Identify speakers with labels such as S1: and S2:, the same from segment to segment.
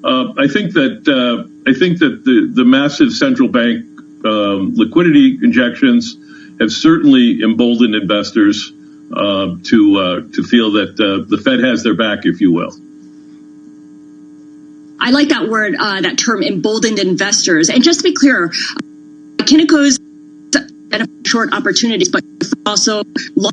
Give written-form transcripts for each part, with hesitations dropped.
S1: I think that the massive central bank liquidity injections have certainly emboldened investors to feel that the Fed has their back, if you will.
S2: I like that word, that term, emboldened investors. And just to be clear, Kinnico's short opportunities, but also long.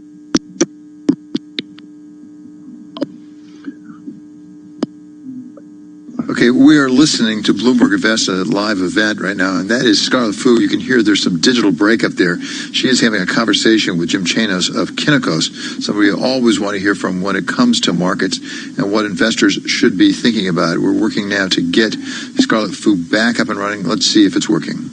S3: Okay, we are listening to Bloomberg Invest, a live event right now, and that is Scarlet Fu. You can hear there's some digital break up there. She is having a conversation with Jim Chanos of Kinnikos, somebody we always want to hear from when it comes to markets and what investors should be thinking about. We're working now to get Scarlet Fu back up and running. Let's see if it's working.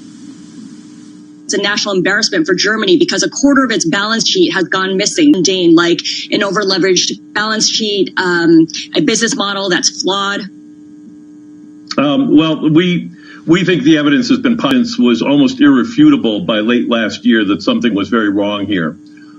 S2: It's a national embarrassment for Germany because a quarter of its balance sheet has gone missing, like an over-leveraged balance sheet, a business model that's flawed.
S1: Well, we think the evidence was almost irrefutable by late last year that something was very wrong here.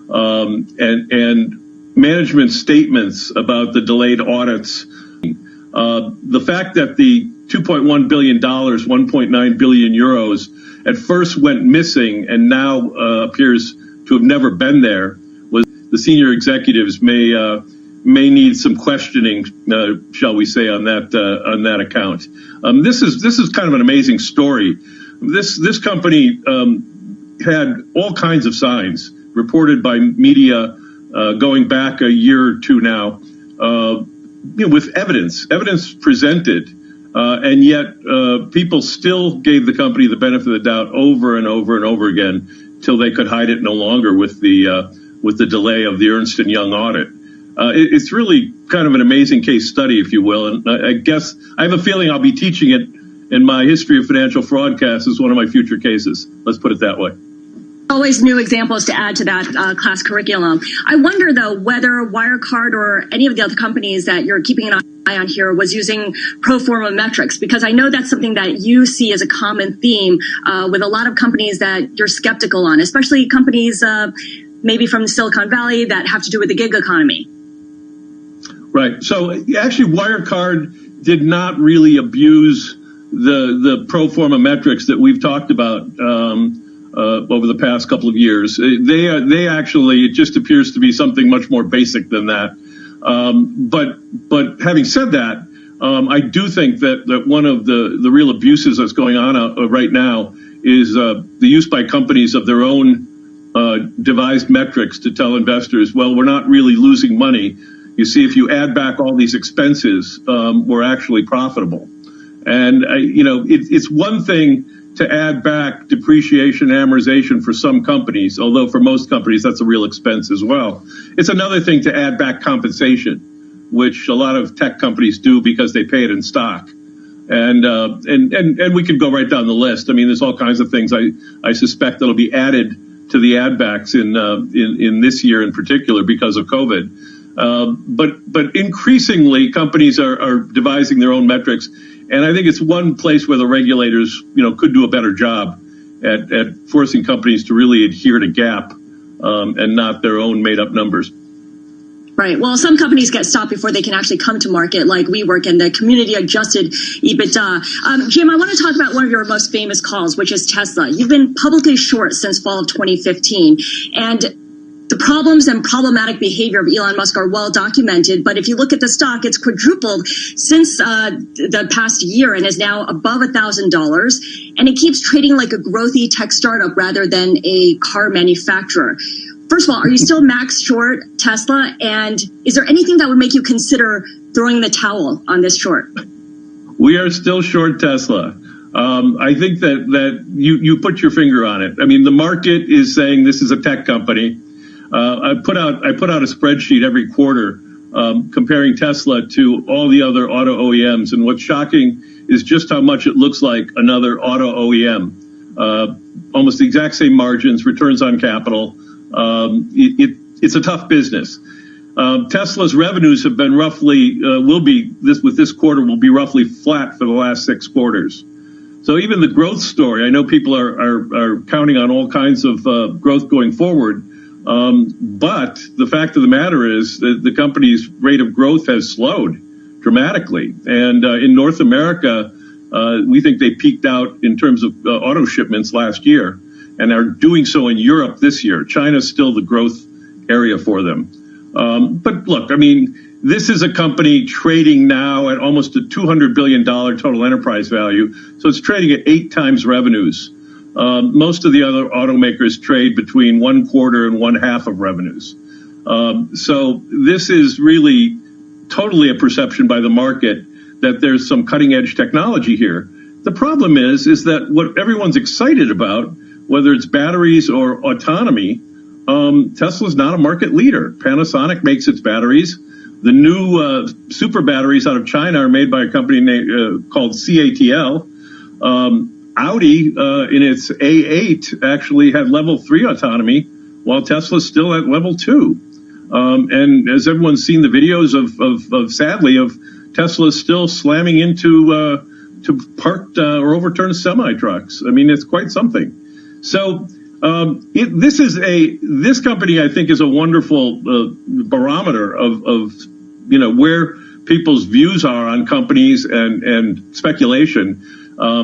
S1: And management statements about the delayed audits, the fact that the $2.1 billion, 1.9 billion euros at first went missing and now appears to have never been there, was the senior executives may need some questioning, shall we say, on that account. This is kind of an amazing story. This company had all kinds of signs reported by media going back a year or two now, with evidence presented, and yet people still gave the company the benefit of the doubt over and over and over again till they could hide it no longer with the delay of the Ernst & Young audit. It's really kind of an amazing case study, if you will. And I guess I have a feeling I'll be teaching it in my history of financial fraudcast as one of my future cases. Let's put it that way.
S2: Always new examples to add to that class curriculum. I wonder, though, whether Wirecard or any of the other companies that you're keeping an eye on here was using pro forma metrics, because I know that's something that you see as a common theme with a lot of companies that you're skeptical on, especially companies maybe from Silicon Valley that have to do with the gig economy.
S1: Right. So actually, Wirecard did not really abuse the pro forma metrics that we've talked about over the past couple of years. They actually, it just appears to be something much more basic than that. But having said that, I do think that one of the real abuses that's going on right now is the use by companies of their own devised metrics to tell investors, well, we're not really losing money. You see, if you add back all these expenses, we're actually profitable. And, it's one thing to add back depreciation and amortization for some companies, although for most companies that's a real expense as well. It's another thing to add back compensation, which a lot of tech companies do because they pay it in stock. And we could go right down the list. I mean, there's all kinds of things I suspect that'll be added to the add backs in this year in particular because of COVID. But increasingly, companies are devising their own metrics, and I think it's one place where the regulators, could do a better job at forcing companies to really adhere to GAAP and not their own made-up numbers.
S2: Right. Well, some companies get stopped before they can actually come to market, like WeWork and the community-adjusted EBITDA. Jim, I want to talk about one of your most famous calls, which is Tesla. You've been publicly short since fall of 2015, and the problems and problematic behavior of Elon Musk are well documented, but if you look at the stock, it's quadrupled since the past year and is now above $1,000, and it keeps trading like a growthy tech startup rather than a car manufacturer. First of all, are you still max short Tesla, and is there anything that would make you consider throwing the towel on this short?
S1: We are still short Tesla. I think that you put your finger on it. I mean, the market is saying this is a tech company. I put out a spreadsheet every quarter comparing Tesla to all the other auto OEMs, and what's shocking is just how much it looks like another auto OEM. Almost the exact same margins, returns on capital. It's a tough business. Tesla's revenues have been roughly this quarter will be roughly flat for the last 6 quarters. So even the growth story, I know people are counting on all kinds of growth going forward. But the fact of the matter is that the company's rate of growth has slowed. dramatically. And in North America, we think they peaked out in terms of auto shipments last year and are doing so in Europe this year. China's still the growth area for them. But look, I mean, this is a company trading now at almost a $200 billion total enterprise value. So it's trading at 8 times revenues. Most of the other automakers trade between 1/4 and 1/2 of revenues. So this is really totally a perception by the market that there's some cutting edge technology here. The problem is that what everyone's excited about, whether it's batteries or autonomy, Tesla's not a market leader. Panasonic makes its batteries. The new super batteries out of China are made by a company called CATL. Audi in its A8 actually had level 3 autonomy, while Tesla's still at level 2. And as everyone's seen the videos of sadly, of Tesla still slamming into to parked or overturned semi-trucks. I mean, it's quite something. So this company, I think, is a wonderful barometer of where people's views are on companies and speculation,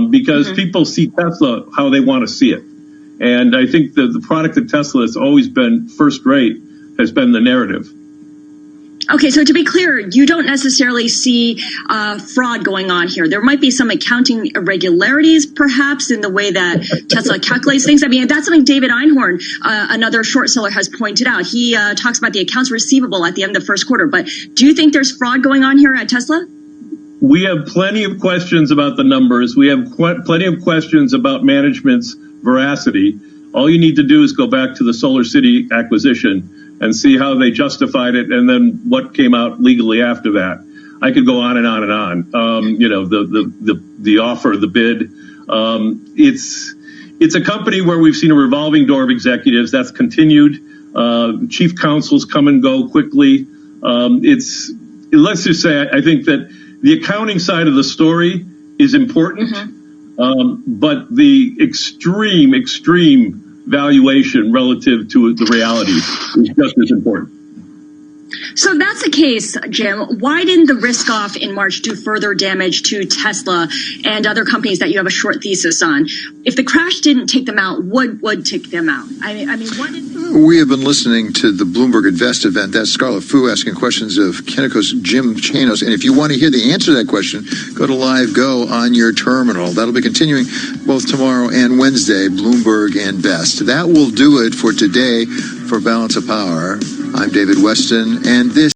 S1: because people see Tesla how they want to see it. And I think the product of Tesla has always been first rate, has been the narrative.
S2: Okay, so to be clear, you don't necessarily see fraud going on here. There might be some accounting irregularities, perhaps, in the way that Tesla calculates things. I mean, that's something David Einhorn, another short seller, has pointed out. He talks about the accounts receivable at the end of the first quarter. But do you think there's fraud going on here at Tesla?
S1: We have plenty of questions about the numbers. We have plenty of questions about management's veracity. All you need to do is go back to the Solar City acquisition and see how they justified it, and then what came out legally after that. I could go on and on and on. The offer, the bid. It's a company where we've seen a revolving door of executives. That's continued. Chief counsels come and go quickly. Let's just say, I think that the accounting side of the story is important, but the extreme valuation relative to the reality is just as important.
S2: So if that's the case, Jim, why didn't the risk off in March do further damage to Tesla and other companies that you have a short thesis on? If the crash didn't take them out, what would take them out? I mean, what did...
S3: We have been listening to the Bloomberg Invest event. That's Scarlett Fu asking questions of Kinko's Jim Chanos. And if you want to hear the answer to that question, go to Live Go on your terminal. That'll be continuing both tomorrow and Wednesday, Bloomberg Invest. That will do it for today for Balance of Power. I'm David Weston, and this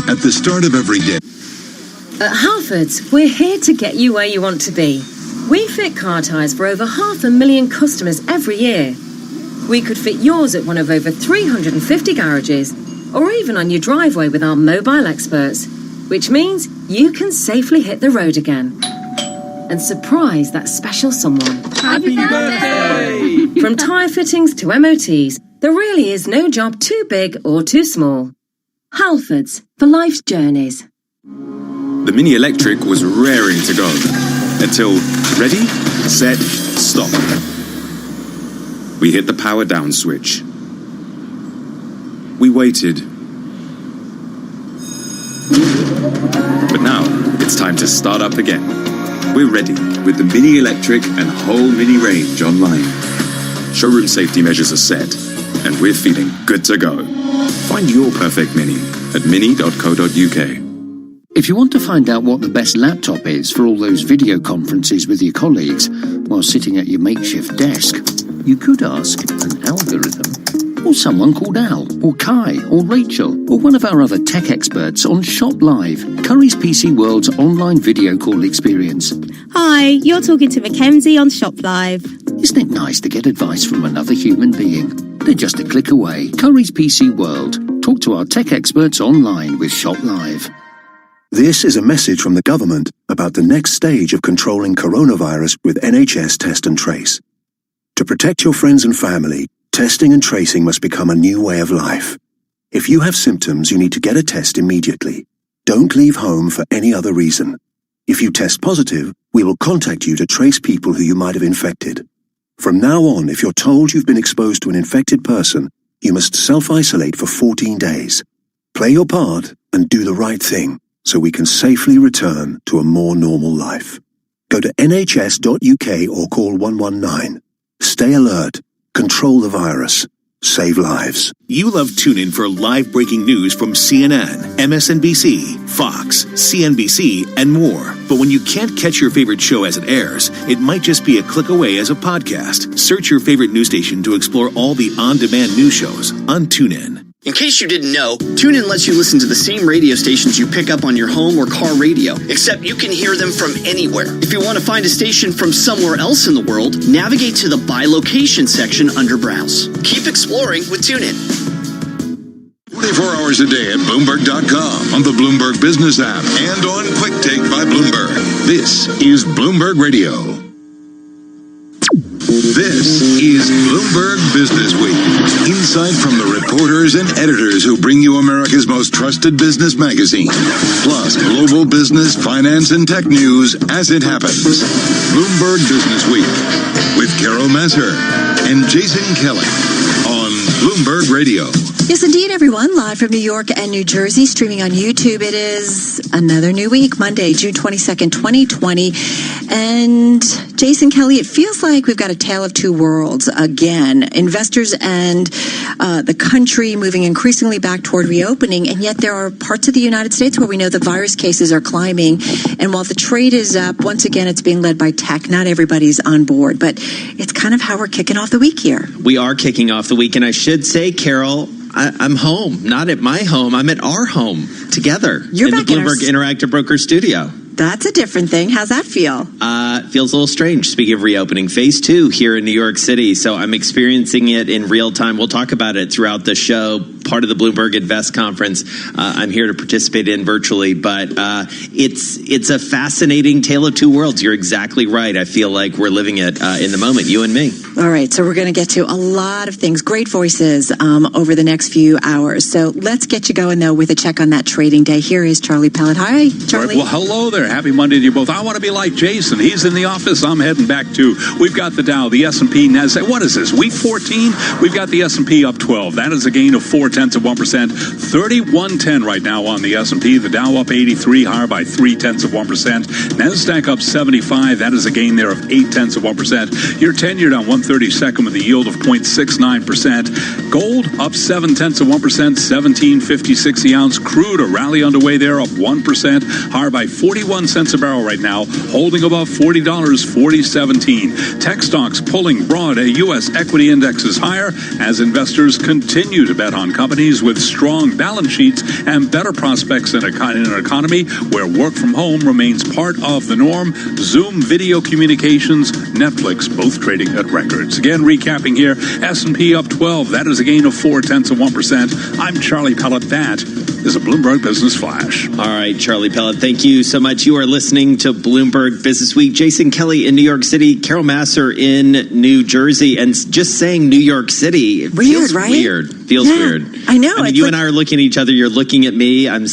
S4: at the start of every day.
S5: At Harford's, we're here to get you where you want to be. We fit car tyres for over 500,000 customers every year. We could fit yours at one of over 350 garages, or even on your driveway with our mobile experts, which means you can safely hit the road again and surprise that special someone.
S4: Happy birthday!
S5: From tyre fittings to MOTs, there really is no job too big or too small. Halfords, for life's journeys.
S4: The Mini Electric was raring to go until ready, set, stop. We hit the power down switch. We waited. But now it's time to start up again. We're ready with the Mini Electric and whole Mini range online. Showroom safety measures are set, and we're feeling good to go. Find your perfect Mini at mini.co.uk.
S6: If you want to find out what the best laptop is for all those video conferences with your colleagues while sitting at your makeshift desk, you could ask an algorithm, or someone called Al, or Kai, or Rachel, or one of our other tech experts on Shop Live, Curry's PC World's online video call experience.
S7: Hi, you're talking to Mackenzie on Shop Live.
S6: Isn't it nice to get advice from another human being? They're just a click away. Curry's PC World. Talk to our tech experts online with Shop Live.
S8: This is a message from the government about the next stage of controlling coronavirus with NHS Test and Trace. To protect your friends and family, testing and tracing must become a new way of life. If you have symptoms, you need to get a test immediately. Don't leave home for any other reason. If you test positive, we will contact you to trace people who you might have infected. From now on, if you're told you've been exposed to an infected person, you must self-isolate for 14 days. Play your part and do the right thing so we can safely return to a more normal life. Go to nhs.uk or call 119. Stay alert. Control the virus. Save lives.
S9: You love TuneIn for live breaking news from CNN, MSNBC, Fox, CNBC, and more. But when you can't catch your favorite show as it airs, it might just be a click away as a podcast. Search your favorite news station to explore all the on-demand news shows on TuneIn.
S10: In case you didn't know, TuneIn lets you listen to the same radio stations you pick up on your home or car radio, except you can hear them from anywhere. If you want to find a station from somewhere else in the world, navigate to the By Location section under Browse. Keep exploring with TuneIn.
S11: 24 hours a day at Bloomberg.com, on the Bloomberg Business app, and on Quick Take by Bloomberg. This is Bloomberg Radio. This is Bloomberg Business Week. Insight from the reporters and editors who bring you America's most trusted business magazine. Plus global business, finance, and tech news as it happens. Bloomberg Business Week with Carol Massar and Jason Kelly on Bloomberg Radio.
S12: Yes, indeed, everyone. Live from New York and New Jersey, streaming on YouTube. It is another new week, Monday, June 22nd, 2020. And Jason Kelly, it feels like we've got a tale of two worlds again. Investors and the country moving increasingly back toward reopening. And yet there are parts of the United States where we know the virus cases are climbing. And while the trade is up, once again, it's being led by tech. Not everybody's on board. But it's kind of how we're kicking off the week here.
S13: We are kicking off the week. And I should say, Carol, I'm home, not at my home. I'm at our home together.
S12: You're
S13: in
S12: back
S13: the Bloomberg Interactive Broker Studio.
S12: That's a different thing. How's that feel?
S13: Feels a little strange. Speaking of reopening, phase 2 here in New York City. So I'm experiencing it in real time. We'll talk about it throughout the show. Part of the Bloomberg Invest Conference I'm here to participate in virtually. But it's a fascinating tale of two worlds. You're exactly right. I feel like we're living it in the moment, you and me.
S12: All right. So we're going to get to a lot of things. Great voices over the next few hours. So let's get you going, though, with a check on that trading day. Here is Charlie Pellet. Hi, Charlie.
S14: Right, well, hello there. Happy Monday to you both. I want to be like Jason. He's in the office. I'm heading back too. We've got the Dow, the S&P, NASDAQ. What is this? Week 14? We've got the S&P up 12. That is a gain of 0.4%. 3110 right now on the S&P. The Dow up 83, higher by 0.3%. NASDAQ up 75. That is a gain there of 0.8%. Your 10-year down 132nd with a yield of 0.69%. Gold up 0.7%. 17.56 the ounce. Crude, a rally underway there, up 1%, higher by 41 cents a barrel right now, holding above $40, 40.17. Tech stocks pulling broad. A U.S. equity index is higher as investors continue to bet on companies with strong balance sheets and better prospects in an economy where work from home remains part of the norm. Zoom Video Communications, Netflix, both trading at records. Again, recapping here, S&P up 12. That is a gain of 0.4%. I'm Charlie Pellet. That is a Bloomberg Business Flash.
S13: All right, Charlie Pellet, thank you so much. You are listening to Bloomberg Business Week. Jason Kelly in New York City, Carol Massar in New Jersey. And just saying New York City, it feels
S12: right?
S13: weird. Feels weird.
S12: I know.
S13: I mean, you and I are looking at each other. You're looking at me. I'm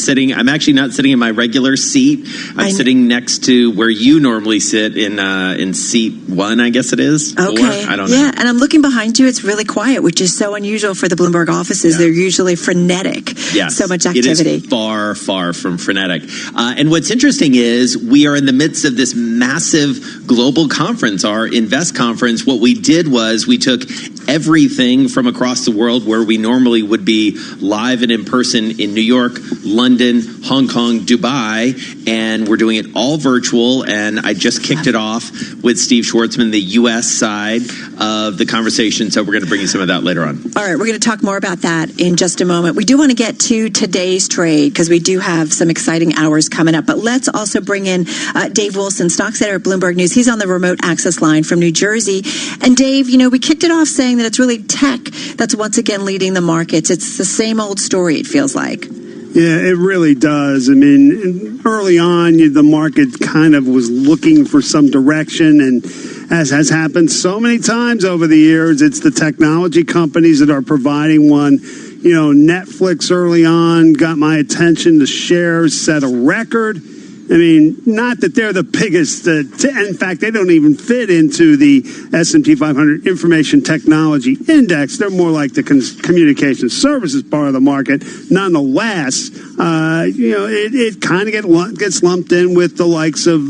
S13: actually not sitting in my regular seat. I'm sitting next to where you normally sit in seat 1, I guess it is.
S12: Okay.
S13: 4? I don't know.
S12: Yeah, and I'm looking behind you. It's really quiet, which is so unusual for the Bloomberg offices. Yeah. They're usually frenetic.
S13: Yes.
S12: So much activity.
S13: It is far, far from frenetic. And what's interesting is we are in the midst of this massive global conference, our Invest Conference. What we did was we took everything from across the world where we normally would be live and in person in New York, London, Hong Kong, Dubai, and we're doing it all virtual. And I just kicked it off with Steve Schwartzman, the U.S. side of the conversation. So we're going to bring you some of that later on.
S12: All right, we're going to talk more about that in just a moment. We do want to get to today's trade because we do have some exciting hours coming up. But let's also bring in Dave Wilson, stocks editor at Bloomberg News. He's on the remote access line from New Jersey. And Dave, we kicked it off saying that it's really tech that's once again leading the markets. It's the same old story, it feels like.
S15: Yeah, it really does. I mean, early on, the market kind of was looking for some direction, and as has happened so many times over the years, it's the technology companies that are providing one. Netflix early on got my attention. The shares set a record. I mean, not that they're the biggest. In fact, they don't even fit into the S&P 500 Information Technology Index. They're more like the communication services part of the market. Nonetheless, it kind of gets lumped in with the likes of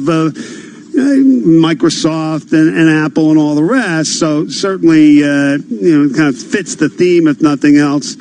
S15: Microsoft and Apple and all the rest. So certainly, it kind of fits the theme, if nothing else.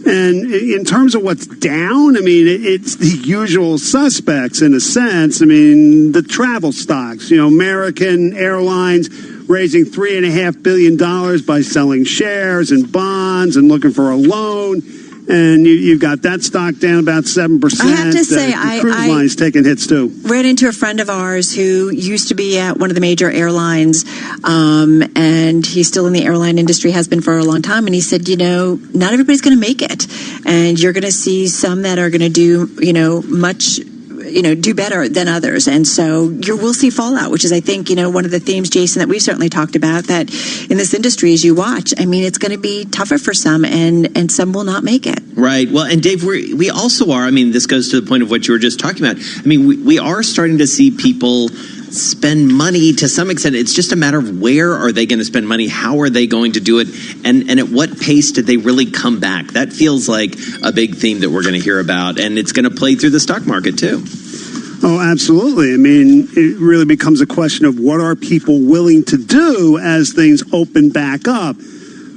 S15: And in terms of what's down, I mean, it's the usual suspects in a sense. I mean, the travel stocks, American Airlines raising $3.5 billion by selling shares and bonds and looking for a loan. And you've got that stock down about 7%.
S12: I have to say,
S15: cruise lines taking hits too.
S12: Ran into a friend of ours who used to be at one of the major airlines, and he's still in the airline industry, has been for a long time. And he said, not everybody's going to make it, and you're going to see some that are going to do, do better than others. And so we'll see fallout, which is, I think, one of the themes, Jason, that we've certainly talked about, that in this industry, as you watch, I mean, it's going to be tougher for some, and some will not make it.
S13: Right. Well, and Dave, we also are, I mean, this goes to the point of what you were just talking about. I mean, we are starting to see people spend money to some extent. It's just a matter of where are they going to spend money? How are they going to do it? And at what pace did they really come back? That feels like a big theme that we're going to hear about, and it's going to play through the stock market too.
S15: Oh, absolutely. I mean, it really becomes a question of what are people willing to do as things open back up?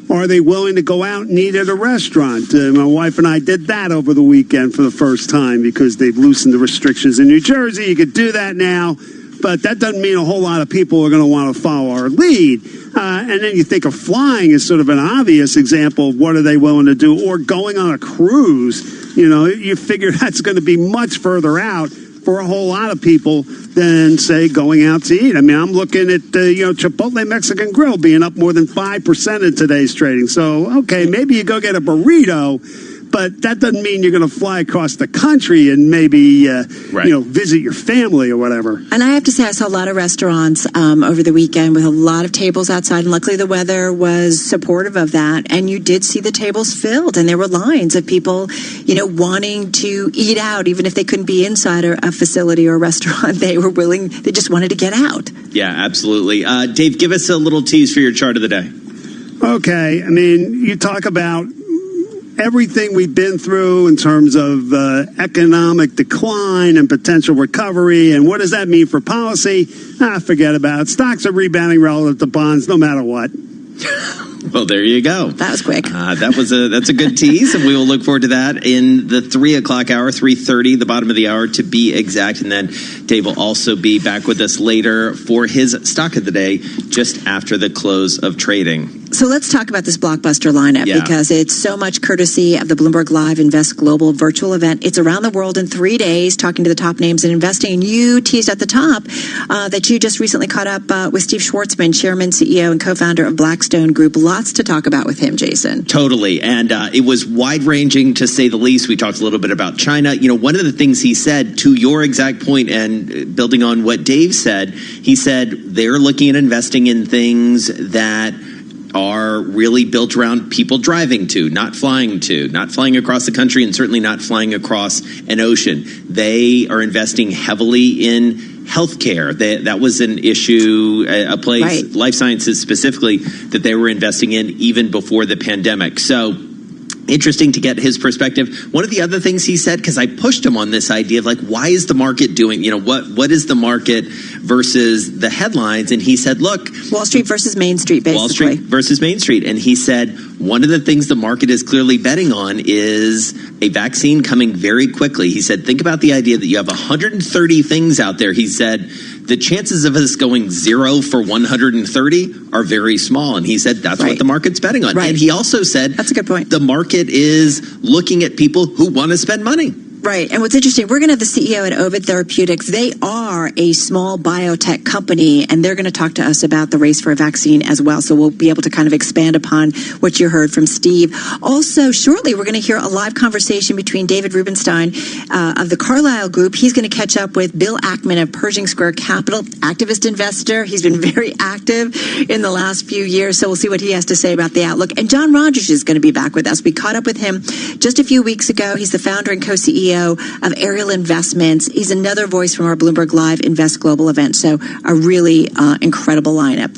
S15: Are they willing to go out and eat at a restaurant? My wife and I did that over the weekend for the first time because they've loosened the restrictions in New Jersey. You could do that now, but that doesn't mean a whole lot of people are going to want to follow our lead. And then you think of flying as sort of an obvious example of what are they willing to do, or going on a cruise. You figure that's going to be much further out for a whole lot of people than, say, going out to eat. I mean, I'm looking at, Chipotle Mexican Grill being up more than 5% in today's trading. So, okay, maybe you go get a burrito, but that doesn't mean you're going to fly across the country and maybe, visit your family or whatever.
S12: And I have to say, I saw a lot of restaurants over the weekend with a lot of tables outside. And luckily, the weather was supportive of that. And you did see the tables filled. And there were lines of people, wanting to eat out. Even if they couldn't be inside a facility or a restaurant, they were willing. They just wanted to get out.
S13: Yeah, absolutely. Dave, give us a little tease for your chart of the day.
S15: Okay. I mean, you talk about everything we've been through in terms of economic decline and potential recovery. And what does that mean for policy? Forget about it. Stocks are rebounding relative to bonds no matter what.
S13: Well, there you go.
S12: That was quick.
S13: That's a good tease, and we will look forward to that in the 3 o'clock hour, 3:30, the bottom of the hour to be exact. And then Dave will also be back with us later for his stock of the day just after the close of trading.
S12: So let's talk about this blockbuster lineup because it's so much courtesy of the Bloomberg Live Invest Global virtual event. It's around the world in 3 days, talking to the top names in investing. And you teased at the top that you just recently caught up with Steve Schwartzman, Chairman, CEO, and co-founder of Blackstone Group. Lots to talk about with him, Jason.
S13: Totally. And it was wide-ranging, to say the least. We talked a little bit about China. One of the things he said, to your exact point, and building on what Dave said, he said they're looking at investing in things that are really built around people driving to, not flying across the country, and certainly not flying across an ocean. They are investing heavily in healthcare. That was an issue, a place, right, life sciences specifically, that they were investing in even before the pandemic. So interesting to get his perspective. One of the other things he said, because I pushed him on this idea of why is the market doing, what is the market versus the headlines? And he said, look,
S12: Wall Street versus Main Street, basically.
S13: Wall Street versus Main Street. And he said, one of the things the market is clearly betting on is a vaccine coming very quickly. He said, think about the idea that you have 130 things out there. He said, the chances of us going 0 for 130 are very small. And he said, that's what the market's betting on.
S12: Right.
S13: And he also said,
S12: that's a good point.
S13: The market is looking at people who want to spend money.
S12: Right. And what's interesting, we're going to have the CEO at Ovid Therapeutics. They are a small biotech company, and they're going to talk to us about the race for a vaccine as well. So we'll be able to kind of expand upon what you heard from Steve. Also, shortly, we're going to hear a live conversation between David Rubenstein of the Carlyle Group. He's going to catch up with Bill Ackman of Pershing Square Capital, activist investor. He's been very active in the last few years, so we'll see what he has to say about the outlook. And John Rogers is going to be back with us. We caught up with him just a few weeks ago. He's the founder and co-CEO CEO of Aerial Investments. He's another voice from our Bloomberg Live Invest Global event. So a really incredible lineup.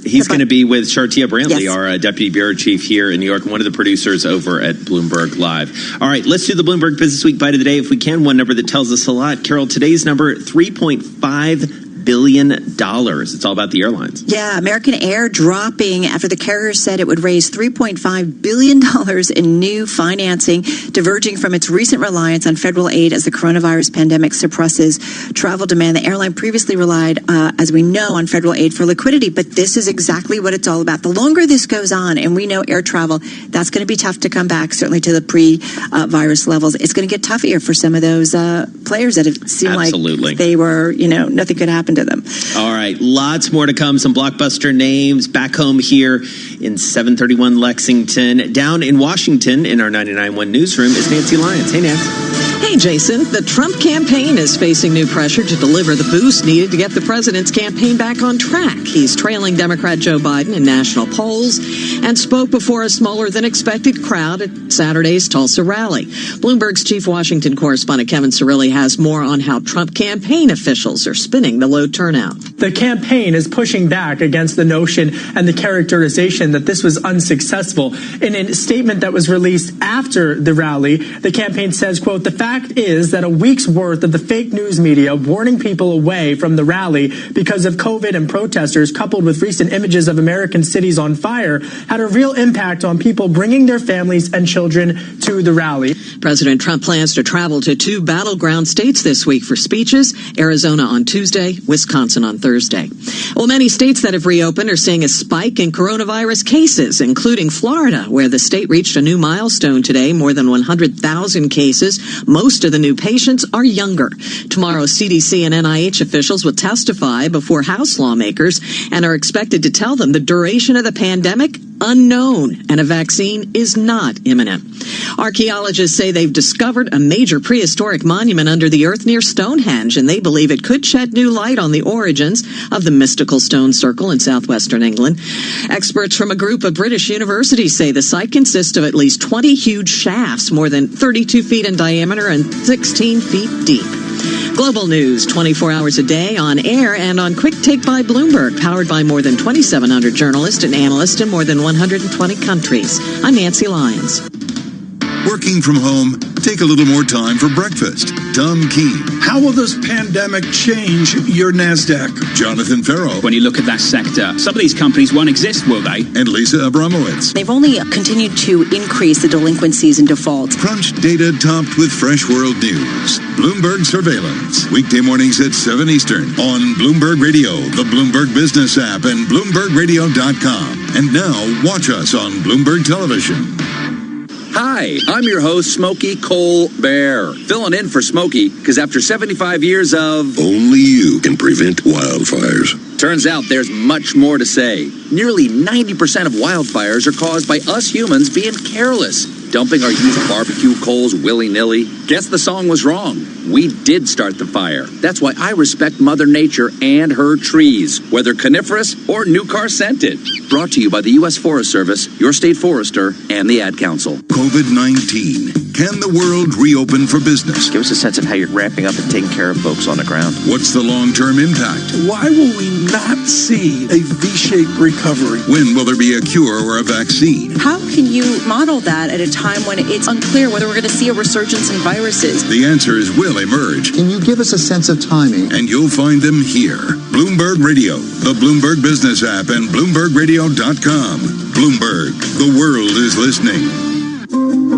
S13: He's going to be with Chartia Brantley,
S12: Yes.
S13: our deputy bureau chief here in New York, one of the producers over at Bloomberg Live. All right, let's do the Bloomberg Business Week bite of the day. If we can, one number that tells us a lot. Carol, today's number, $3.5 billion. It's all about the airlines.
S12: Yeah, American Air dropping after the carrier said it would raise $3.5 billion in new financing, diverging from its recent reliance on federal aid as the coronavirus pandemic suppresses travel demand. The airline previously relied, as we know, on federal aid for liquidity, but this is exactly what it's all about. The longer this goes on, and we know air travel, that's going to be tough to come back, certainly to the pre-virus levels. It's going to get tougher for some of those players that have seemed like they were, nothing could happen to them.
S13: All right, lots more to come. Some blockbuster names back home here in 731 Lexington. Down in Washington in our 99.1 newsroom is Nancy Lyons. Hey, Nancy.
S16: Hey, Jason. The Trump campaign is facing new pressure to deliver the boost needed to get the president's campaign back on track. He's trailing Democrat Joe Biden in national polls and spoke before a smaller than expected crowd at Saturday's Tulsa rally. Bloomberg's chief Washington correspondent Kevin Cirilli has more on how Trump campaign officials are spinning the low turnout.
S17: The campaign is pushing back against the notion and the characterization that this was unsuccessful. In a statement that was released after the rally, the campaign says, quote, "The fact is that a week's worth of the fake news media warning people away from the rally because of COVID and protesters, coupled with recent images of American cities on fire, had a real impact on people bringing their families and children to the rally."
S16: President Trump plans to travel to 2 battleground states this week for speeches, Arizona on Tuesday, Wisconsin on Thursday. Well, many states that have reopened are seeing a spike in coronavirus cases, including Florida, where the state reached a new milestone today, more than 100,000 cases. Most of the new patients are younger. Tomorrow, CDC and NIH officials will testify before House lawmakers and are expected to tell them the duration of the pandemic unknown, and a vaccine is not imminent. Archaeologists say they've discovered a major prehistoric monument under the earth near Stonehenge, and they believe it could shed new light on the origins of the mystical stone circle in southwestern England. Experts from a group of British universities say the site consists of at least 20 huge shafts, more than 32 feet in diameter and 16 feet deep. Global news 24 hours a day on air and on Quick Take by Bloomberg, powered by more than 2,700 journalists and analysts in more than 120 countries. I'm Nancy Lyons.
S11: Working from home, take a little more time for breakfast. Tom Keene.
S18: How will this pandemic change your NASDAQ?
S11: Jonathan Farrow.
S19: When you look at that sector, some of these companies won't exist, will they?
S11: And Lisa Abramowitz.
S2: They've only continued to increase the delinquencies and defaults.
S11: Crunch data topped with fresh world news. Bloomberg Surveillance. Weekday mornings at 7 Eastern on Bloomberg Radio, the Bloomberg Business app, and BloombergRadio.com. And now, watch us on Bloomberg Television.
S20: Hi, I'm your host, Smokey Colbert, filling in for Smokey because after 75 years of...
S21: Only you can prevent wildfires.
S20: Turns out there's much more to say. Nearly 90% of wildfires are caused by us humans being careless, dumping our used barbecue coals willy-nilly. Guess the song was wrong. We did start the fire. That's why I respect Mother Nature and her trees, whether coniferous or new car scented. Brought to you by the U.S. Forest Service, your state forester, and the Ad Council.
S11: COVID-19. Can the world reopen for business?
S22: Give us a sense of how you're ramping up and taking care of folks on the ground.
S11: What's the long-term impact?
S18: Why will we not see a V-shaped recovery?
S11: When will there be a cure or a vaccine?
S2: How can you model that at a time when it's unclear whether we're going to see a resurgence in viruses?
S11: The answers will emerge.
S23: Can you give us a sense of timing?
S11: And you'll find them here. Bloomberg Radio, the Bloomberg Business app, and BloombergRadio.com. Bloomberg, the world is listening.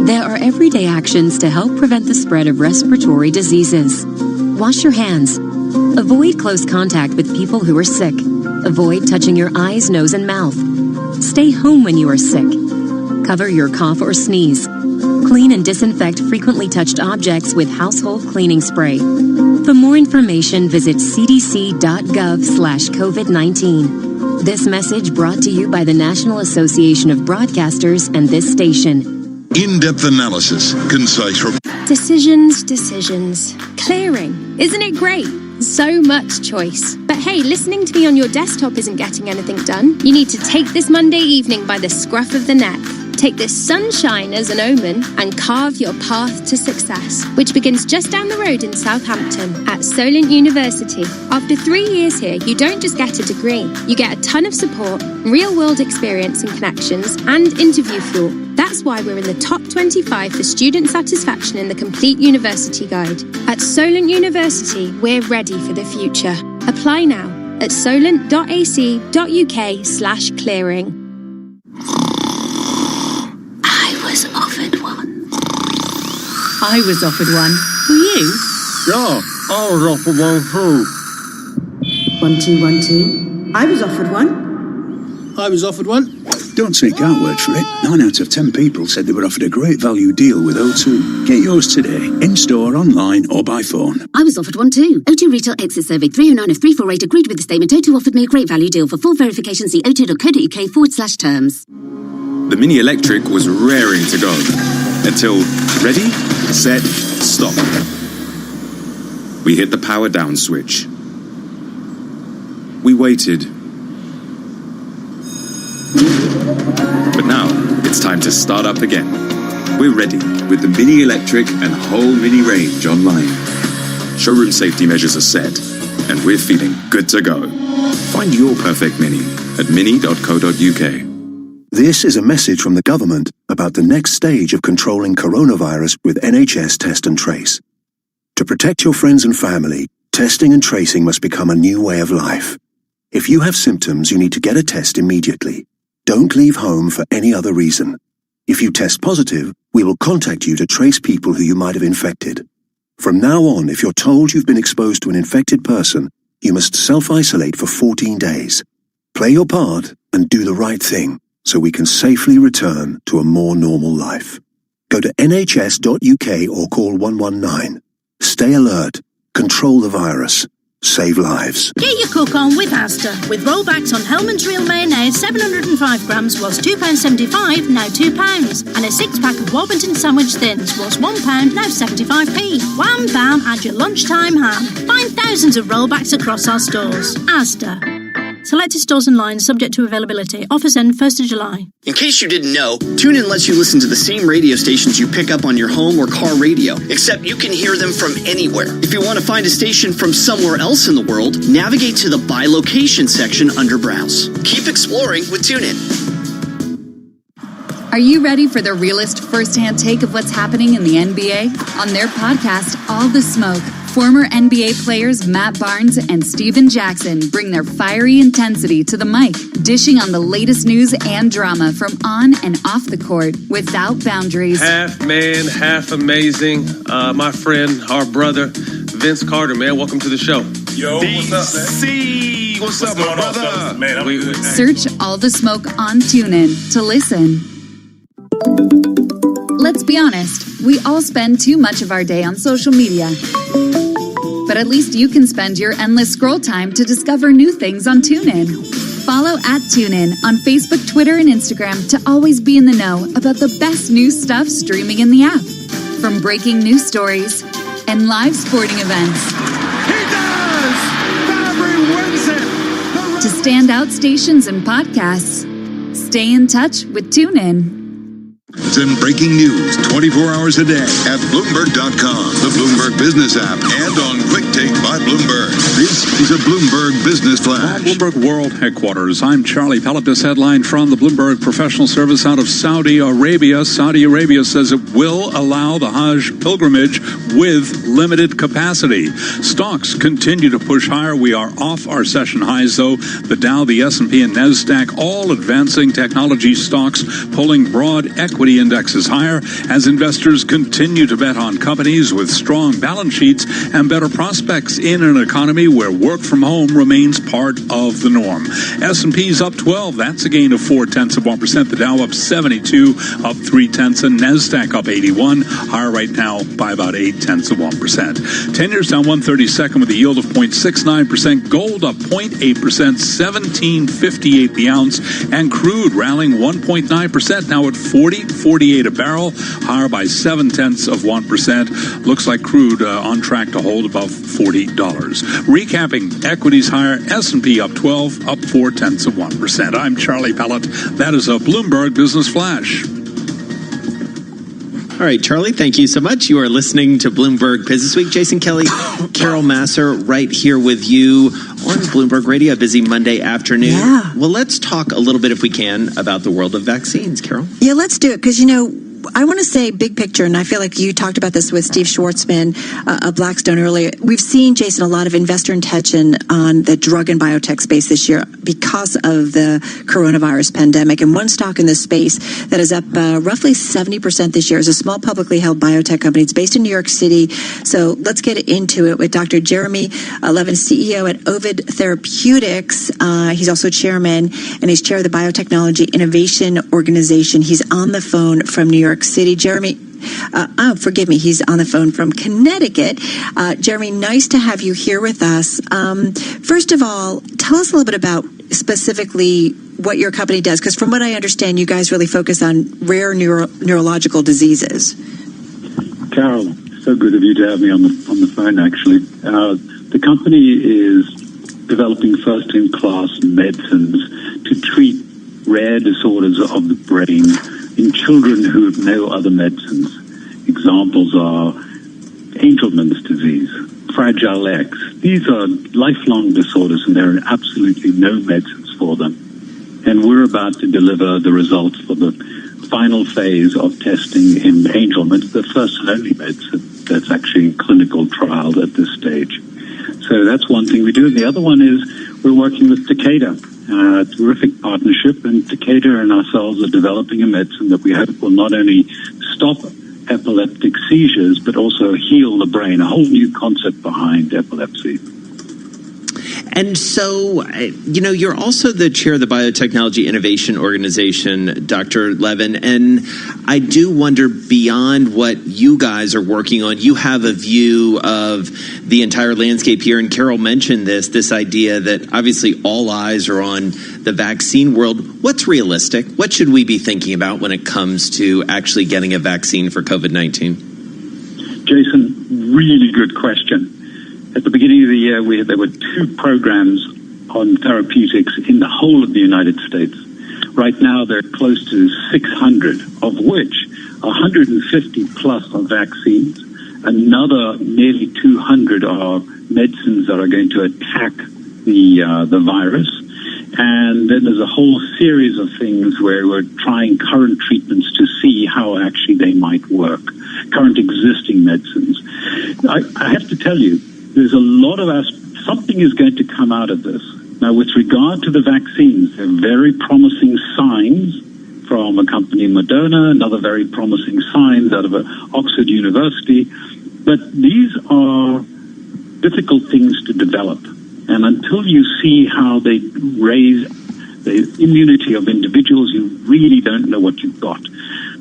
S24: There are everyday actions to help prevent the spread of respiratory diseases. Wash your hands. Avoid close contact with people who are sick. Avoid touching your eyes, nose, and mouth. Stay home when you are sick. Cover your cough or sneeze. Clean and disinfect frequently touched objects with household cleaning spray. For more information, visit cdc.gov/COVID-19. This message brought to you by the National Association of Broadcasters and this station.
S11: In-depth analysis, concise
S25: Decisions. Clearing. Isn't it great? So much choice. But hey, listening to me on your desktop isn't getting anything done. You need to take this Monday evening by the scruff of the neck. Take this sunshine as an omen and carve your path to success, which begins just down the road in Southampton at Solent University. After 3 years here, you don't just get a degree. You get a ton of support, real-world experience and connections, and interview fuel. That's why we're in the top 25 for student satisfaction in the Complete University Guide. At Solent University, we're ready for the future. Apply now at solent.ac.uk/clearing.
S1: I was offered one. Were you?
S3: Yeah, I was offered one too.
S1: 1212. I was offered one.
S3: I was offered one.
S4: Don't take our word for it. 9 out of 10 people said they were offered a great value deal with O2. Get yours today, in-store, online, or by phone.
S5: I was offered one too. O2 Retail Exit Survey 309 of 348 agreed with the statement. O2 offered me a great value deal. For full verification, see o2.co.uk/terms.
S7: The Mini Electric was raring to go. Until, ready, set, stop. We hit the power down switch. We waited. But now, it's time to start up again. We're ready with the Mini Electric and whole Mini range online. Showroom safety measures are set, and we're feeling good to go. Find your perfect Mini at mini.co.uk.
S8: This is a message from the government about the next stage of controlling coronavirus with NHS Test and Trace. To protect your friends and family, testing and tracing must become a new way of life. If you have symptoms, you need to get a test immediately. Don't leave home for any other reason. If you test positive, we will contact you to trace people who you might have infected. From now on, if you're told you've been exposed to an infected person, you must self-isolate for 14 days. Play your part and do the right thing, so we can safely return to a more normal life. Go to nhs.uk or call 119. Stay alert, control the virus, save lives.
S26: Get your cook on with Asda. With rollbacks on Hellman's Real Mayonnaise, 705 grams was £2.75, now £2. And a 6-pack of Warburton Sandwich Thins was £1, now 75p. Wham bam, add your lunchtime ham. Find thousands of rollbacks across our stores. Asda. Selected stores and lines subject to availability. Offers end 1st of July.
S10: In case you didn't know, TuneIn lets you listen to the same radio stations you pick up on your home or car radio, except you can hear them from anywhere. If you want to find a station from somewhere else in the world, navigate to the By Location section under Browse. Keep exploring with TuneIn.
S27: Are you ready for the realest first-hand take of what's happening in the NBA? On their podcast, All the Smoke, former NBA players Matt Barnes and Steven Jackson bring their fiery intensity to the mic, dishing on the latest news and drama from on and off the court without boundaries.
S28: Half man, half amazing. My friend, our brother, Vince Carter, man, welcome to the show.
S29: Yo, what's up, man? What's up, my brother? Man,
S27: Search All the Smoke on TuneIn to listen. Let's be honest, we all spend too much of our day on social media. But at least you can spend your endless scroll time to discover new things on TuneIn. Follow @TuneIn on Facebook, Twitter, and Instagram to always be in the know about the best new stuff streaming in the app. From breaking news stories and live sporting events.
S29: He does! Fabry wins it!
S27: To standout stations and podcasts. Stay in touch with TuneIn.
S11: And breaking news 24 hours a day at Bloomberg.com, the Bloomberg Business app, and on Quick Take by Bloomberg. This is a Bloomberg Business Flash.
S14: Bloomberg World Headquarters. I'm Charlie Pellet. This headline from the Bloomberg Professional Service out of Saudi Arabia. Saudi Arabia says it will allow the Hajj pilgrimage with limited capacity. Stocks continue to push higher. We are off our session highs, though. The Dow, the S&P, and NASDAQ all advancing. Technology stocks pulling broad equity indexes higher as investors continue to bet on companies with strong balance sheets and better prospects in an economy where work from home remains part of the norm. S&P's up 12. That's a gain of 0.4%. The Dow up 72, up 0.3, and NASDAQ up 81, higher right now by about 0.8%. 10 years down 1/32 with a yield of 0.69%. Gold up 0.8%, $17.58 the ounce, and crude rallying 1.9%, now at $40.48 a barrel, higher by 0.7%. Looks like crude on track to hold above $40. Recapping, equities higher, S&P up 12, up 0.4%. I'm Charlie Pellet. That is a Bloomberg Business Flash.
S6: All right, Charlie, thank you so much. You are listening to Bloomberg Business Week. Jason Kelly, Carol Masser, right here with you on Bloomberg Radio, a busy Monday afternoon.
S9: Yeah.
S6: Well, let's talk a little bit, if we can, about the world of vaccines, Carol.
S9: Yeah, let's do it, because, you know, I want to say big picture, and I feel like you talked about this with Steve Schwartzman of Blackstone earlier. We've seen, Jason, a lot of investor intention on the drug and biotech space this year because of the coronavirus pandemic. And one stock in this space that is up roughly 70% this year is a small publicly held biotech company. It's based in New York City. So let's get into it with Dr. Jeremy Levin, CEO at Ovid Therapeutics. He's also chairman, and he's chair of the Biotechnology Innovation Organization. He's on the phone from New York City. Jeremy, forgive me, he's on the phone from Connecticut. Jeremy, nice to have you here with us. First of all, tell us a little bit about specifically what your company does, because from what I understand, you guys really focus on rare neurological diseases.
S12: Carol, so good of you to have me on the phone, actually. The company is developing first-in-class medicines to treat rare disorders of the brain in children who have no other medicines. Examples are Angelman's disease, Fragile X. These are lifelong disorders, and there are absolutely no medicines for them. And we're about to deliver the results for the final phase of testing in Angelman, the first and only medicine that's actually in clinical trial at this stage. So that's one thing we do. And the other one is we're working with Takeda. Terrific partnership, and Takeda and ourselves are developing a medicine that we hope will not only stop epileptic seizures, but also heal the brain, a whole new concept behind epilepsy.
S6: And so, you know, you're also the chair of the Biotechnology Innovation Organization, Dr. Levin, and I do wonder, beyond what you guys are working on, you have a view of the entire landscape here, and Carol mentioned this idea that obviously all eyes are on the vaccine world. What's realistic? What should we be thinking about when it comes to actually getting a vaccine for COVID-19?
S12: Jason, really good question. At the beginning of the year, there were 2 programs on therapeutics in the whole of the United States. Right now, they're close to 600, of which 150 plus are vaccines. Another nearly 200 are medicines that are going to attack the virus. And then there's a whole series of things where we're trying current treatments to see how actually they might work, current existing medicines. I have to tell you, there's a lot of something is going to come out of this. Now, with regard to the vaccines, there are very promising signs from a company, Moderna, and other very promising signs out of Oxford University. But these are difficult things to develop. And until you see how they raise the immunity of individuals, you really don't know what you've got.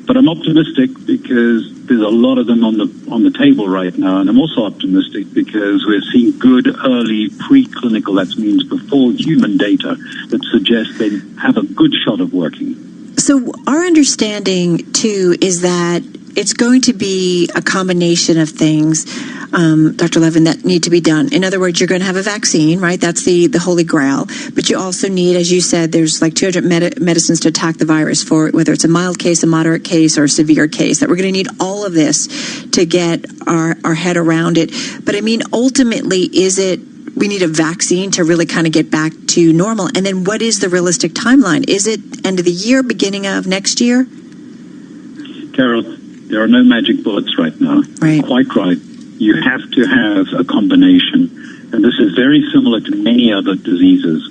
S12: But I'm optimistic because there's a lot of them on the table right now, and I'm also optimistic because we're seeing good early preclinical, that means before human data, that suggests they have a good shot of working.
S9: So our understanding, too, is that it's going to be a combination of things, Dr. Levin, that need to be done. In other words, you're going to have a vaccine, right? That's the holy grail. But you also need, as you said, there's like 200 medicines to attack the virus for whether it's a mild case, a moderate case, or a severe case, that we're going to need all of this to get our head around it. But I mean, ultimately, we need a vaccine to really kind of get back to normal? And then what is the realistic timeline? Is it end of the year, beginning of next year?
S12: Carol, there are no magic bullets right now.
S9: Right.
S12: Quite right. You have to have a combination. And this is very similar to many other diseases.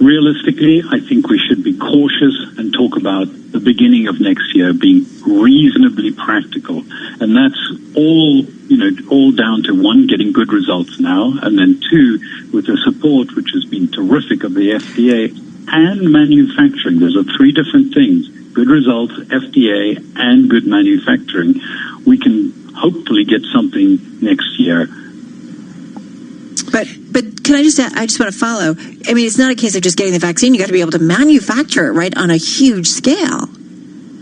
S12: Realistically, I think we should be cautious and talk about the beginning of next year being reasonably practical. And that's all down to, one, getting good results now, and then two, with the support, which has been terrific, of the FDA and manufacturing. Those are 3 different things: good results, FDA, and good manufacturing. We can hopefully get something next year.
S9: But can I just want to follow. I mean, it's not a case of just getting the vaccine. You got to be able to manufacture it, right, on a huge scale.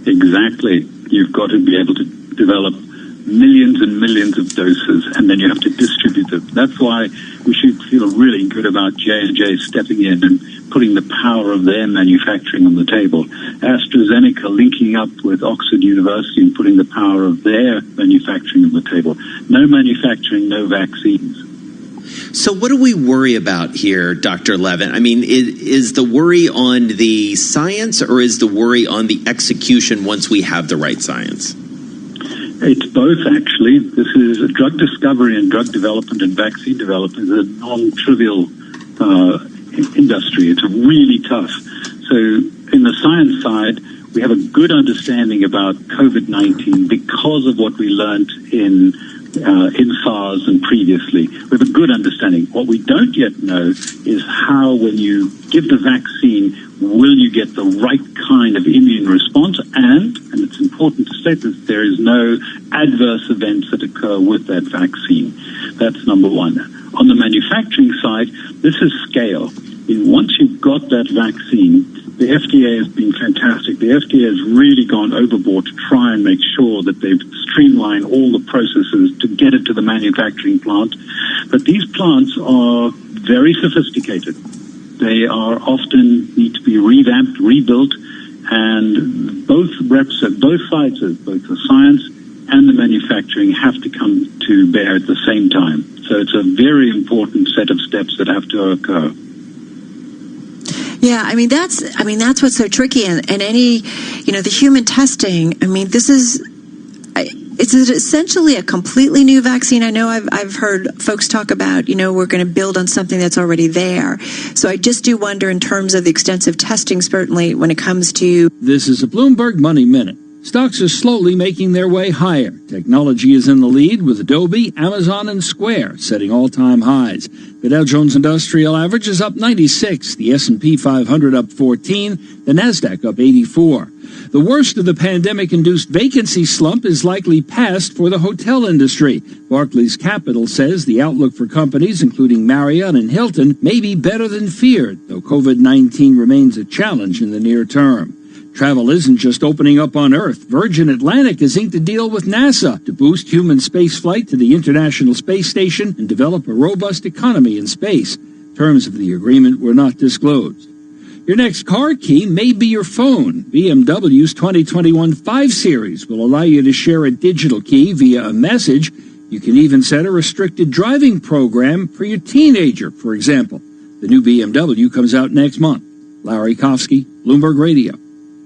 S12: Exactly. You've got to be able to develop millions and millions of doses, and then you have to distribute them. That's why we should feel really good about J&J stepping in and putting the power of their manufacturing on the table. AstraZeneca linking up with Oxford University and putting the power of their manufacturing on the table. No manufacturing, no vaccines.
S6: So what do we worry about here, Dr. Levin? I mean, is the worry on the science or is the worry on the execution once we have the right science?
S12: It's both, actually. This is drug discovery and drug development and vaccine development is a non-trivial industry. It's really tough. So in the science side, we have a good understanding about COVID-19 because of what we learned in SARS and previously. We have a good understanding. What we don't yet know is how, when you give the vaccine, will you get the right kind of immune response? And it's important to state that there is no adverse events that occur with that vaccine. That's number one. On the manufacturing side, this is scale. Once you've got that vaccine, the FDA has been fantastic. The FDA has really gone overboard to try and make sure that they've streamlined all the processes to get it to the manufacturing plant. But these plants are very sophisticated. They are often need to be revamped, rebuilt, and both sides, both the science and the manufacturing, have to come to bear at the same time. So it's a very important set of steps that have to occur.
S9: Yeah, that's what's so tricky, and any, the human testing. It's essentially a completely new vaccine. I know I've heard folks talk about, we're going to build on something that's already there. So I just do wonder, in terms of the extensive testing, certainly when it comes to.
S13: This is a Bloomberg Money Minute. Stocks are slowly making their way higher. Technology is in the lead, with Adobe, Amazon, and Square setting all-time highs. The Dow Jones Industrial Average is up 96, the S&P 500 up 14, the Nasdaq up 84. The worst of the pandemic-induced vacancy slump is likely past for the hotel industry. Barclays Capital says the outlook for companies, including Marriott and Hilton, may be better than feared, though COVID-19 remains a challenge in the near term. Travel isn't just opening up on Earth. Virgin Atlantic has inked a deal with NASA to boost human spaceflight to the International Space Station and develop a robust economy in space. Terms of the agreement were not disclosed. Your next car key may be your phone. BMW's 2021 5 Series will allow you to share a digital key via a message. You can even set a restricted driving program for your teenager, for example. The new BMW comes out next month. Larry Kofsky, Bloomberg Radio.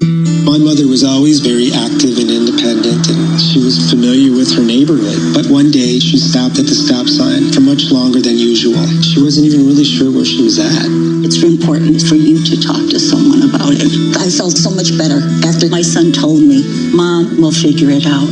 S15: My mother was always very active and independent, and she was familiar with her neighborhood. But one day, she stopped at the stop sign for much longer than usual. She wasn't even really sure where she was at.
S16: It's important for you to talk to someone about it. I felt so much better after my son told me, Mom, we'll figure it out.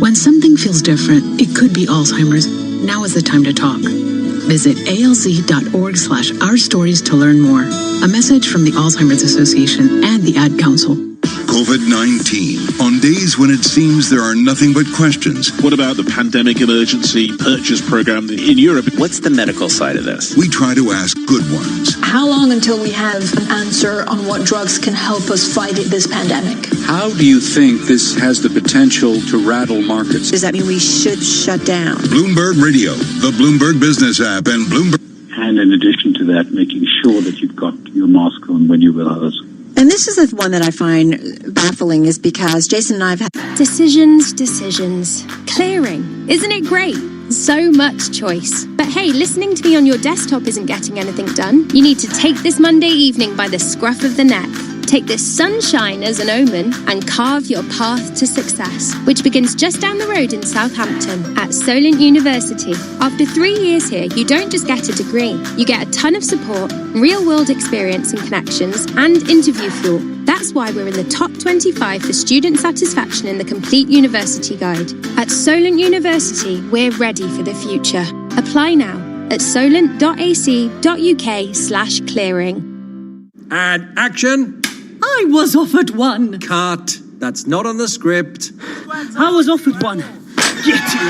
S17: When something feels different, it could be Alzheimer's. Now is the time to talk. Visit alz.org/ourstories to learn more. A message from the Alzheimer's Association and the Ad Council.
S11: COVID-19. On days when it seems there are nothing but questions.
S18: What about the pandemic emergency purchase program in Europe?
S6: What's the medical side of this?
S11: We try to ask good ones.
S19: How long until we have an answer on what drugs can help us fight this pandemic?
S14: How do you think this has the potential to rattle markets?
S9: Does that mean we should shut down?
S11: Bloomberg Radio, the Bloomberg Business app, and Bloomberg.
S12: And in addition to that, making sure that you've got your mask on when you're with others.
S9: And this is the one that I find baffling, is because Jason and I have had
S25: Decisions. Clearing. Isn't it great? So much choice. But hey, listening to me on your desktop isn't getting anything done. You need to take this Monday evening by the scruff of the neck. Take this sunshine as an omen and carve your path to success, which begins just down the road in Southampton at Solent University. After 3 years here, you don't just get a degree. You get a ton of support, real-world experience and connections, and interview fuel. That's why we're in the top 25 for student satisfaction in the Complete University Guide. At Solent University, we're ready for the future. Apply now at solent.ac.uk/clearing.
S3: And action.
S1: I was offered one.
S3: Cut. That's not on the script.
S1: I was offered one. Get you.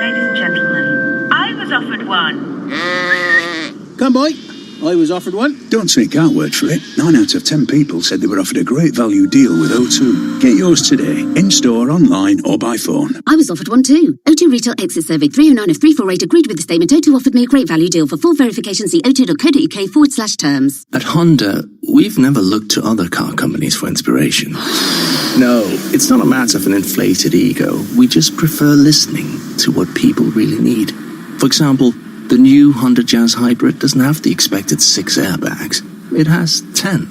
S20: Ladies and gentlemen, I was offered one.
S3: Come, boy.
S2: I was offered one.
S4: Don't take our word for it. 9 out of 10 people said they were offered a great value deal with O2. Get yours today, in-store, online, or by phone.
S5: I was offered one too. O2 Retail Exit Survey 309 of 348 agreed with the statement. O2 offered me a great value deal. For full verification, see o2.co.uk/terms.
S7: At Honda, we've never looked to other car companies for inspiration. No, it's not a matter of an inflated ego. We just prefer listening to what people really need. For example, the new Honda Jazz Hybrid doesn't have the expected 6 airbags. It has 10,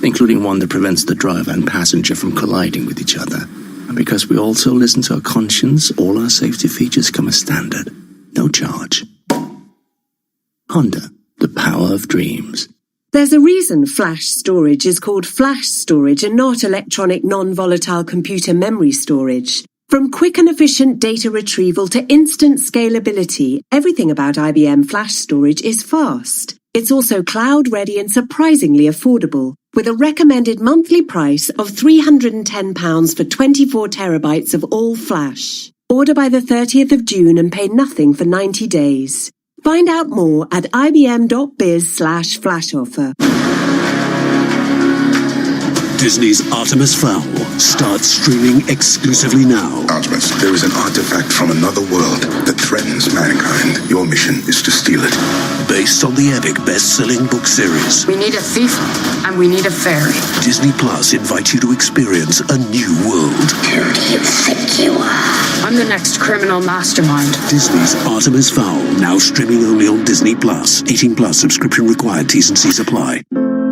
S7: including one that prevents the driver and passenger from colliding with each other. And because we also listen to our conscience, all our safety features come as standard. No charge. Honda, the power of dreams.
S20: There's a reason flash storage is called flash storage and not electronic non-volatile computer memory storage. From quick and efficient data retrieval to instant scalability, everything about IBM flash storage is fast. It's also cloud-ready and surprisingly affordable, with a recommended monthly price of £310 for 24 terabytes of all flash. Order by the 30th of June and pay nothing for 90 days. Find out more at ibm.biz/flash offer.
S21: Disney's Artemis Fowl starts streaming exclusively now.
S22: Artemis, there is an artifact from another world that threatens mankind. Your mission is to steal it.
S21: Based on the epic best-selling book series.
S23: We need a thief, and we need a fairy.
S21: Disney Plus invites you to experience a new world.
S23: Who do you think you are? I'm the next criminal mastermind.
S21: Disney's Artemis Fowl, now streaming only on Disney Plus. 18 plus subscription required. T's and C's apply.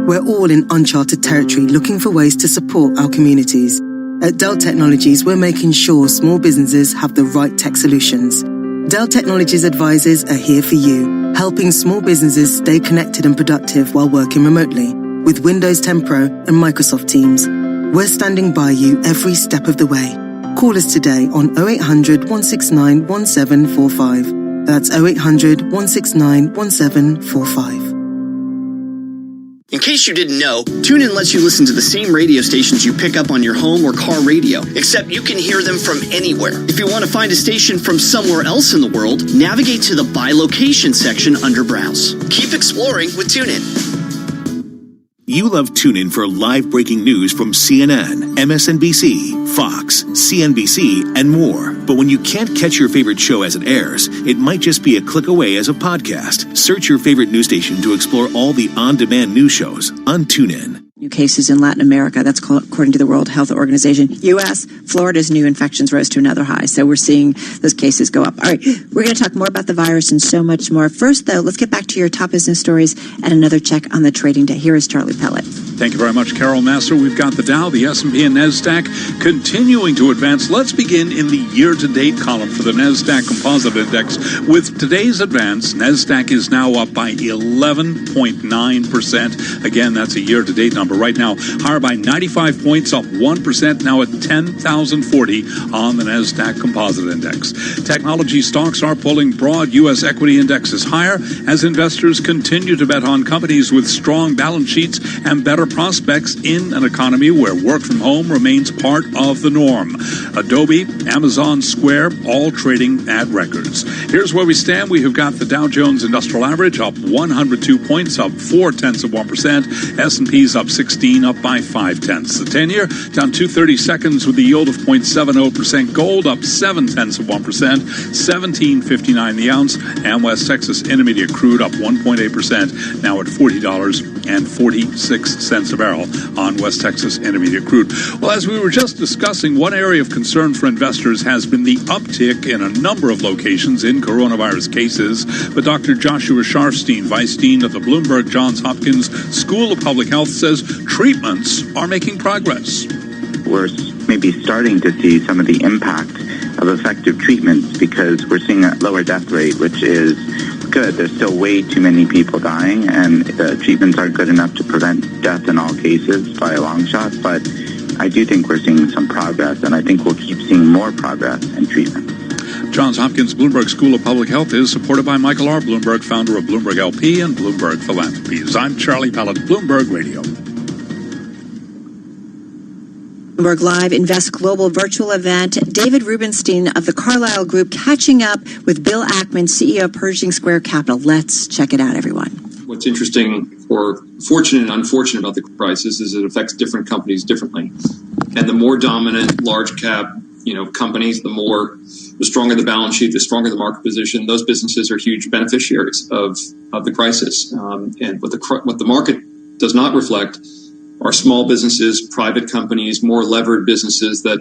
S24: We're all in uncharted territory looking for ways to support our communities. At Dell Technologies, we're making sure small businesses have the right tech solutions. Dell Technologies advisors are here for you, helping small businesses stay connected and productive while working remotely with Windows 10 Pro and Microsoft Teams. We're standing by you every step of the way. Call us today on 0800 169 1745. That's 0800 169 1745.
S10: In case you didn't know, TuneIn lets you listen to the same radio stations you pick up on your home or car radio, except you can hear them from anywhere. If you want to find a station from somewhere else in the world, navigate to the By Location section under Browse. Keep exploring with TuneIn.
S30: You love TuneIn for live breaking news from CNN, MSNBC, Fox, CNBC, and more. But when you can't catch your favorite show as it airs, it might just be a click away as a podcast. Search your favorite news station to explore all the on-demand news shows on TuneIn.
S9: New cases in Latin America. That's according to the World Health Organization. U.S., Florida's new infections rose to another high. So we're seeing those cases go up. All right, we're going to talk more about the virus and so much more. First, though, let's get back to your top business stories and another check on the trading day. Here is Charlie Pellet.
S14: Thank you very much, Carol Master. We've got the Dow, the S&P, and NASDAQ continuing to advance. Let's begin in the year-to-date column for the NASDAQ Composite Index. With today's advance, NASDAQ is now up by 11.9%. Again, that's a year-to-date number. Right now, higher by 95 points, up 1%, now at 10,040 on the NASDAQ Composite Index. Technology stocks are pulling broad. U.S. equity index is higher as investors continue to bet on companies with strong balance sheets and better prospects in an economy where work from home remains part of the norm. Adobe, Amazon, Square, all trading at records. Here's where we stand. We have got the Dow Jones Industrial Average up 102 points, up 0.4%. S&P's up 16, up by 0.5. The 10-year down 2/30 seconds with the yield of 0.70%. Gold up 0.7%, 17.59 the ounce. And West Texas Intermediate crude up 1.8%, now at $40.46 a barrel on West Texas Intermediate crude. Well, as we were just discussing, one area of concern for investors has been the uptick in a number of locations in coronavirus cases. But Dr. Joshua Sharfstein, Vice Dean of the Bloomberg Johns Hopkins School of Public Health, says treatments are making progress.
S31: We're maybe starting to see some of the impact of effective treatments because we're seeing a lower death rate, which is good. There's still way too many people dying, and the treatments aren't good enough to prevent death in all cases by a long shot, but I do think we're seeing some progress, and I think we'll keep seeing more progress in treatment.
S14: Johns Hopkins Bloomberg School of Public Health is supported by Michael R. Bloomberg, founder of Bloomberg LP and Bloomberg Philanthropies. I'm Charlie Pellet, Bloomberg Radio.
S9: Bloomberg Live Invest Global virtual event. David Rubenstein of the Carlyle Group catching up with Bill Ackman, CEO of Pershing Square Capital. Let's check it out, everyone.
S32: What
S2: what's interesting or fortunate and unfortunate about the crisis is it affects different companies differently. And the more dominant large cap, companies, the stronger the balance sheet, the stronger the market position. Those businesses are huge beneficiaries of the crisis. And what the market does not reflect are small businesses, private companies, more levered businesses that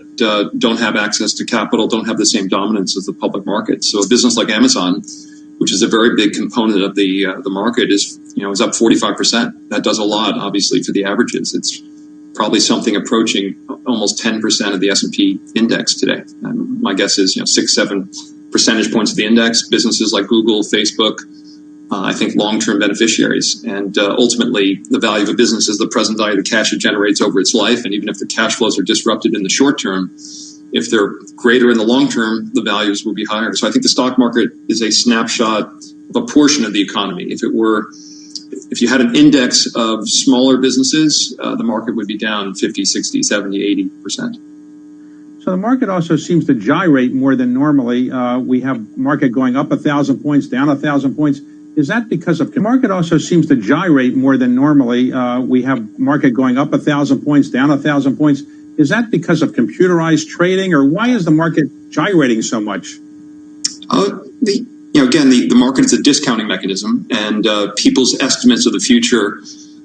S2: don't have access to capital, don't have the same dominance as the public market. So a business like Amazon, which is a very big component of the market, is up 45%. That does a lot, obviously, for the averages. It's probably something approaching almost 10% of the S&P index today. My guess is 6-7 percentage points of the index. Businesses like Google, Facebook, I think long-term beneficiaries. And ultimately, the value of a business is the present value of the cash it generates over its life. And even if the cash flows are disrupted in the short term, if they're greater in the long term, the values will be higher. So I think the stock market is a snapshot of a portion of the economy. If you had an index of smaller businesses, the market would be down 50, 60, 70, 80%.
S8: So the market also seems to gyrate more than normally. We have market going up 1,000 points, down 1,000 points. Is that because of the market also seems to gyrate more than normally? We have market going up 1,000 points, down 1,000 points. Is that because of computerized trading, or why is the market gyrating so much?
S2: The market is a discounting mechanism, and people's estimates of the future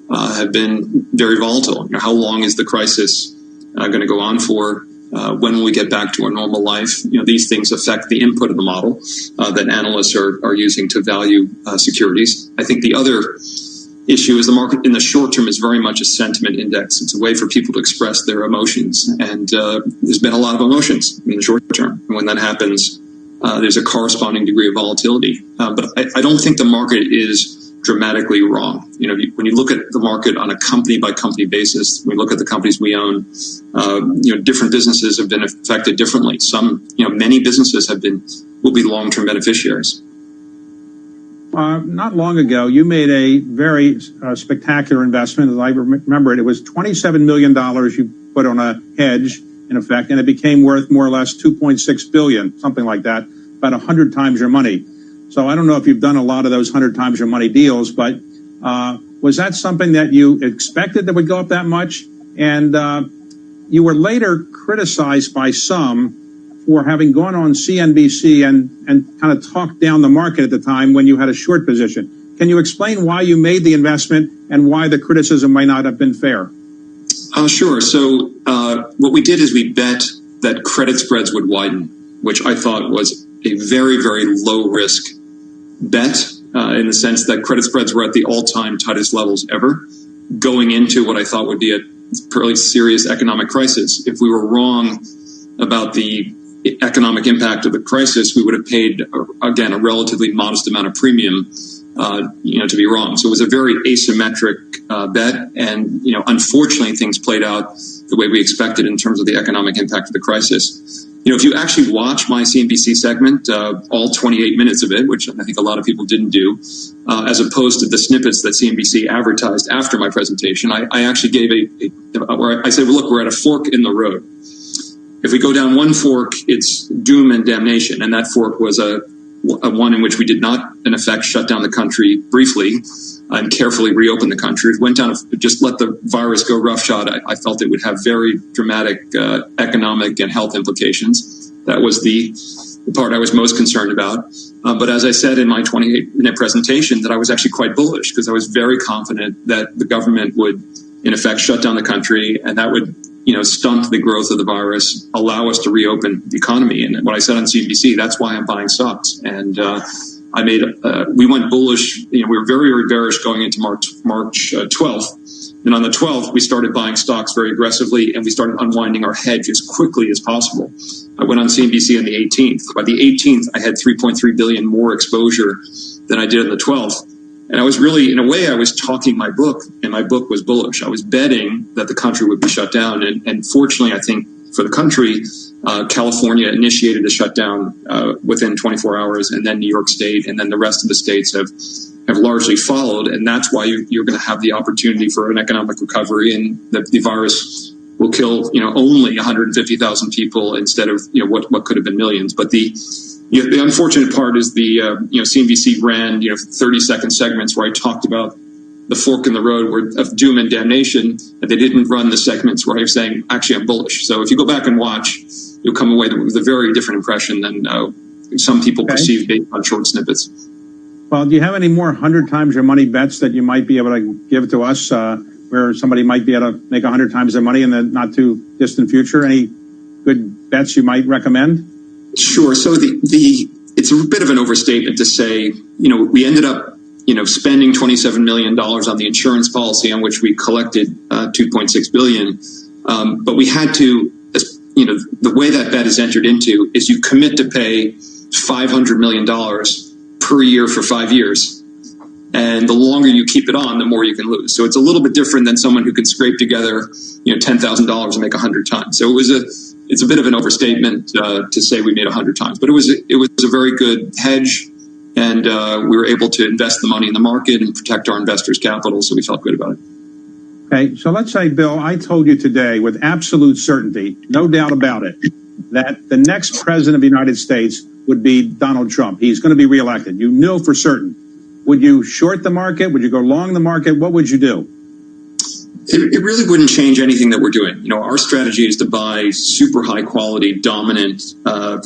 S2: have been very volatile. How long is the crisis going to go on for? When will we get back to our normal life? These things affect the input of the model that analysts are using to value securities. I think the other issue is the market in the short term is very much a sentiment index. It's a way for people to express their emotions, and there's been a lot of emotions in the short term. And when that happens, there's a corresponding degree of volatility. But I don't think the market is dramatically wrong. When you look at the market on a company by company basis, when we look at the companies we own, different businesses have been affected differently. Many businesses will be long-term beneficiaries.
S8: Not long ago, you made a very spectacular investment. As I remember it was $27 million you put on a hedge, in effect, and it became worth more or less $2.6 billion, something like that, about 100 times your money. So I don't know if you've done a lot of those 100 times your money deals, but was that something that you expected that would go up that much? And you were later criticized by some for having gone on CNBC and kind of talked down the market at the time when you had a short position. Can you explain why you made the investment and why the criticism might not have been fair?
S2: Sure. So what we did is we bet that credit spreads would widen, which I thought was a very, very low risk bet in the sense that credit spreads were at the all-time tightest levels ever, going into what I thought would be a fairly serious economic crisis. If we were wrong about the economic impact of the crisis, we would have paid, again, a relatively modest amount of premium to be wrong. So it was a very asymmetric bet, and unfortunately, things played out the way we expected in terms of the economic impact of the crisis. If you actually watch my CNBC segment, all 28 minutes of it, which I think a lot of people didn't do, as opposed to the snippets that CNBC advertised after my presentation, I actually gave where I said, well, look, we're at a fork in the road. If we go down one fork, it's doom and damnation, and that fork was a one in which we did not, in effect, shut down the country briefly and carefully reopen the country. It went down, just let the virus go roughshod. I felt it would have very dramatic economic and health implications. That was the part I was most concerned about. But as I said in my 28-minute presentation, that I was actually quite bullish because I was very confident that the government would, in effect, shut down the country, and that would stunt the growth of the virus, allow us to reopen the economy. And what I said on CNBC, that's why I'm buying stocks. And we went bullish. We were very, very bearish going into March 12th. And on the 12th, we started buying stocks very aggressively, and we started unwinding our hedge as quickly as possible. I went on CNBC on the 18th. By the 18th, I had $3.3 billion more exposure than I did on the 12th. And I was really, in a way, I was talking my book, and my book was bullish. I was betting that the country would be shut down. And fortunately, I think for the country, California initiated a shutdown within 24 hours, and then New York State, and then the rest of the states have largely followed. And that's why you're going to have the opportunity for an economic recovery, and the virus will kill, only 150,000 people instead of, what could have been millions. But the unfortunate part is the CNBC ran 30-second segments where I talked about the fork in the road of doom and damnation, and they didn't run the segments where you're saying, actually, I'm bullish. So if you go back and watch, you'll come away with a very different impression than some people perceive based on short snippets.
S8: Well, do you have any more 100 times your money bets that you might be able to give to us, where somebody might be able to make 100 times their money in the not too distant future? Any good bets you might recommend?
S2: Sure. So it's a bit of an overstatement to say, we ended up, spending $27 million on the insurance policy on which we collected $2.6 billion. But we had to, the way that bet is entered into is you commit to pay $500 million per year for 5 years. And the longer you keep it on, the more you can lose. So it's a little bit different than someone who can scrape together, $10,000 and make 100 times. So it's a bit of an overstatement to say we made 100 times, but it was a very good hedge, and we were able to invest the money in the market and protect our investors' capital. So we felt good about it.
S8: Okay, so let's say, Bill, I told you today with absolute certainty, no doubt about it, that the next president of the United States would be Donald Trump. He's going to be reelected. You know for certain. Would you short the market? Would you go long the market? What would you do?
S2: It really wouldn't change anything that we're doing. Our strategy is to buy super high quality, dominant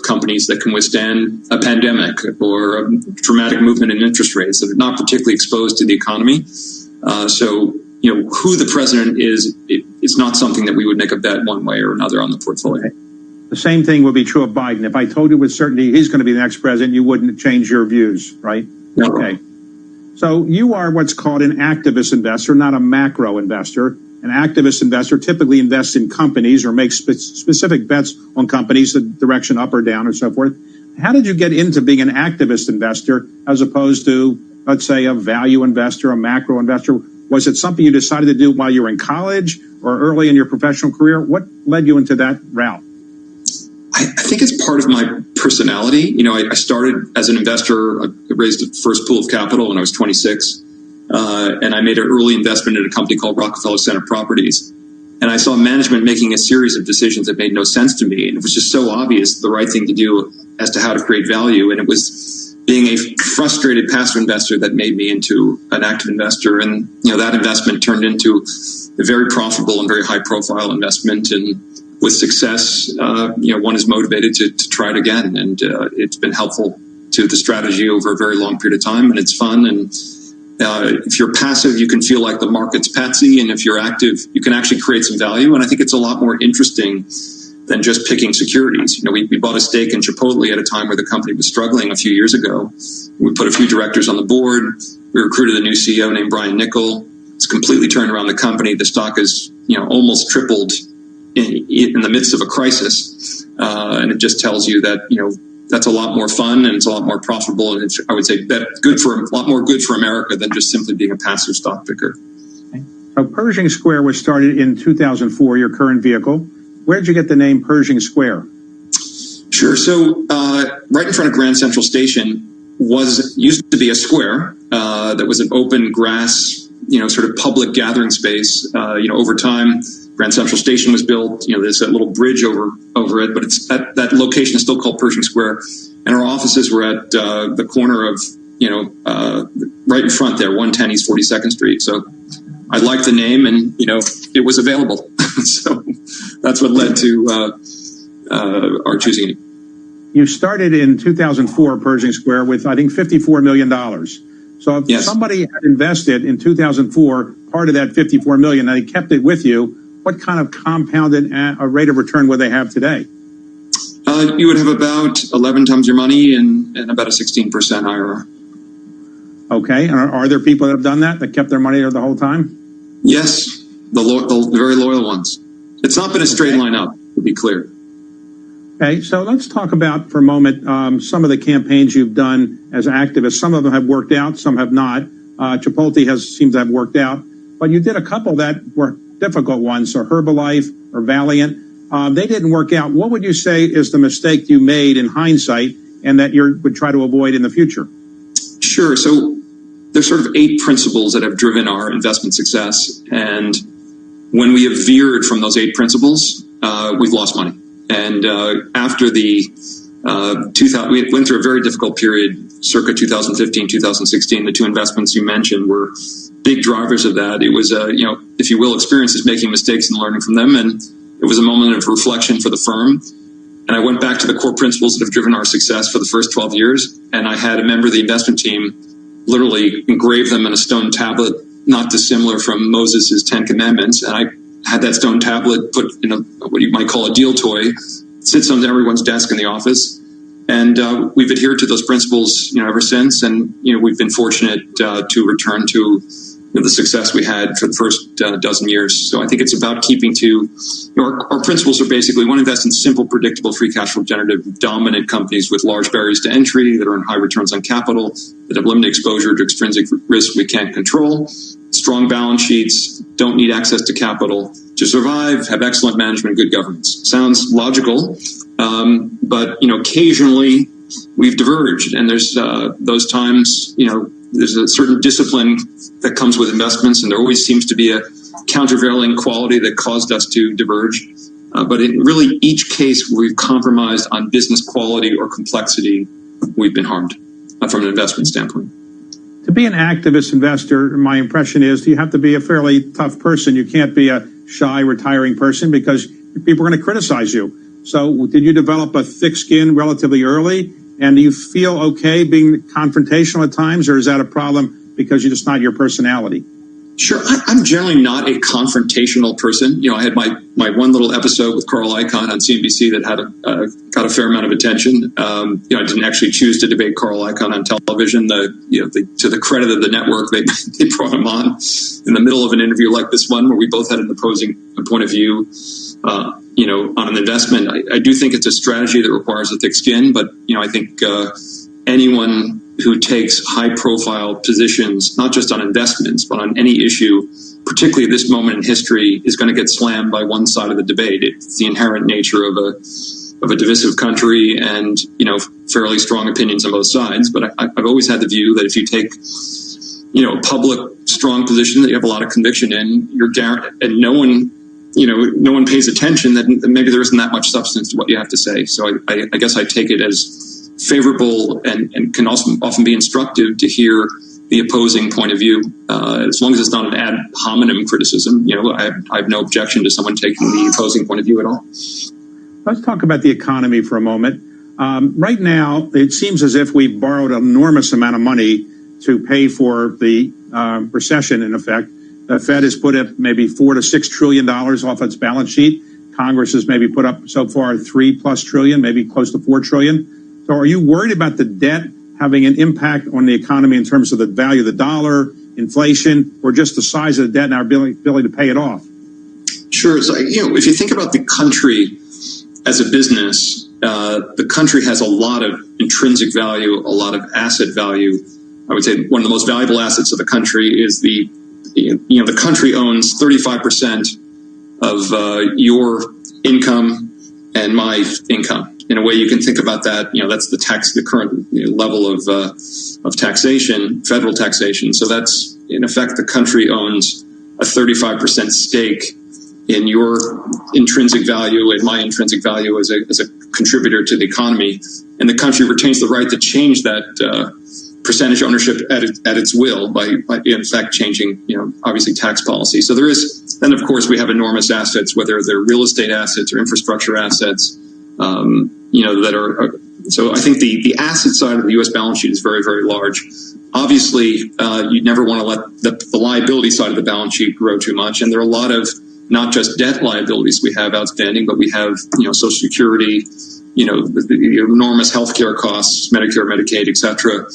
S2: companies that can withstand a pandemic or a dramatic movement in interest rates that are not particularly exposed to the economy. So who the president is not something that we would make a bet one way or another on the portfolio.
S8: The same thing would be true of Biden. If I told you with certainty he's going to be the next president, you wouldn't change your views, right?
S2: No.
S8: Okay. So you are what's called an activist investor, not a macro investor. An activist investor typically invests in companies or makes specific bets on companies, the direction up or down and so forth. How did you get into being an activist investor as opposed to, let's say, a value investor, a macro investor? Was it something you decided to do while you were in college or early in your professional career? What led you into that route?
S2: I think it's part of my personality. I started as an investor. I raised the first pool of capital when I was 26. And I made an early investment in a company called Rockefeller Center Properties. And I saw management making a series of decisions that made no sense to me. And it was just so obvious the right thing to do as to how to create value. And it was being a frustrated passive investor that made me into an active investor. And, that investment turned into a very profitable and very high profile investment. And with success, one is motivated to try it again. And it's been helpful to the strategy over a very long period of time. And it's fun. And if you're passive, you can feel like the market's patsy. And if you're active, you can actually create some value. And I think it's a lot more interesting than just picking securities. We bought a stake in Chipotle at a time where the company was struggling a few years ago. We put a few directors on the board. We recruited a new CEO named Brian Nickel. It's completely turned around the company. The stock has, almost tripled in the midst of a crisis. And it just tells you that, that's a lot more fun and it's a lot more profitable. And it's, I would say, a lot more good for America than just simply being a passive stock picker.
S8: So Pershing Square was started in 2004, your current vehicle. Where did you get the name Pershing Square?
S2: Sure. So right in front of Grand Central Station used to be a square that was an open grass, sort of public gathering space. Over time, Grand Central Station was built. There's a little bridge over it, but it's that location is still called Pershing Square. And our offices were at the corner of, right in front there, 110 East 42nd Street. So I liked the name, and it was available. So that's what led to our choosing it.
S8: You started in 2004, Pershing Square, with I think $54 million. So if somebody had invested in 2004, part of that $54 million, and they kept it with you, what kind of compounded rate of return would they have today?
S2: You would have about 11 times your money and about a 16% IRR.
S8: Okay. And are there people that have done that kept their money there the whole time?
S2: Yes. The very loyal ones. It's not been a straight line up, to be clear.
S8: Okay. So let's talk about, for a moment, some of the campaigns you've done as activists. Some of them have worked out. Some have not. Chipotle seems to have worked out. But you did a couple that were difficult ones, so Herbalife or Valiant. They didn't work out. What would you say is the mistake you made in hindsight and that you would try to avoid in the future?
S2: Sure. So there's sort of 8 principles that have driven our investment success. And when we have veered from those 8 principles, we've lost money. And after the We went through a very difficult period, circa 2015, 2016. The two investments you mentioned were big drivers of that. It was, if you will, experiences making mistakes and learning from them. And it was a moment of reflection for the firm. And I went back to the core principles that have driven our success for the first 12 years. And I had a member of the investment team literally engrave them in a stone tablet, not dissimilar from Moses' 10 Commandments. And I had that stone tablet put in what you might call a deal toy. It sits on everyone's desk in the office. And we've adhered to those principles, ever since. And, we've been fortunate to return to the success we had for the first dozen years. So I think it's about keeping to, our principles are basically, one, invest in simple, predictable, free cash flow generative, dominant companies with large barriers to entry that earn high returns on capital, that have limited exposure to extrinsic risk we can't control, strong balance sheets, don't need access to capital to survive, have excellent management, good governance. Sounds logical, but occasionally we've diverged, and there's those times, there's a certain discipline that comes with investments, and there always seems to be a countervailing quality that caused us to diverge. But in really each case where we've compromised on business quality or complexity, we've been harmed from an investment standpoint.
S8: To be an activist investor, my impression is you have to be a fairly tough person. You can't be a shy, retiring person because people are going to criticize you. So did you develop a thick skin relatively early? And do you feel okay being confrontational at times, or is that a problem because you're just not your personality?
S2: Sure. I'm generally not a confrontational person. I had my one little episode with Carl Icahn on CNBC that had got a fair amount of attention. I didn't actually choose to debate Carl Icahn on television. To the credit of the network, they brought him on in the middle of an interview like this one, where we both had an opposing point of view. On an investment, I do think it's a strategy that requires a thick skin, but I think anyone who takes high-profile positions, not just on investments, but on any issue, particularly at this moment in history, is going to get slammed by one side of the debate. It's the inherent nature of a divisive country, and fairly strong opinions on both sides. But I've always had the view that if you take a public strong position that you have a lot of conviction in, you're guaranteed, and no one pays attention, that maybe there isn't that much substance to what you have to say. So I guess I take it as favorable and can also often be instructive to hear the opposing point of view, as long as it's not an ad hominem criticism. I have no objection to someone taking the opposing point of view at all.
S8: Let's talk about the economy for a moment. Right now, it seems as if we've borrowed an enormous amount of money to pay for the recession, in effect. The Fed has put up maybe $4 to $6 trillion off its balance sheet. Congress has maybe put up so far $3+ trillion, maybe close to $4 trillion. So are you worried about the debt having an impact on the economy in terms of the value of the dollar, inflation, or just the size of the debt and our ability to pay it off?
S2: Sure. So, if you think about the country as a business, the country has a lot of intrinsic value, a lot of asset value. I would say one of the most valuable assets of the country is the country owns 35% of your income and my income. In a way, you can think about that. That's the current level of taxation, federal taxation. So that's, in effect, the country owns a 35% stake in your intrinsic value and my intrinsic value as a contributor to the economy. And the country retains the right to change that percentage ownership at its will by in fact changing, obviously tax policy. So there is, then of course we have enormous assets, whether they're real estate assets or infrastructure assets, that are. So I think the asset side of the U.S. balance sheet is very, very large. Obviously, you never want to let the liability side of the balance sheet grow too much. And there are a lot of not just debt liabilities we have outstanding, but we have, Social Security, the enormous healthcare costs, Medicare, Medicaid, et cetera,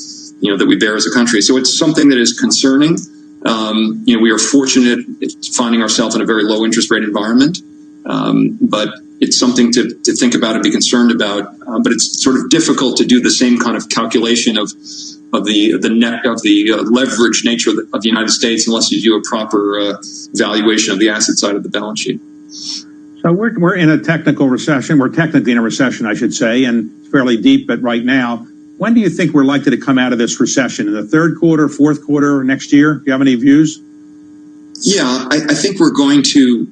S2: that we bear as a country. So it's something that is concerning. We are fortunate finding ourselves in a very low interest rate environment, but it's something to think about and be concerned about. But it's sort of difficult to do the same kind of calculation of the leverage nature of the United States unless you do a proper valuation of the asset side of the balance sheet.
S8: So we're in a technical recession. We're technically in a recession, I should say, and it's fairly deep. But right now, when do you think we're likely to come out of this recession? In the third quarter, fourth quarter, next year? Do you have any views?
S2: Yeah, I think we're going to,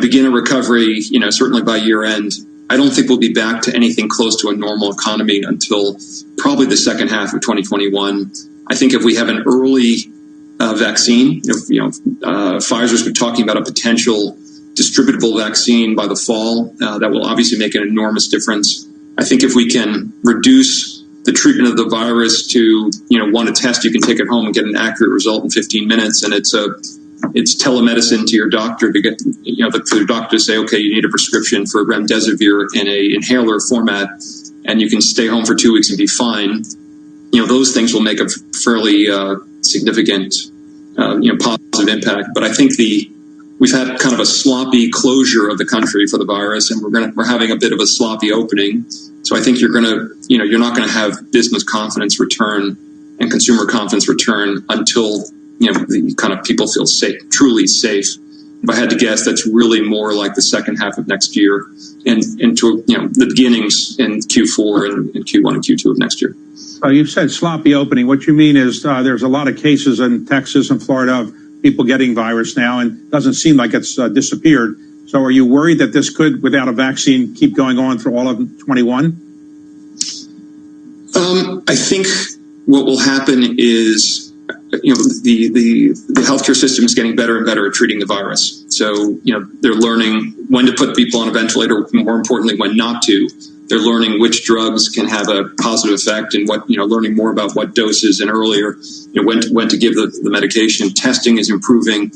S2: begin a recovery, certainly by year end. I don't think we'll be back to anything close to a normal economy until probably the second half of 2021. I think if we have an early vaccine, Pfizer's been talking about a potential distributable vaccine by the fall. That will obviously make an enormous difference. I think if we can reduce the treatment of the virus to, one, a test you can take at home and get an accurate result in 15 minutes, and it's telemedicine to your doctor to get, for your doctor to say, okay, you need a prescription for remdesivir in a inhaler format, and you can stay home for 2 weeks and be fine. Those things will make a fairly significant, positive impact. But I think we've had kind of a sloppy closure of the country for the virus, and we're having a bit of a sloppy opening. So I think you're not going to have business confidence return and consumer confidence return until the kind of people feel safe, truly safe. If I had to guess, that's really more like the second half of next year, and into the beginnings in Q4 and Q1 and Q2 of next year.
S8: You've said sloppy opening. What you mean is there's a lot of cases in Texas and Florida of people getting virus now, and it doesn't seem like it's disappeared. So are you worried that this could, without a vaccine, keep going on through all of 21?
S2: I think what will happen is, the healthcare system is getting better and better at treating the virus. So, they're learning when to put people on a ventilator, more importantly, when not to. They're learning which drugs can have a positive effect, and learning more about what doses and earlier, when to give the medication. Testing is improving.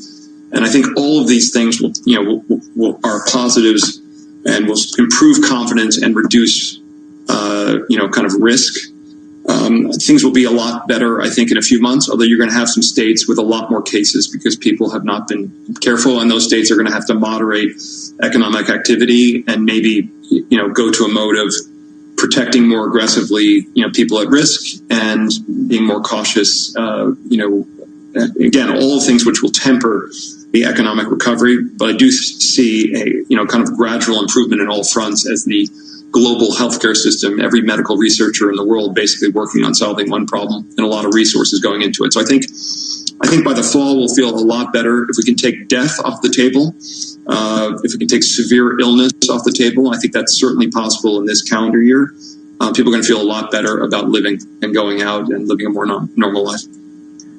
S2: And I think all of these things are positives and will improve confidence and reduce, kind of risk. Things will be a lot better, I think, in a few months, although you're going to have some states with a lot more cases because people have not been careful, and those states are going to have to moderate economic activity and maybe, go to a mode of protecting more aggressively, people at risk and being more cautious, again, all things which will temper the economic recovery. But I do see a, kind of gradual improvement in all fronts as the global healthcare system, every medical researcher in the world basically working on solving one problem and a lot of resources going into it. So I think by the fall we'll feel a lot better if we can take death off the table, if we can take severe illness off the table. I think that's certainly possible in this calendar year. People are going to feel a lot better about living and going out and living a more normal life.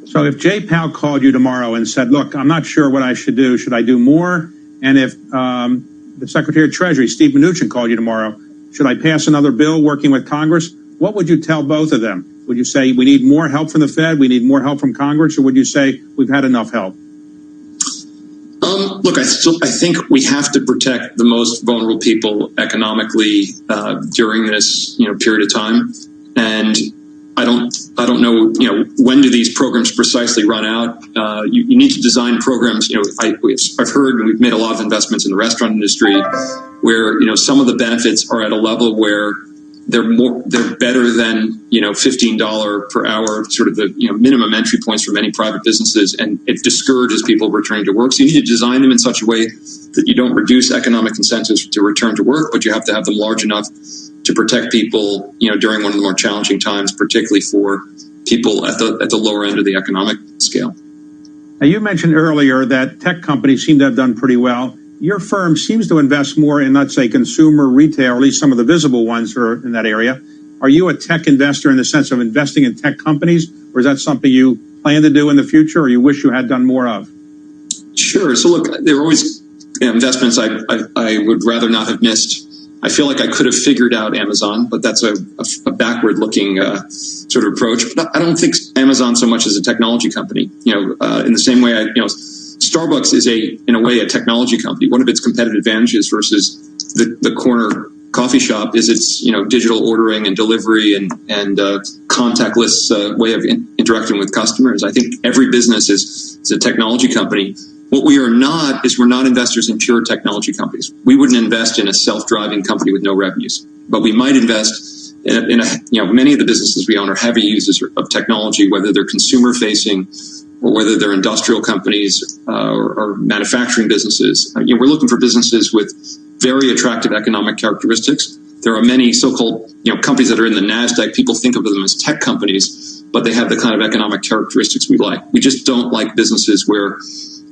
S8: So if Jay Powell called you tomorrow and said, look, I'm not sure what I should do. Should I do more? And if the Secretary of Treasury, Steve Mnuchin, called you tomorrow, should I pass another bill working with Congress? What would you tell both of them? Would you say we need more help from the Fed, we need more help from Congress, or would you say we've had enough help?
S2: Look, I think we have to protect the most vulnerable people economically during this period of time, and I don't know when do these programs precisely run out. You need to design programs. I've heard, and we've made a lot of investments in the restaurant industry, where some of the benefits are at a level where they're better than $15 per hour, sort of the minimum entry points for many private businesses, and it discourages people returning to work. So you need to design them in such a way that you don't reduce economic incentives to return to work, but you have to have them large enough to protect people during one of the more challenging times, particularly for people at the lower end of the economic scale.
S8: Now, you mentioned earlier that tech companies seem to have done pretty well. Your firm seems to invest more in, let's say, consumer, retail, or at least some of the visible ones are in that area. Are you a tech investor in the sense of investing in tech companies, or is that something you plan to do in the future, or you wish you had done more of?
S2: Sure. So look, there are always investments I would rather not have missed. I feel like I could have figured out Amazon, but that's a backward-looking sort of approach. But I don't think Amazon so much as a technology company. In the same way, Starbucks is in a way a technology company. One of its competitive advantages versus the corner coffee shop is its digital ordering and delivery and contactless way of interacting with customers. I think every business is a technology company. What we are not is we're not investors in pure technology companies. We wouldn't invest in a self-driving company with no revenues, but we might invest in many of the businesses we own are heavy users of technology, whether they're consumer facing or whether they're industrial companies or manufacturing businesses. We're looking for businesses with very attractive economic characteristics. There are many so-called companies that are in the NASDAQ. People think of them as tech companies, but they have the kind of economic characteristics we like. We just don't like businesses where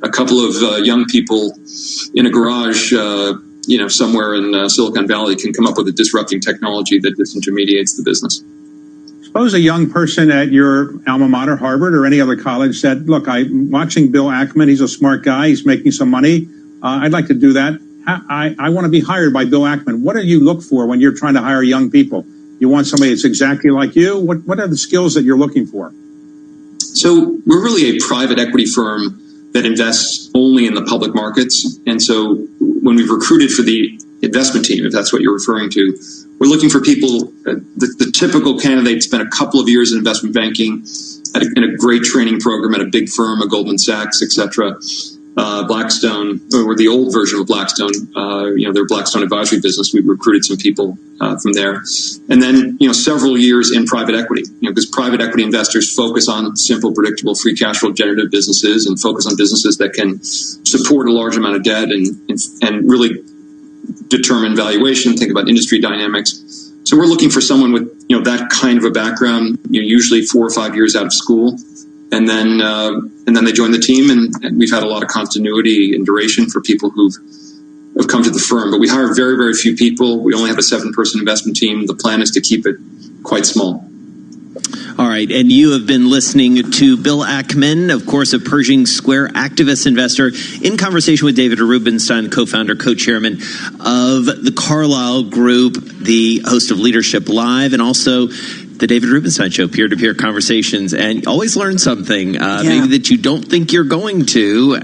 S2: a couple of young people in a garage, somewhere in Silicon Valley can come up with a disrupting technology that disintermediates the business.
S8: Suppose a young person at your alma mater, Harvard, or any other college said, look, I'm watching Bill Ackman. He's a smart guy. He's making some money. I'd like to do that. I want to be hired by Bill Ackman. What do you look for when you're trying to hire young people? You want somebody that's exactly like you? What are the skills that you're looking for?
S2: So we're really a private equity firm that invests only in the public markets. And so when we've recruited for the investment team, if that's what you're referring to, we're looking for people, the typical candidate spent a couple of years in investment banking, in a great training program at a big firm, a Goldman Sachs, etc. Blackstone, or the old version of Blackstone, their Blackstone advisory business. We recruited some people from there. And then, several years in private equity, because private equity investors focus on simple, predictable, free cash flow generative businesses and focus on businesses that can support a large amount of debt and really determine valuation, think about industry dynamics. So we're looking for someone with, that kind of a background, usually 4 or 5 years out of school. And then they join the team, and we've had a lot of continuity and duration for people who have come to the firm. But we hire very, very few people. We only have a 7-person investment team. The plan is to keep it quite small.
S6: All right, and you have been listening to Bill Ackman, of course, a Pershing Square activist investor, in conversation with David Rubenstein, co-founder, co-chairman of the Carlyle Group, the host of Leadership Live, and also the David Rubenstein Show, peer-to-peer conversations. And always learn something, maybe that you don't think you're going to,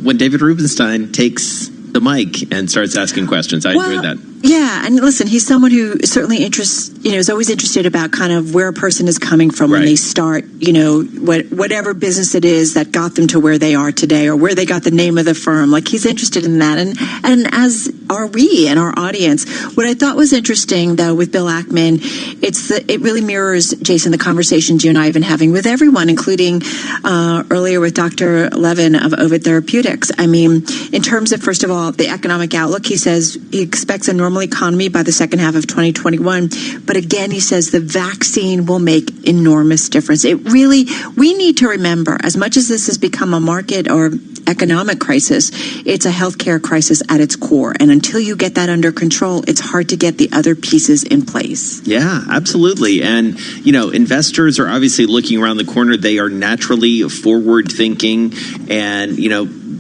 S6: when David Rubenstein takes the mic and starts asking questions. I enjoyed that.
S9: Yeah, and listen, he's someone who certainly is always interested about kind of where a person is coming from when they start, whatever business it is that got them to where they are today, or where they got the name of the firm. Like, he's interested in that, and as are we and our audience. What I thought was interesting, though, with Bill Ackman, it really mirrors, Jason, the conversations you and I have been having with everyone, including earlier with Dr. Levin of Ovid Therapeutics. I mean, in terms of, first of all, the economic outlook, he says he expects a normal economy by the second half of 2021. But again, he says the vaccine will make enormous difference. We need to remember, as much as this has become a market or economic crisis, it's a healthcare crisis at its core. And until you get that under control, it's hard to get the other pieces in place.
S6: Yeah, absolutely. And, investors are obviously looking around the corner. They are naturally forward thinking, and,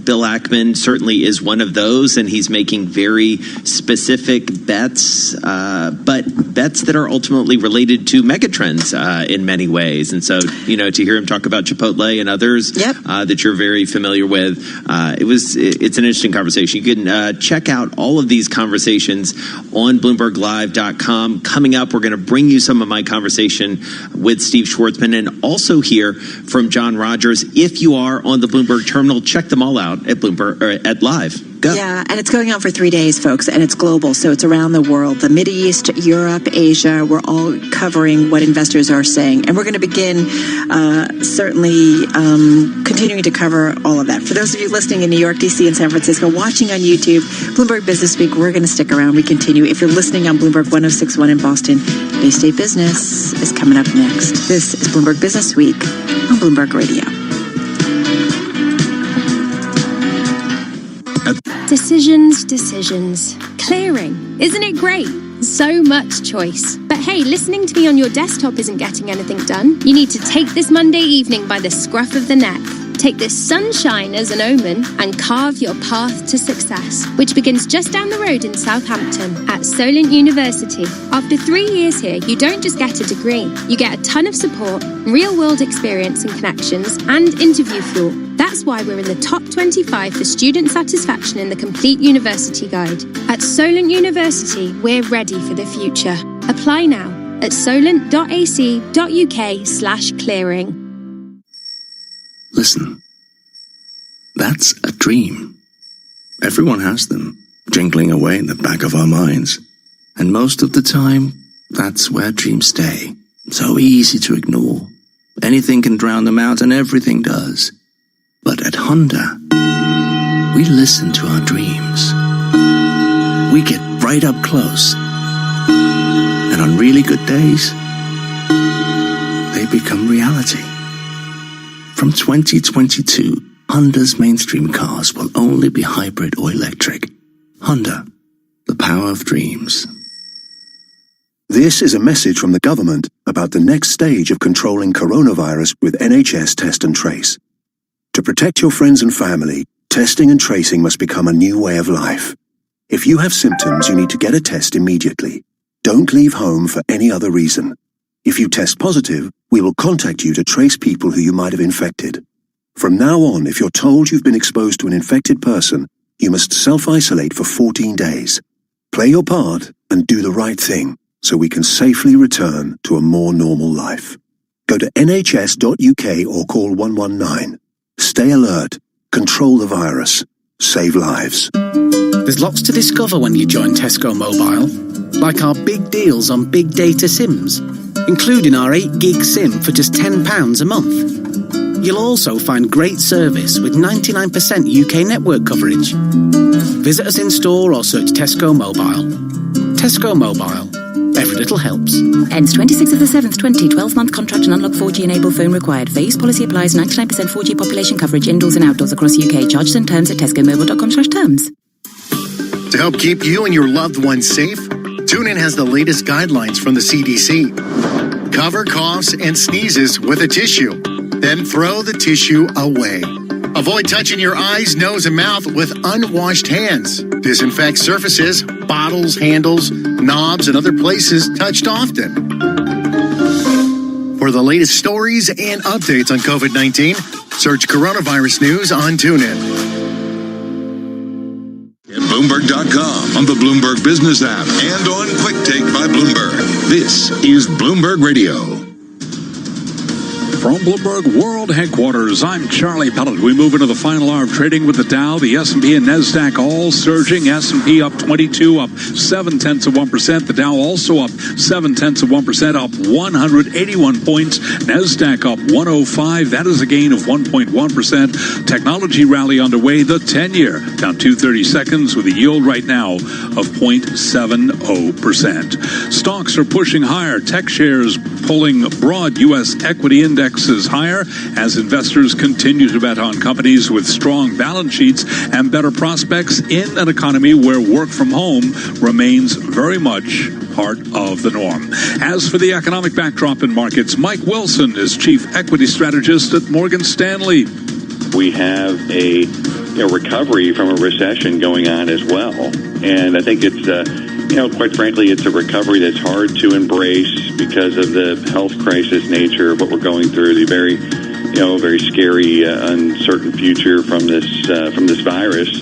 S6: Bill Ackman certainly is one of those, and he's making very specific bets, but bets that are ultimately related to megatrends in many ways. And so, to hear him talk about Chipotle and others that you're very familiar with, it's an interesting conversation. You can check out all of these conversations on BloombergLive.com. Coming up, we're going to bring you some of my conversation with Steve Schwartzman, and also hear from John Rogers. If you are on the Bloomberg terminal, check them all out at Bloomberg, or at Live. Go.
S9: Yeah, and it's going on for 3 days, folks, and it's global, so it's around the world. The Middle East, Europe, Asia, we're all covering what investors are saying. And we're going to begin certainly continuing to cover all of that. For those of you listening in New York, D.C., and San Francisco, watching on YouTube, Bloomberg Business Week, we're going to stick around. We continue. If you're listening on Bloomberg 106.1 in Boston, Bay State Business is coming up next. This is Bloomberg Business Week on Bloomberg Radio.
S25: Decisions. Clearing. Isn't it great? So much choice. But hey, listening to me on your desktop isn't getting anything done. You need to take this Monday evening by the scruff of the neck. Take this sunshine as an omen and carve your path to success, which begins just down the road in Southampton at Solent University. After 3 years here, you don't just get a degree. You get a ton of support, real-world experience and connections, and interview fuel. That's why we're in the top 25 for student satisfaction in the Complete University Guide. At Solent University, we're ready for the future. Apply now at solent.ac.uk/clearing.
S7: Listen, that's a dream. Everyone has them, jingling away in the back of our minds. And most of the time, that's where dreams stay. So easy to ignore. Anything can drown them out, and everything does. But at Honda, we listen to our dreams. We get right up close. And on really good days, they become reality. From 2022, Honda's mainstream cars will only be hybrid or electric. Honda, the power of dreams.
S21: This is a message from the government about the next stage of controlling coronavirus with NHS Test and Trace. To protect your friends and family, testing and tracing must become a new way of life. If you have symptoms, you need to get a test immediately. Don't leave home for any other reason. If you test positive, we will contact you to trace people who you might have infected. From now on, if you're told you've been exposed to an infected person, you must self-isolate for 14 days. Play your part and do the right thing so we can safely return to a more normal life. Go to nhs.uk or call 119. Stay alert. Control the virus. Save lives.
S11: There's lots to discover when you join Tesco Mobile, like our big deals on big data SIMs, including our 8 gig SIM for just £10 a month. You'll also find great service with 99% UK network coverage. Visit us in store or search Tesco Mobile. Tesco Mobile. Every little helps.
S5: Ends 26th of the 7th, 12-month contract and unlock 4G enabled phone required. Phase policy applies 99% 4G population coverage indoors and outdoors across UK. Charges and terms at tescomobile.com/terms.
S13: To help keep you and your loved ones safe, TuneIn has the latest guidelines from the CDC. Cover coughs and sneezes with a tissue, then throw the tissue away. Avoid touching your eyes, nose, and mouth with unwashed hands. Disinfect surfaces, bottles, handles, knobs, and other places touched often. For the latest stories and updates on COVID-19, search Coronavirus News on TuneIn.
S15: At Bloomberg.com, on the Bloomberg Business app, and on Quick Take by Bloomberg. This is Bloomberg Radio.
S14: From Bloomberg World Headquarters, I'm Charlie Pellet. We move into the final hour of trading with the Dow, the S&P, and NASDAQ all surging. S&P up 22, up 0.7%. The Dow also up 0.7%, up 181 points. NASDAQ up 105. That is a gain of 1.1%. Technology rally underway. The 10-year down 230 seconds with a yield right now of 0.70%. Stocks are pushing higher. Tech shares pulling broad U.S. equity indexes higher as investors continue to bet on companies with strong balance sheets and better prospects in an economy where work from home remains very much part of the norm. As for the economic backdrop in markets, Mike Wilson is chief equity strategist at Morgan Stanley.
S16: We have a recovery from a recession going on as well. And I think it's quite frankly, it's a recovery that's hard to embrace because of the health crisis nature of what we're going through, the very scary, uncertain future from this virus.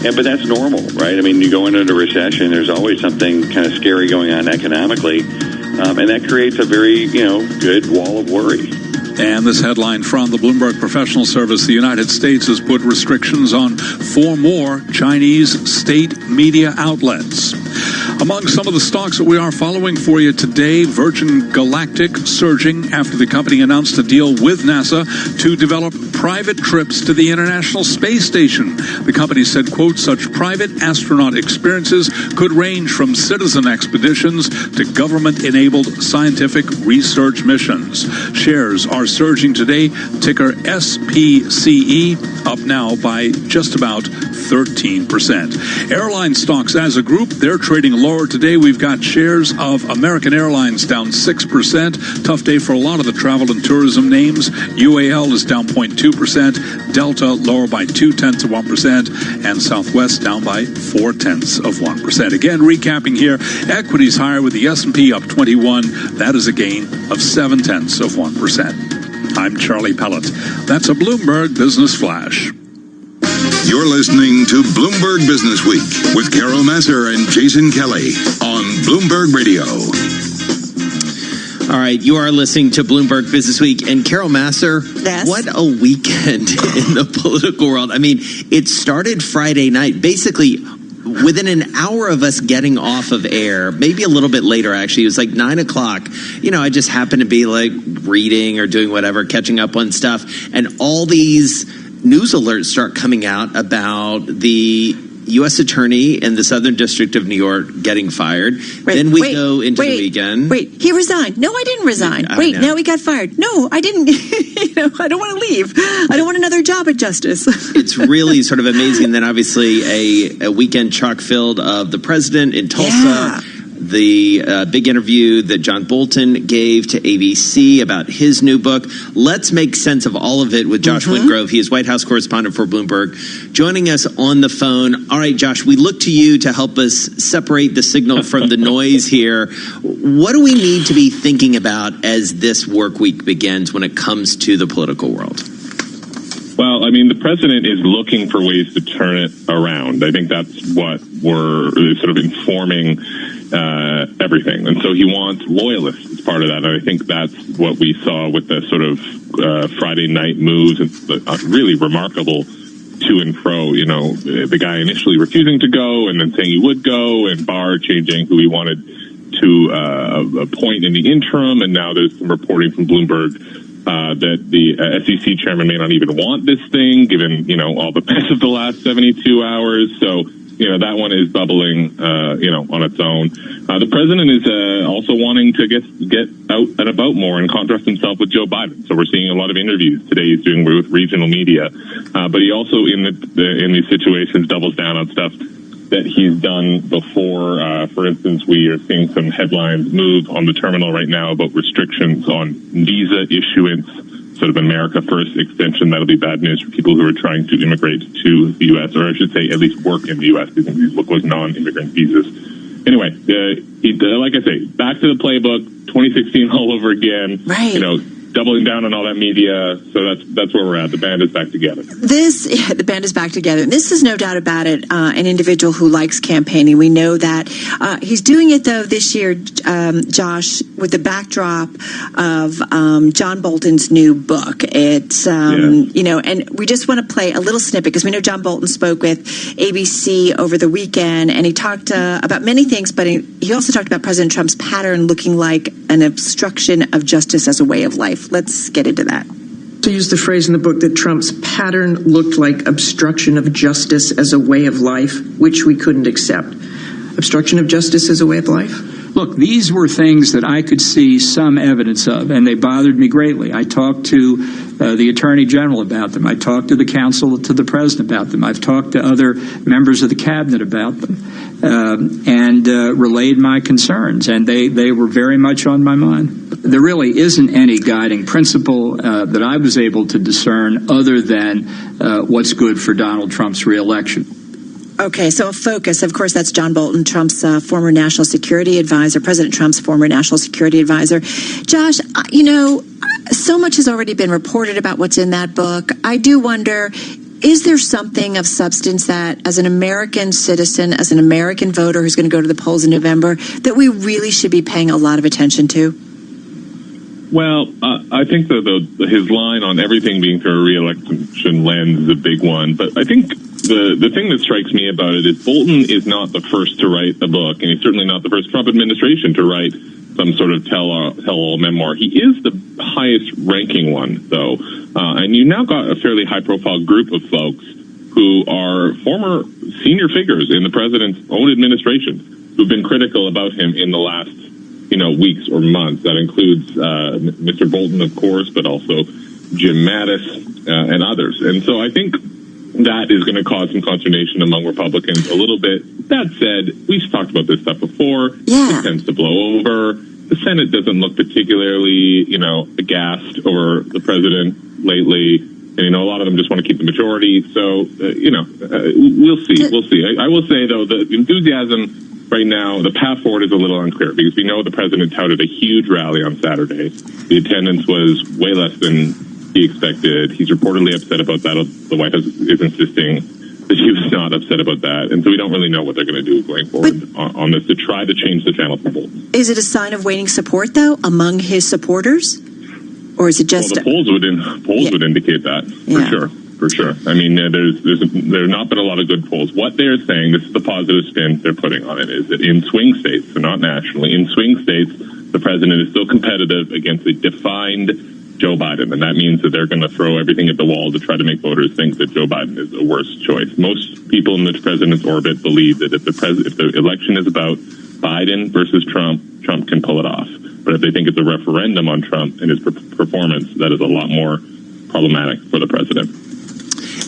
S16: But that's normal, right? I mean, you go into a recession, there's always something kind of scary going on economically, and that creates a very, good wall of worry.
S14: And this headline from the Bloomberg Professional Service, the United States has put restrictions on 4 more Chinese state media outlets. Among some of the stocks that we are following for you today, Virgin Galactic surging after the company announced a deal with NASA to develop private trips to the International Space Station. The company said, quote, such private astronaut experiences could range from citizen expeditions to government-enabled scientific research missions. Shares are surging today, ticker SPCE, up now by just about 13%. Airline stocks as a group, they're trading lower today. We've got shares of American Airlines down 6%. Tough day for a lot of the travel and tourism names. UAL is down 0.2%. Delta lower by 0.2%. And Southwest down by 0.4%. Again, recapping here, equities higher with the S&P up 21. That is a gain of 0.7%. I'm Charlie Pellet. That's a Bloomberg Business Flash.
S15: You're listening to Bloomberg Business Week with Carol Masser and Jason Kelly on Bloomberg Radio.
S6: All right, you are listening to Bloomberg Business Week. And Carol Masser,
S9: yes.
S6: What a weekend in the political world. I mean, it started Friday night, basically within an hour of us getting off of air, maybe a little bit later, actually. It was like 9 o'clock. I just happened to be like reading or doing whatever, catching up on stuff. And all these news alerts start coming out about the U.S. attorney in the Southern District of New York getting fired. Then we go into the weekend.
S9: He resigned. No, I didn't resign. Now he got fired. No, I didn't. I don't want to leave. I don't want another job at Justice.
S6: It's really sort of amazing. And then obviously a weekend chock filled of the president in Tulsa.
S9: Yeah.
S6: The big interview that John Bolton gave to ABC about his new book. Let's make sense of all of it with Josh Wingrove. He is White House correspondent for Bloomberg, joining us on the phone. All right, Josh, we look to you to help us separate the signal from the noise here. What do we need to be thinking about as this work week begins when it comes to the political world?
S1: Well, I mean, the president is looking for ways to turn it around. I think that's what we're sort of informing everything. And so he wants loyalists as part of that. And I think that's what we saw with the sort of Friday night moves and the really remarkable to and fro. You know, the guy initially refusing to go and then saying he would go, and Barr changing who he wanted to appoint in the interim. And now there's some reporting from Bloomberg that the SEC chairman may not even want this thing, given, you know, all the mess of the last 72 hours. So, you know, that one is bubbling, on its own. The president is also wanting to get out and about more and contrast himself with Joe Biden. So we're seeing a lot of interviews today he's doing with regional media. But he also, in these situations, doubles down on stuff that he's done before. For instance, we are seeing some headlines move on the terminal right now about restrictions on visa issuance, sort of America First extension. That'll be bad news for people who are trying to immigrate to the U.S., or I should say at least work in the U.S. because these look like non-immigrant visas. Anyway, like I say, back to the playbook, 2016 all over again.
S9: Right.
S1: You know, doubling down on all that media. So that's where we're at. The band is back together.
S9: The band is back together. This is no doubt about it, an individual who likes campaigning. We know that. He's doing it, though, this year, Josh, with the backdrop of John Bolton's new book. It's, and we just want to play a little snippet because we know John Bolton spoke with ABC over the weekend, and he talked about many things, but he also talked about President Trump's pattern looking like an obstruction of justice as a way of life. Let's get into that.
S3: To use the phrase in the book that Trump's pattern looked like obstruction of justice as a way of life, which we couldn't accept. Obstruction of justice as a way of life?
S4: Look, these were things that I could see some evidence of, and they bothered me greatly. I talked to the Attorney General about them. I talked to the counsel to the President about them. I've talked to other members of the Cabinet about them, and relayed my concerns, and they were very much on my mind. There really isn't any guiding principle that I was able to discern other than what's good for Donald Trump's reelection.
S9: Okay, so a focus, of course, that's John Bolton, Trump's former national security advisor, President Trump's former national security advisor. Josh, so much has already been reported about what's in that book. I do wonder, is there something of substance that, as an American citizen, as an American voter who's going to go to the polls in November, that we really should be paying a lot of attention to?
S1: Well, I think his line on everything being through a re-election lens is a big one. But I think the thing that strikes me about it is Bolton is not the first to write a book, and he's certainly not the first Trump administration to write some sort of tell-all memoir. He is the highest-ranking one, though. And you now got a fairly high-profile group of folks who are former senior figures in the president's own administration who've been critical about him in the last weeks or months. That includes Mr. Bolton, of course, but also Jim Mattis and others. And so I think that is going to cause some consternation among Republicans a little bit. That said, we've talked about this stuff before.
S9: Yeah.
S1: It tends to blow over. The Senate doesn't look particularly, aghast over the president lately. And, a lot of them just want to keep the majority. So, we'll see. We'll see. I will say, though, the enthusiasm right now, the path forward is a little unclear because we know the president touted a huge rally on Saturday. The attendance was way less than he expected. He's reportedly upset about that. The White House is insisting that he was not upset about that. And so we don't really know what they're going to do going forward on this to try to change the channel for Bolton.
S9: Is it a sign of waning support, though, among his supporters? Or is it just...
S1: Well, the polls would indicate that, for sure. For sure. I mean, there's not been a lot of good polls. What they're saying, this is the positive spin they're putting on it, is that in swing states, so not nationally, in swing states, the president is still competitive against a defined Joe Biden, and that means that they're going to throw everything at the wall to try to make voters think that Joe Biden is a worse choice. Most people in the president's orbit believe that if the election is about Biden versus Trump, Trump can pull it off. But if they think it's a referendum on Trump and his performance, that is a lot more problematic for the president.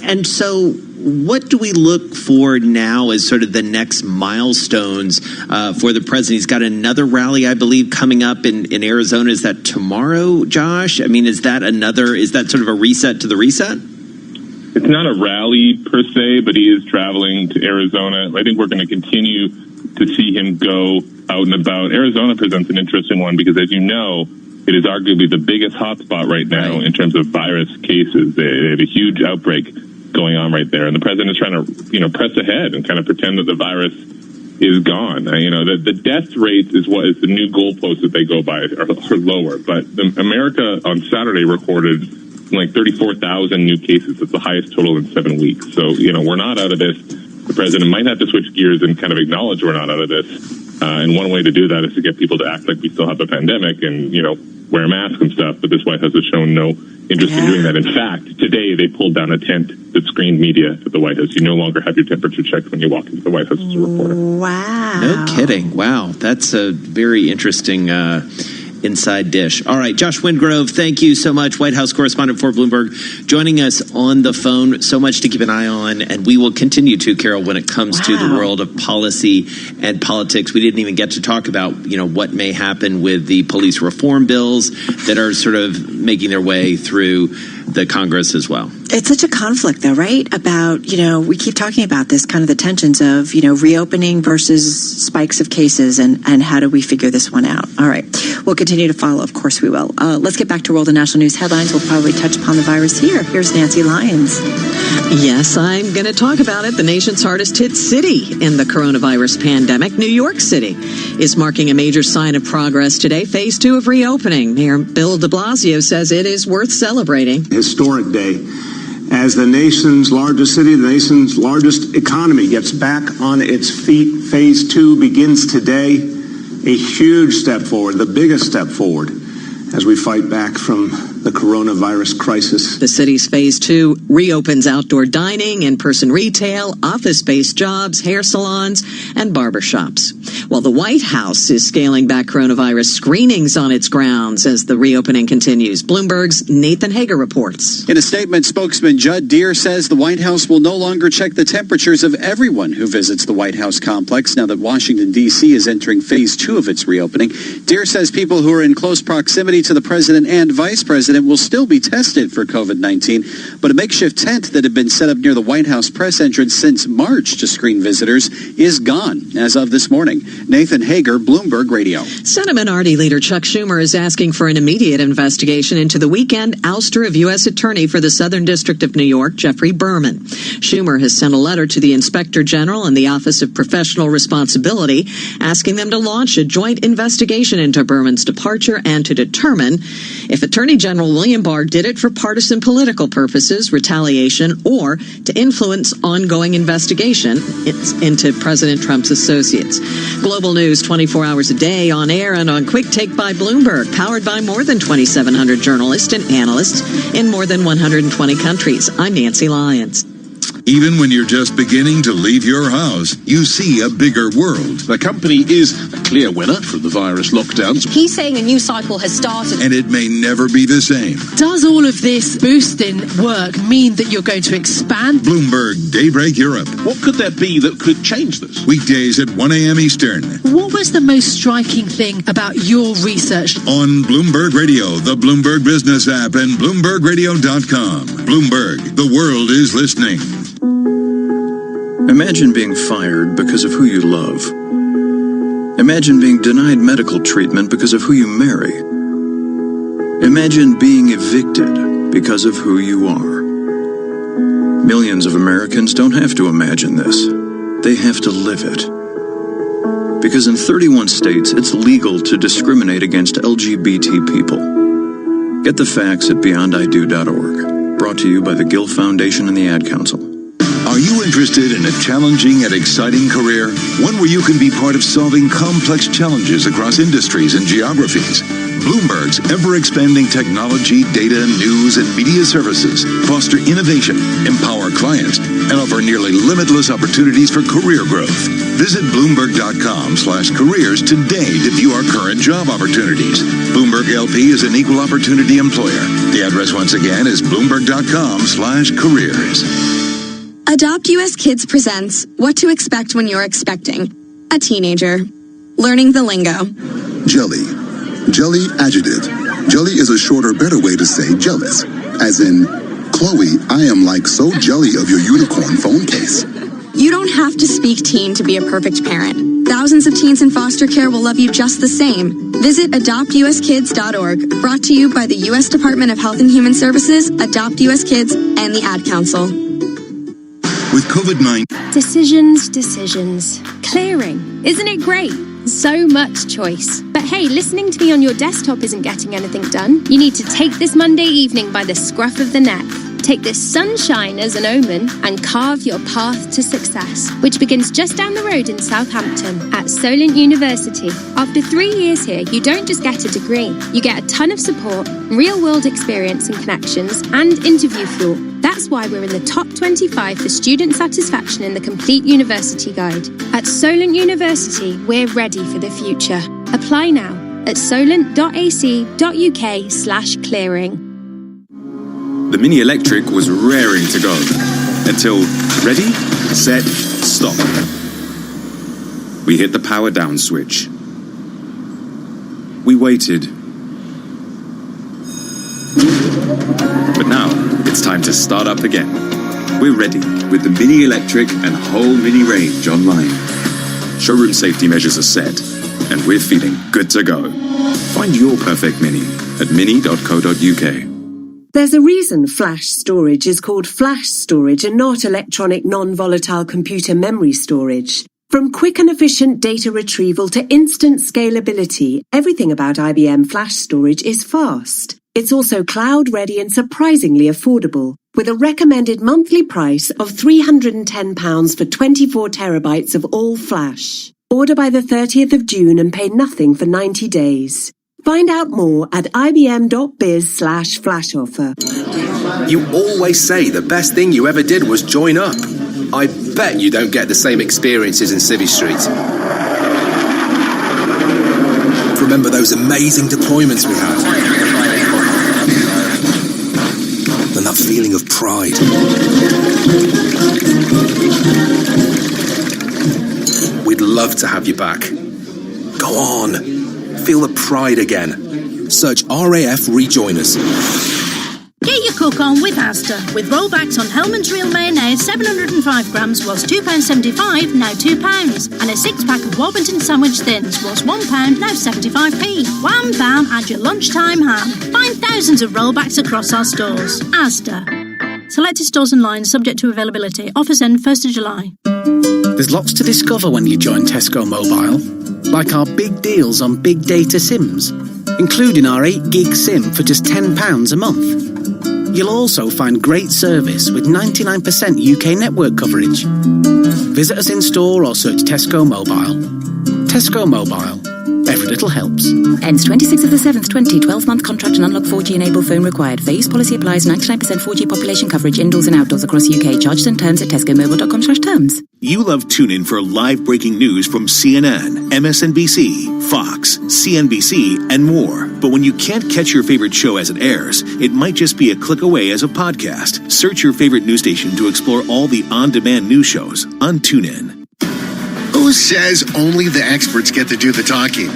S6: And so what do we look for now as sort of the next milestones for the president? He's got another rally, I believe, coming up in Arizona. Is that tomorrow, Josh? I mean, is that sort of a reset to the reset?
S1: It's not a rally per se, but he is traveling to Arizona. I think we're going to continue to see him go out and about. Arizona presents an interesting one because, as you know, it is arguably the biggest hotspot right now in terms of virus cases. They have a huge outbreak going on right there, and the president is trying to, press ahead and kind of pretend that the virus is gone. The death rate is what is the new goalpost that they go by are lower. But America on Saturday recorded like 34,000 new cases. It's the highest total in 7 weeks. So we're not out of this. The president might have to switch gears and kind of acknowledge we're not out of this. And one way to do that is to get people to act like we still have a pandemic and, wear masks and stuff. But this White House has shown no interest in doing that. In fact, today they pulled down a tent that screened media at the White House. You no longer have your temperature checked when you walk into the White House as a reporter.
S9: Wow.
S6: No kidding. Wow. That's a very interesting inside dish. All right, Josh Wingrove, thank you so much, White House correspondent for Bloomberg, joining us on the phone. So much to keep an eye on, and we will continue to, Carol, when it comes to the world of policy and politics. We didn't even get to talk about, what may happen with the police reform bills that are sort of making their way through the Congress as well.
S9: It's such a conflict, though, right? About, we keep talking about this kind of the tensions of, reopening versus spikes of cases and how do we figure this one out? All right. We'll continue to follow. Of course we will. Let's get back to world and national news headlines. We'll probably touch upon the virus here. Here's Nancy Lyons.
S12: Yes, I'm going to talk about it. The nation's hardest hit city in the coronavirus pandemic, New York City, is marking a major sign of progress today. Phase 2 of reopening. Mayor Bill de Blasio says it is worth celebrating.
S17: Historic day as the nation's largest city, the nation's largest economy gets back on its feet. Phase 2 begins today. A huge step forward, the biggest step forward as we fight back from the coronavirus crisis.
S12: The city's Phase 2 reopens outdoor dining, in-person retail, office-based jobs, hair salons, and barbershops. While the White House is scaling back coronavirus screenings on its grounds as the reopening continues. Bloomberg's Nathan Hager reports.
S18: In a statement, spokesman Judd Deere says the White House will no longer check the temperatures of everyone who visits the White House complex now that Washington, D.C. is entering Phase 2 of its reopening. Deere says people who are in close proximity to the president and vice president will still be tested for COVID-19, but a makeshift tent that had been set up near the White House press entrance since March to screen visitors is gone as of this morning. Nathan Hager, Bloomberg Radio.
S12: Senate Minority Leader Chuck Schumer is asking for an immediate investigation into the weekend ouster of U.S. Attorney for the Southern District of New York, Jeffrey Berman. Schumer has sent a letter to the Inspector General and the Office of Professional Responsibility asking them to launch a joint investigation into Berman's departure and to determine if Attorney General William Barr did it for partisan political purposes, retaliation, or to influence ongoing investigation into President Trump's associates. Global news 24 hours a day on air and on Quick Take by Bloomberg, powered by more than 2,700 journalists and analysts in more than 120 countries. I'm Nancy Lyons.
S15: Even when you're just beginning to leave your house, you see a bigger world.
S19: The company is a clear winner from the virus lockdowns.
S20: He's saying a new cycle has started.
S15: And it may never be the same.
S20: Does all of this boost in work mean that you're going to expand?
S15: Bloomberg Daybreak Europe.
S19: What could there be that could change this?
S15: Weekdays at 1 a.m. Eastern.
S20: What was the most striking thing about your research?
S15: On Bloomberg Radio, the Bloomberg Business app, and BloombergRadio.com. Bloomberg, the world is listening.
S22: Imagine being fired because of who you love. Imagine being denied medical treatment because of who you marry. Imagine being evicted because of who you are. Millions of Americans don't have to imagine this. They have to live it. Because in 31 states, it's legal to discriminate against LGBT people. Get the facts at beyondido.org. Brought to you by the Gill Foundation and the Ad Council.
S15: Are you interested in a challenging and exciting career? One where you can be part of solving complex challenges across industries and geographies? Bloomberg's ever-expanding technology, data, news, and media services foster innovation, empower clients, and offer nearly limitless opportunities for career growth. Visit Bloomberg.com/careers today to view our current job opportunities. Bloomberg LP is an equal opportunity employer. The address once again is Bloomberg.com/careers.
S2: Adopt US Kids presents What to Expect When You're Expecting a Teenager. Learning the lingo.
S8: Jelly. Jelly adjective. Jelly is a shorter, better way to say jealous. As in, Chloe, I am like so jelly of your unicorn phone case.
S2: You don't have to speak teen to be a perfect parent. Thousands of teens in foster care will love you just the same. Visit adoptuskids.org. Brought to you by the U.S. Department of Health and Human Services, Adopt US Kids, and the Ad Council.
S8: With COVID-19...
S25: Decisions. Clearing. Isn't it great? So much choice. But hey, listening to me on your desktop isn't getting anything done. You need to take this Monday evening by the scruff of the neck. Take this sunshine as an omen and carve your path to success, which begins just down the road in Southampton at Solent University. After 3 years here, you don't just get a degree. You get a ton of support, real-world experience and connections, and interview fuel. That's why we're in the top 25 for student satisfaction in the Complete University Guide. At Solent University, we're ready for the future. Apply now at solent.ac.uk/clearing.
S10: The Mini Electric was raring to go until ready, set, stop. We hit the power down switch. We waited. But now it's time to start up again. We're ready with the Mini Electric and whole Mini range online. Showroom safety measures are set and we're feeling good to go. Find your perfect Mini at mini.co.uk.
S23: There's a reason flash storage is called flash storage and not electronic non-volatile computer memory storage. From quick and efficient data retrieval to instant scalability, everything about IBM flash storage is fast. It's also cloud-ready and surprisingly affordable, with a recommended monthly price of £310 for 24 terabytes of all flash. Order by the 30th of June and pay nothing for 90 days. Find out more at ibm.biz/flash offer.
S24: You always say the best thing you ever did was join up. I bet you don't get the same experiences in Civvy Street. Remember those amazing deployments we had? And that feeling of pride. We'd love to have you back. Go on. Feel the pride again. Search RAF Rejoiners.
S26: Get your cook on with Asda. With rollbacks on Hellman's Real Mayonnaise, 705 grams was £2.75, now £2. And a 6-pack of Warburton Sandwich Thins was £1, now 75p. Wham bam, add your lunchtime ham. Find thousands of rollbacks across our stores. Asda. Selected stores and lines subject to availability. Offers end 1st of July.
S11: There's lots to discover when you join Tesco Mobile. Like our big deals on big data SIMs, including our 8 gig SIM for just £10 a month. You'll also find great service with 99% UK network coverage. Visit us in store or search Tesco Mobile. Tesco Mobile. Every little helps.
S5: Ends 26th of the 7th, 12-month contract and unlock 4G enabled phone required. For use policy applies 99% 4G population coverage indoors and outdoors across UK. Charges and terms at tescomobile.com/terms.
S27: You love TuneIn for live breaking news from CNN, MSNBC, Fox, CNBC, and more. But when you can't catch your favorite show as it airs, it might just be a click away as a podcast. Search your favorite news station to explore all the on-demand news shows on TuneIn.
S13: Who says only the experts get to do the talking?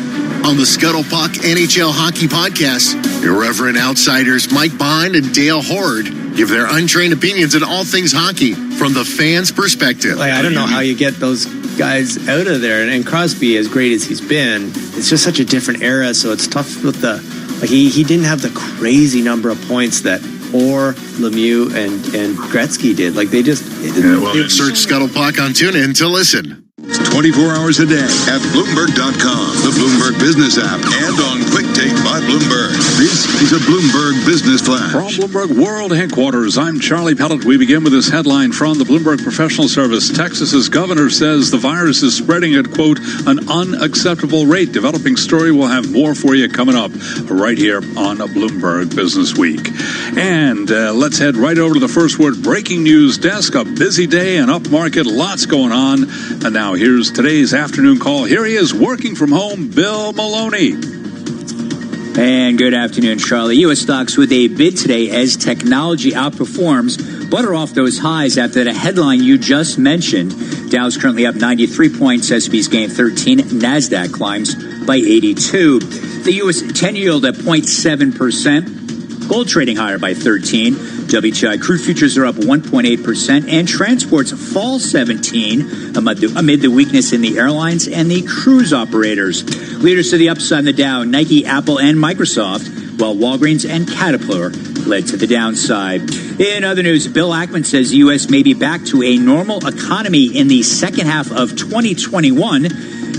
S13: On the Scuttlepuck NHL Hockey Podcast, irreverent outsiders Mike Bond and Dale Horde give their untrained opinions on all things hockey from the fans' perspective.
S28: I don't know how you get those guys out of there. And Crosby, as great as he's been, it's just such a different era, so it's tough with the... he didn't have the crazy number of points that Orr, Lemieux, and Gretzky did. They just...
S13: Search Scuttlepuck on TuneIn to listen.
S15: 24 hours a day at Bloomberg.com, the Bloomberg Business app, and on Quick Take by Bloomberg. This is a Bloomberg Business Flash.
S1: From Bloomberg World Headquarters, I'm Charlie Pellet. We begin with this headline from the Bloomberg Professional Service. Texas's governor says the virus is spreading at, quote, an unacceptable rate. Developing story. We'll have more for you coming up right here on a Bloomberg Business Week. And let's head right over to the First Word breaking news desk. A busy day and up market, lots going on. And now here's today's afternoon call. Here he is working from home, Bill Maloney.
S3: And good afternoon, Charlie. U.S. stocks with a bid today as technology outperforms, but are off those highs after the headline you just mentioned. Dow's currently up 93 points, S&P's gained 13, NASDAQ climbs by 82. The U.S. 10-year yield at 0.7%. Gold trading higher by 13. WTI crude futures are up 1.8%, and transports fall 17 amid the weakness in the airlines and the cruise operators. Leaders to the upside in the Dow, Nike, Apple, and Microsoft, while Walgreens and Caterpillar led to the downside. In other news, Bill Ackman says the U.S. may be back to a normal economy in the second half of 2021.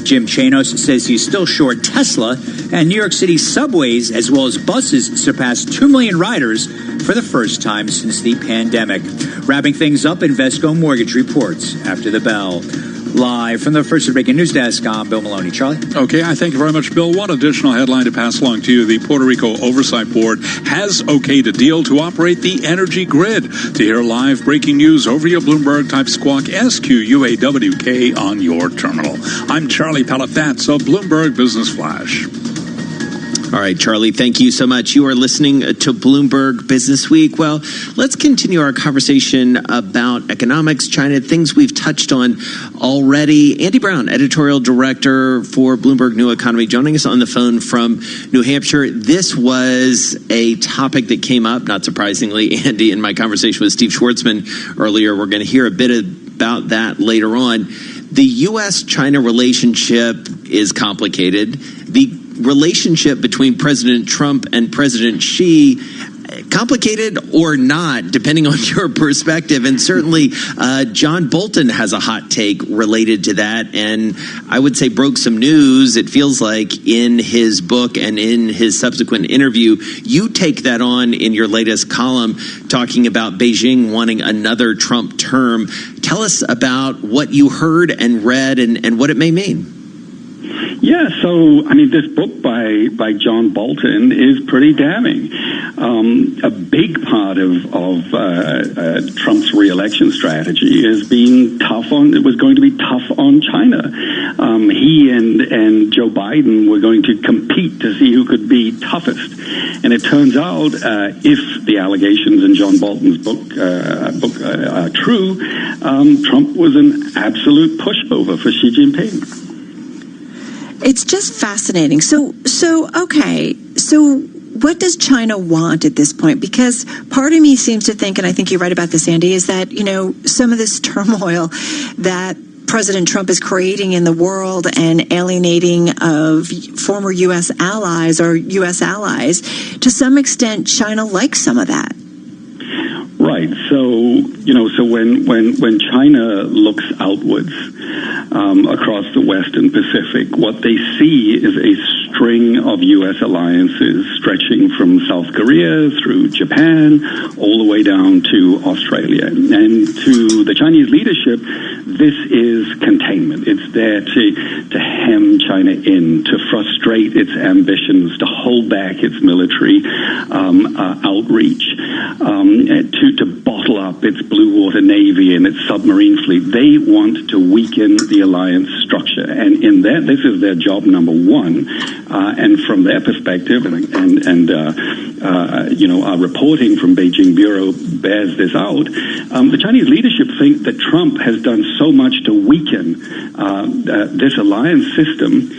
S3: Jim Chanos says he's still short Tesla, and New York City subways as well as buses surpassed 2 million riders for the first time since the pandemic. Wrapping things up, Invesco Mortgage reports after the bell. Live from the First Word breaking news desk, I'm Bill Maloney. Charlie?
S1: Okay, I thank you very much, Bill. One additional headline to pass along to you. The Puerto Rico Oversight Board has okayed a deal to operate the energy grid. To hear live breaking news over your Bloomberg, type squawk SQUAWK on your terminal. I'm Charlie Pellet. That's a Bloomberg Business Flash.
S4: All right, Charlie, thank you so much. You are listening to Bloomberg Business Week. Well, let's continue our conversation about economics, China, things we've touched on already. Andy Brown, editorial director for Bloomberg New Economy, joining us on the phone from New Hampshire. This was a topic that came up, not surprisingly, Andy, in my conversation with Steve Schwartzman earlier. We're going to hear a bit about that later on. The U.S.-China relationship is complicated. The relationship between President Trump and President Xi, complicated or not, depending on your perspective. And certainly John Bolton has a hot take related to that, and I would say broke some news, it feels like, in his book and in his subsequent interview. You take that on in your latest column, talking about Beijing wanting another Trump term. Tell us about what you heard and read and what it may mean.
S6: Yeah, so, I mean, this book by John Bolton is pretty damning. A big part of Trump's re-election strategy is it was going to be tough on China. He and Joe Biden were going to compete to see who could be toughest. And it turns out, if the allegations in John Bolton's book are true, Trump was an absolute pushover for Xi Jinping.
S9: It's just fascinating. So what does China want at this point? Because part of me seems to think, and I think you're right about this, Andy, is that, some of this turmoil that President Trump is creating in the world and alienating of former U.S. allies or U.S. allies, to some extent, China likes some of that.
S6: Right. So when China looks outwards across the Western Pacific, what they see is a string of U.S. alliances stretching from South Korea through Japan all the way down to Australia. And to the Chinese leadership, this is containment. It's there to hem China in, to frustrate its ambitions, to hold back its military outreach, to bottle up its blue water navy and its submarine fleet. They want to weaken the alliance structure, and in that, this is their job number one. And from their perspective, our reporting from Beijing Bureau bears this out. The Chinese leadership think that Trump has done so much to weaken this alliance system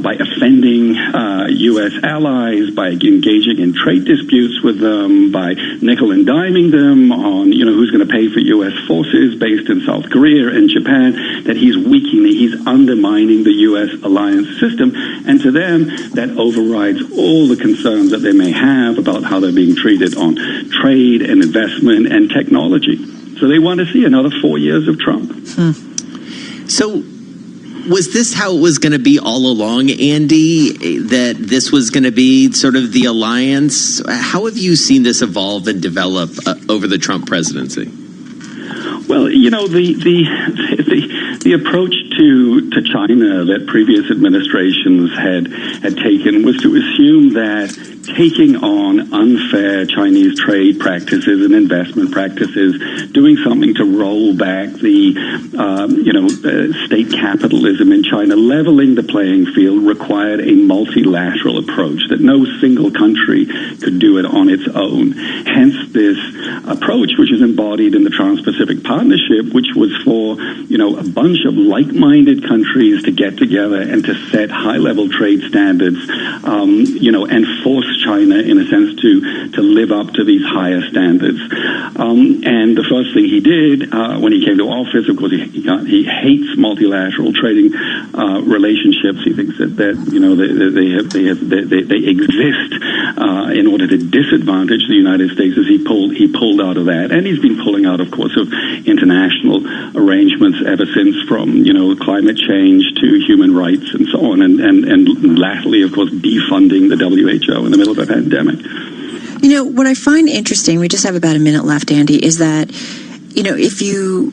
S6: by offending U.S. allies, by engaging in trade disputes with them, by nickel and diming them on who's going to pay for U.S. forces based in South Korea and Japan, that he's weakening, he's undermining the U.S. alliance system. And to them, that overrides all the concerns that they may have about how they're being treated on trade and investment and technology. So they want to see another 4 years of Trump.
S4: So Was this how it was going to be all along, Andy, that this was going to be sort of the alliance? How have you seen this evolve and develop over the Trump presidency?
S6: Well, the approach to China that previous administrations had taken was to assume that taking on unfair Chinese trade practices and investment practices, doing something to roll back the state capitalism in China, leveling the playing field, required a multilateral approach, that no single country could do it on its own. Hence this approach, which is embodied in the Trans-Pacific Partnership, which was for a bunch of like-minded countries to get together and to set high-level trade standards, and force China, in a sense, to live up to these higher standards. And the first thing he did when he came to office, of course, he hates multilateral trading relationships. He thinks that they exist in order to disadvantage the United States. As he pulled out of that, and he's been pulling out, of course, of international arrangements ever since, from climate change to human rights and so on, and latterly, of course, defunding the WHO in the middle of a pandemic.
S9: What I find interesting, we just have about a minute left, Andy, is that, if you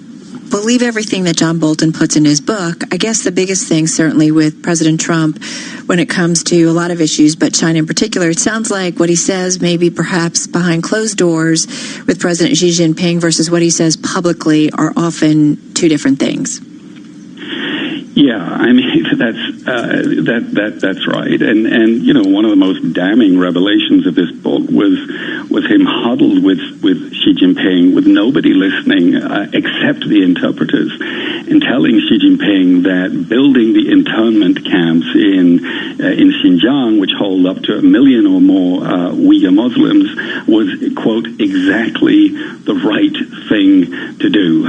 S9: believe everything that John Bolton puts in his book, I guess the biggest thing, certainly with President Trump, when it comes to a lot of issues, but China in particular, it sounds like what he says maybe perhaps behind closed doors with President Xi Jinping versus what he says publicly are often two different things.
S6: Yeah, I mean that's right, and one of the most damning revelations of this book was him huddled with Xi Jinping, with nobody listening except the interpreters, and telling Xi Jinping that building the internment camps in Xinjiang, which hold up to 1 million or more Uyghur Muslims, was, quote, exactly the right thing to do.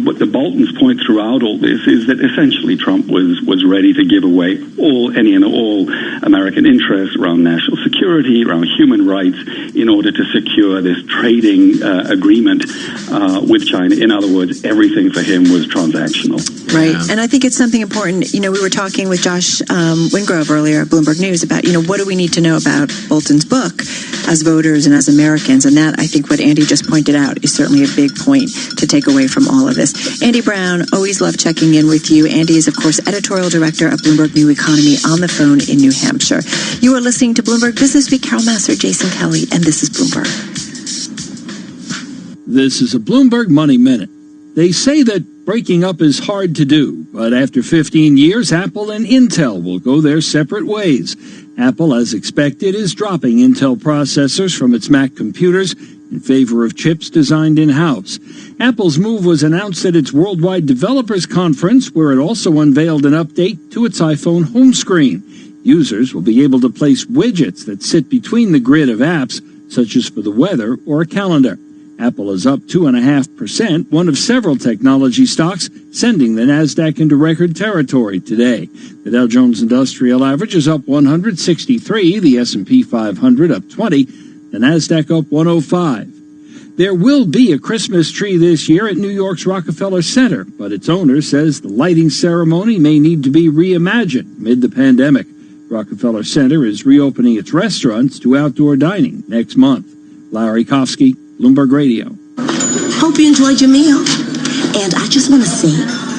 S6: What the Bolton's point throughout all this is that essentially Trump was ready to give away any and all American interests around national security, around human rights, in order to secure this trading agreement with China. In other words, everything for him was transactional.
S9: Right. Yeah. And I think it's something important. We were talking with Josh Wingrove earlier at Bloomberg News about, what do we need to know about Bolton's book as voters and as Americans? And that, I think what Andy just pointed out, is certainly a big point to take away from all of this. Andy Brown, always love checking in with you. Andy is, of course, editorial director of Bloomberg New Economy, on the phone in New Hampshire. You are listening to Bloomberg Business Week. Carol Massar, Jason Kelly, and this is Bloomberg.
S7: This is a Bloomberg Money Minute. They say that breaking up is hard to do, but after 15 years, Apple and Intel will go their separate ways. Apple, as expected, is dropping Intel processors from its Mac computers in favor of chips designed in-house. Apple's move was announced at its Worldwide Developers Conference, where it also unveiled an update to its iPhone home screen. Users will be able to place widgets that sit between the grid of apps, such as for the weather or a calendar. Apple is up 2.5%, one of several technology stocks sending the Nasdaq into record territory today. The Dow Jones Industrial Average is up 163, the S&P 500 up 20, the Nasdaq up 105. There will be a Christmas tree this year at New York's Rockefeller Center, but its owner says the lighting ceremony may need to be reimagined amid the pandemic. Rockefeller Center is reopening its restaurants to outdoor dining next month. Larry Kofsky, Bloomberg Radio.
S12: Hope you enjoyed your meal. And I just want to say,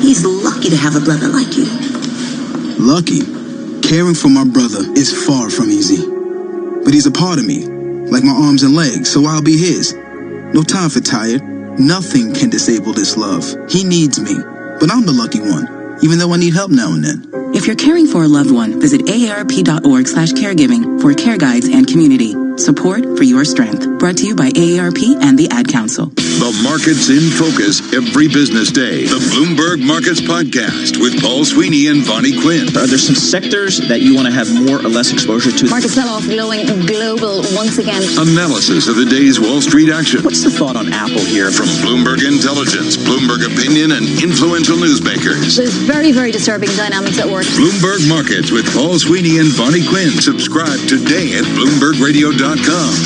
S12: he's lucky to have a brother like you.
S14: Lucky? Caring for my brother is far from easy. But he's a part of me, like my arms and legs, so I'll be his. No time for tired. Nothing can disable this love. He needs me, but I'm the lucky one, even though I need help now and then.
S5: If you're caring for a loved one, visit aarp.org/caregiving for care guides and community support for your strength. Brought to you by AARP and the Ad Council.
S15: The market's in focus every business day. The Bloomberg Markets Podcast with Paul Sweeney and Vonnie Quinn.
S16: Are there some sectors that you want to have more or less exposure to?
S17: Market sell-off going global once again.
S15: Analysis of the day's Wall Street action.
S16: What's the thought on Apple here?
S15: From Bloomberg Intelligence, Bloomberg Opinion, and influential newsmakers.
S17: There's very, very disturbing dynamics at work.
S15: Bloomberg Markets with Paul Sweeney and Vonnie Quinn. Subscribe today at BloombergRadio.com,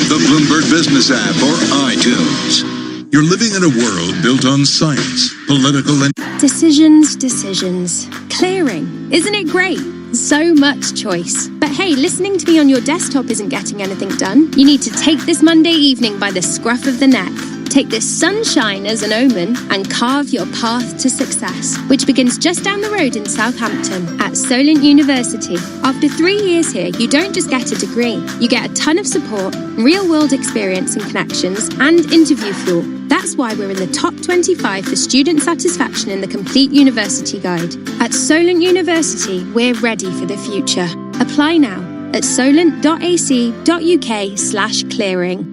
S15: the Bloomberg Business app, or iTunes. You're living in a world built on science, political and...
S2: Decisions. Clearing. Isn't it great? So much choice. But hey, listening to me on your desktop isn't getting anything done. You need to take this Monday evening by the scruff of the neck. Take this sunshine as an omen and carve your path to success, which begins just down the road in Southampton at Solent University. After 3 years here, you don't just get a degree. You get a ton of support, real-world experience and connections, and interview fuel. That's why we're in the top 25 for student satisfaction in the Complete University Guide. At Solent University, we're ready for the future. Apply now at solent.ac.uk/clearing.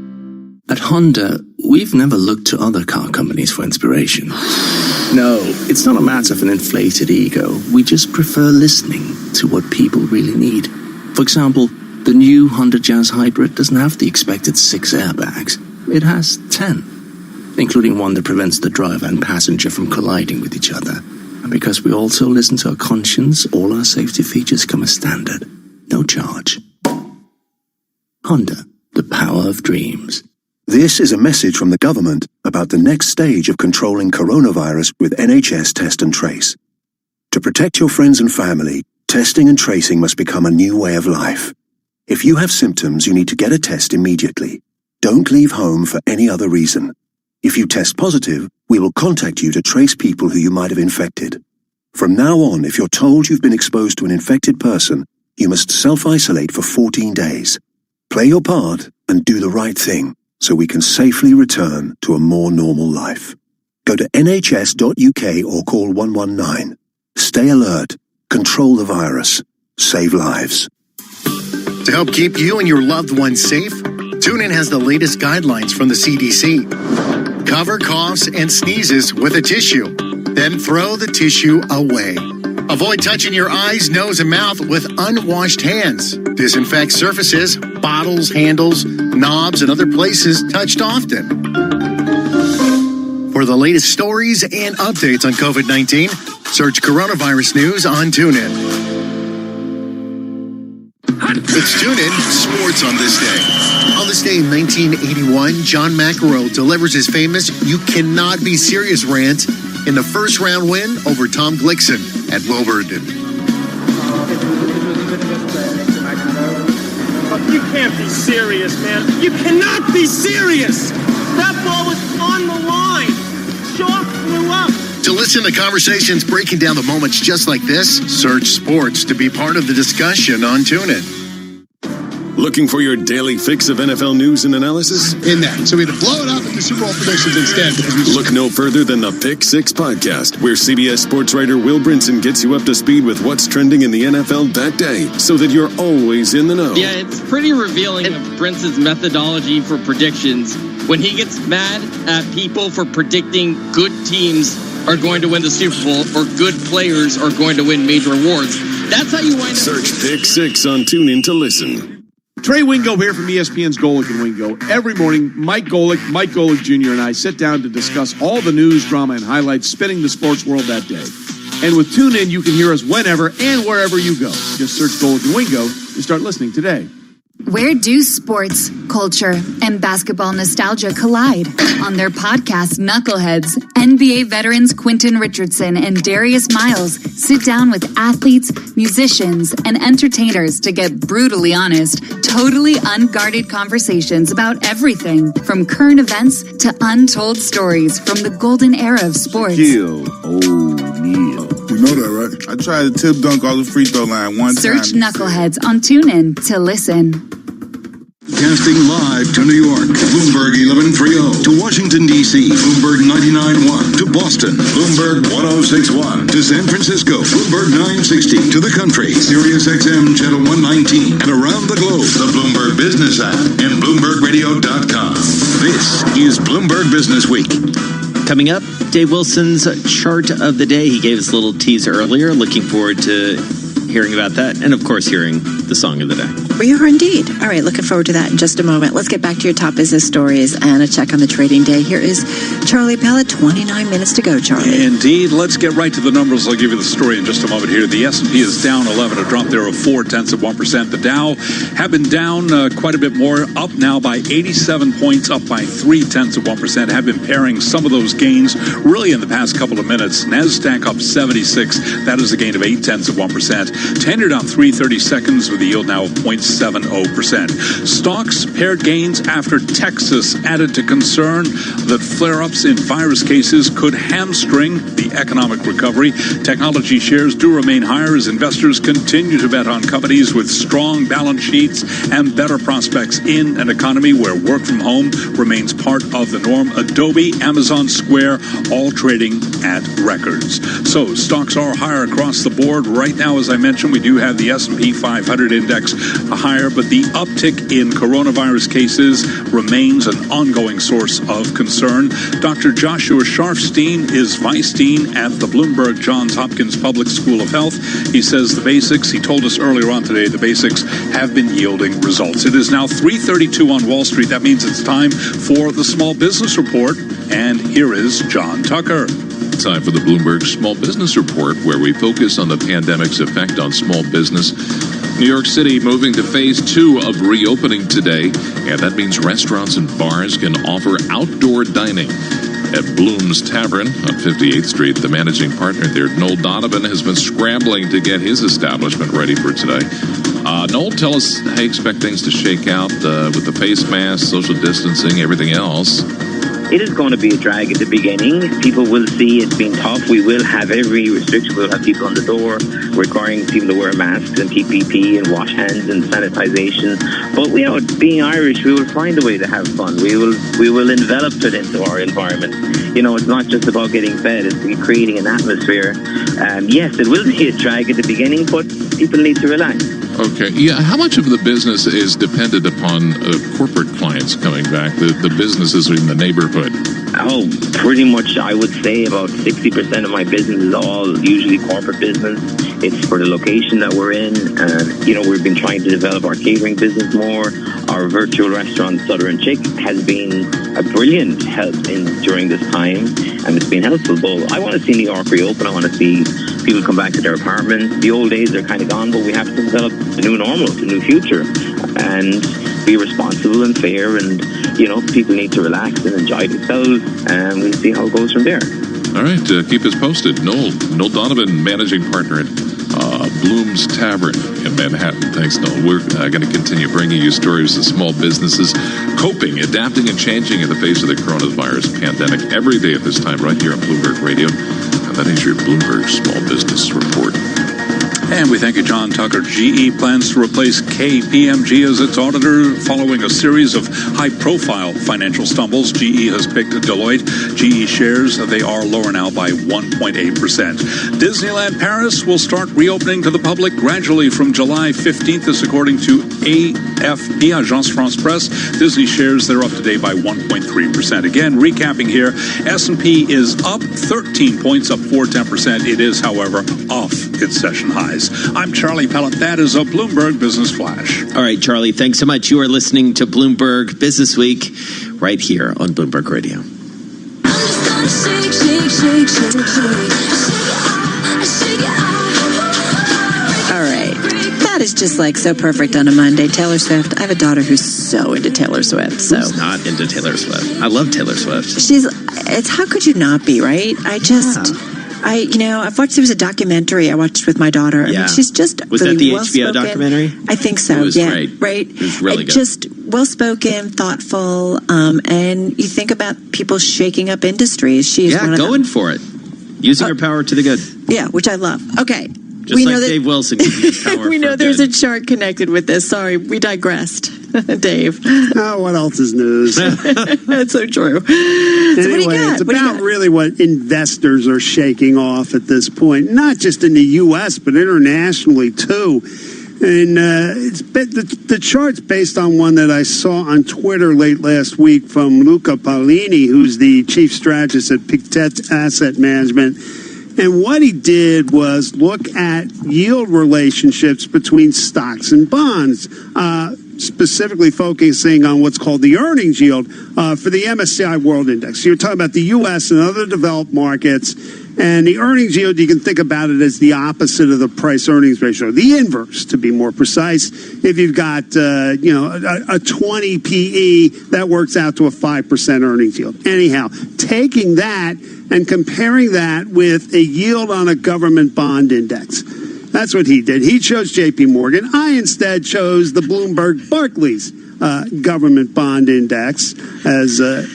S8: At Honda, we've never looked to other car companies for inspiration. No, it's not a matter of an inflated ego. We just prefer listening to what people really need. For example, the new Honda Jazz Hybrid doesn't have the expected 6 airbags. It has 10, including one that prevents the driver and passenger from colliding with each other. And because we also listen to our conscience, all our safety features come as standard. No charge. Honda, the power of dreams.
S18: This is a message from the government about the next stage of controlling coronavirus with NHS Test and Trace. To protect your friends and family, testing and tracing must become a new way of life. If you have symptoms, you need to get a test immediately. Don't leave home for any other reason. If you test positive, we will contact you to trace people who you might have infected. From now on, if you're told you've been exposed to an infected person, you must self-isolate for 14 days. Play your part and do the right thing, so we can safely return to a more normal life. Go to nhs.uk or call 119. Stay alert, control the virus, save lives.
S13: To help keep you and your loved ones safe, TuneIn has the latest guidelines from the CDC. Cover coughs and sneezes with a tissue, then throw the tissue away. Avoid touching your eyes, nose, and mouth with unwashed hands. Disinfect surfaces, bottles, handles, knobs, and other places touched often. For the latest stories and updates on COVID-19, search Coronavirus News on TuneIn. It's TuneIn Sports on this day. On this day in 1981, John McEnroe delivers his famous "You Cannot Be Serious" rant in the first round win over Tom Glickson at Wilburton.
S19: You can't be serious, man. You cannot be serious. That ball was on the line. Chalk flew up.
S13: To listen to conversations breaking down the moments just like this, search Sports to be part of the discussion on TuneIn.
S20: Looking for your daily fix of NFL news and analysis?
S21: In that. So we had to blow it up at the Super Bowl predictions instead.
S20: Look no further than the Pick 6 podcast, where CBS sports writer Will Brinson gets you up to speed with what's trending in the NFL that day, so that you're always in the know.
S22: Yeah, it's pretty revealing of Brinson's methodology for predictions. When he gets mad at people for predicting good teams are going to win the Super Bowl or good players are going to win major awards, that's how you wind up.
S20: Search Pick 6 on TuneIn to listen.
S25: Trey Wingo here from ESPN's Golic and Wingo. Every morning, Mike Golic Jr., and I sit down to discuss all the news, drama, and highlights spinning the sports world that day. And with TuneIn, you can hear us whenever and wherever you go. Just search Golic and Wingo and start listening today.
S29: Where do sports, culture, and basketball nostalgia collide? On their podcast, Knuckleheads, NBA veterans Quentin Richardson and Darius Miles sit down with athletes, musicians, and entertainers to get brutally honest, totally unguarded conversations about everything, from current events to untold stories from the golden era of sports.
S30: Kill O'Neal. You know that, right? I tried to tip dunk all the free throw line one time.
S29: Search Knuckleheads on TuneIn to listen.
S15: Casting live to New York, Bloomberg 1130. To Washington, D.C., Bloomberg 99.1. To Boston, Bloomberg 106.1. To San Francisco, Bloomberg 960. To the country, Sirius XM Channel 119. And around the globe, the Bloomberg Business app and BloombergRadio.com. This is Bloomberg Business Week.
S4: Coming up, Dave Wilson's chart of the day. He gave us a little teaser earlier. Looking forward to hearing about that. And, of course, hearing the song of the day.
S9: We are indeed. All right, looking forward to that in just a moment. Let's get back to your top business stories and a check on the trading day. Here is Charlie Pellet. 29 minutes to go, Charlie.
S1: Indeed. Let's get right to the numbers. I'll give you the story in just a moment here. The S&P is down 11, a drop there of 0.4%. The Dow have been down quite a bit more, up now by 87 points, up by 0.3%. Have been pairing some of those gains really in the past couple of minutes. NASDAQ up 76. That is a gain of 0.8%. 10-year down 3/30 seconds with a yield now of 0.70%. Stocks paired gains after Texas added to concern that flare-ups in virus cases could hamstring the economic recovery. Technology shares do remain higher as investors continue to bet on companies with strong balance sheets and better prospects in an economy where work from home remains part of the norm. Adobe, Amazon, Square, all trading at records. So stocks are higher across the board. Right now, as I mentioned, we do have the S&P 500 index higher, but the uptick in coronavirus cases remains an ongoing source of concern. Dr. Joshua Sharfstein is Vice Dean at the Bloomberg Johns Hopkins Public School of Health. He says the basics, he told us earlier on today, the basics have been yielding results. It is now 3:32 on Wall Street. That means it's time for the Small Business Report. And here is John Tucker.
S3: Time for the Bloomberg Small Business Report, where we focus on the pandemic's effect on small business. New York City moving to phase 2 of reopening today, and that means restaurants and bars can offer outdoor dining. At Bloom's Tavern on 58th Street, the managing partner there, Noel Donovan, has been scrambling to get his establishment ready for today. Noel, tell us how you expect things to shake out with the face mask, social distancing, everything else.
S6: It is going to be a drag at the beginning. People will see it's been tough. We will have every restriction. We'll have people on the door requiring people to wear masks and PPE and wash hands and sanitization. But, you know, being Irish, we will find a way to have fun. We will envelop it into our environment. You know, it's not just about getting fed. It's creating an atmosphere. Yes, it will be a drag at the beginning, but people need to relax.
S3: Okay. Yeah. How much of the business is dependent upon corporate clients coming back, the businesses in the neighborhood?
S6: Oh, pretty much, I would say about 60% of my business is all usually corporate business. It's for the location that we're in. You know, we've been trying to develop our catering business more. Our virtual restaurant, Sutter and Chick, has been a brilliant help during this time, and it's been helpful. But I want to see New York reopen. I want to see people come back to their apartments. The old days are kind of gone, but we have to develop a new normal, a new future, and be responsible and fair. And, you know, people need to relax and enjoy themselves, and we'll see how it goes from there.
S3: All right, keep us posted. Noel Donovan, managing partner at Bloom's Tavern in Manhattan. Thanks, Noel. We're going to continue bringing you stories of small businesses coping, adapting, and changing in the face of the coronavirus pandemic every day at this time right here on Bloomberg Radio. And that is your Bloomberg Small Business Report.
S1: And we thank you, John Tucker. GE plans to replace KPMG as its auditor following a series of high-profile financial stumbles. GE has picked Deloitte. GE shares, they are lower now by 1.8%. Disneyland Paris will start reopening to the public gradually from July 15th. This according to AFP, Agence France Presse. Disney shares, they're up today by 1.3%. Again, recapping here, S&P is up 13 points, up 4.10%. It is, however, off its session highs. I'm Charlie Pellet. That is a Bloomberg Business Flash.
S4: All right, Charlie, thanks so much. You are listening to Bloomberg Business Week right here on Bloomberg Radio.
S9: All right. That is just like so perfect on a Monday. Taylor Swift. I have a daughter who's so into Taylor Swift. So
S4: who's not into Taylor Swift? I love Taylor Swift.
S9: It's how could you not be, right? I've watched, there was a documentary I watched with my daughter.
S4: Yeah.
S9: I mean, she's just
S4: was
S9: really
S4: that the HBO documentary?
S9: I think so.
S4: It was great.
S9: Right.
S4: It was really good.
S9: Just well-spoken, thoughtful, and you think about people shaking up industries. She's one of
S4: going
S9: them.
S4: for it, using her power to the good.
S9: Yeah, which I love. Okay.
S4: Just we like know that, Dave Wilson can use power.
S9: We know there's
S4: good.
S9: a chart connected with this. Sorry, we digressed. Dave.
S10: Oh, what else is news?
S9: That's so true.
S10: Anyway,
S9: so what do you got?
S10: It's about really what investors are shaking off at this point, not just in the U.S., but internationally, too. And the chart's based on one that I saw on Twitter late last week from Luca Paolini, who's the chief strategist at Pictet Asset Management. And what he did was look at yield relationships between stocks and bonds, specifically focusing on what's called the earnings yield for the MSCI World Index. So you're talking about the U.S. and other developed markets. And the earnings yield, you can think about it as the opposite of the price-earnings ratio, the inverse, to be more precise. If you've got, a 20 PE, that works out to a 5% earnings yield. Anyhow, taking that and comparing that with a yield on a government bond index. That's what he did. He chose J.P. Morgan. I instead chose the Bloomberg Barclays government bond index as a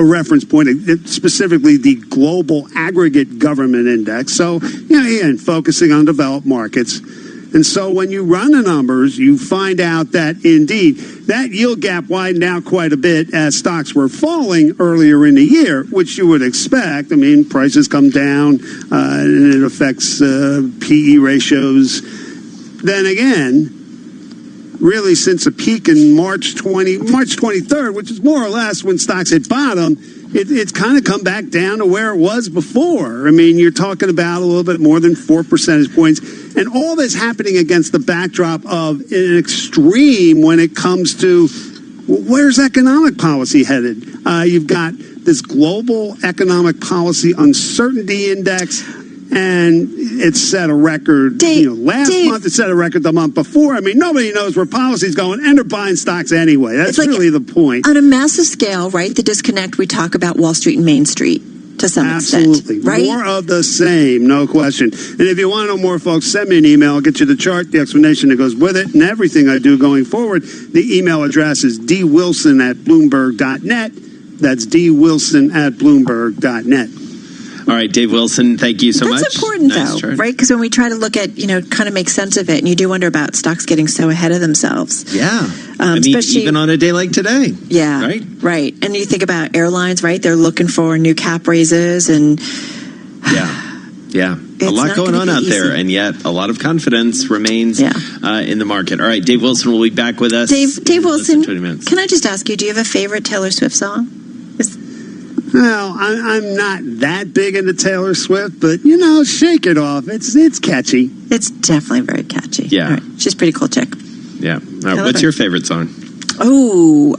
S10: reference point, specifically the global aggregate government index. So, again, focusing on developed markets. And so when you run the numbers, you find out that, indeed, that yield gap widened out quite a bit as stocks were falling earlier in the year, which you would expect. I mean, prices come down, and it affects PE ratios. Then again, really since a peak in March 23rd, which is more or less when stocks hit bottom, it's kind of come back down to where it was before. I mean, you're talking about a little bit more than 4 percentage points. And all this happening against the backdrop of an extreme when it comes to where's economic policy headed. You've got this global economic policy uncertainty index, and it set a record. Last month it set a record the month before. I mean, nobody knows where policy's going, and they're buying stocks anyway. That's really the point.
S9: On a massive scale, right? The disconnect, we talk about Wall Street and Main Street to some
S10: Absolutely.
S9: extent, right?
S10: More of the same, no question. And if you want to know more, folks, send me an email. I'll get you the chart, the explanation that goes with it, and everything I do going forward. The email address is dwilson@bloomberg.net. That's dwilson@bloomberg.net.
S4: All right, Dave Wilson, thank you so much.
S9: That's important, though, right? Because when we try to look at, kind of make sense of it, and you do wonder about stocks getting so ahead of themselves.
S4: Yeah. Even on a day like today.
S9: Yeah. Right. And you think about airlines, right? They're looking for new cap raises and... Yeah. A lot going on out there, and yet a lot of confidence remains in the market. All right, Dave Wilson will be back with us. Dave Wilson, can I just ask you, do you have a favorite Taylor Swift song?
S10: Well, I'm not that big into Taylor Swift, but, shake it off. It's catchy.
S9: It's definitely very catchy.
S4: Yeah.
S9: Right. She's a pretty cool chick.
S4: Yeah. All right, what's your favorite song?
S9: Oh,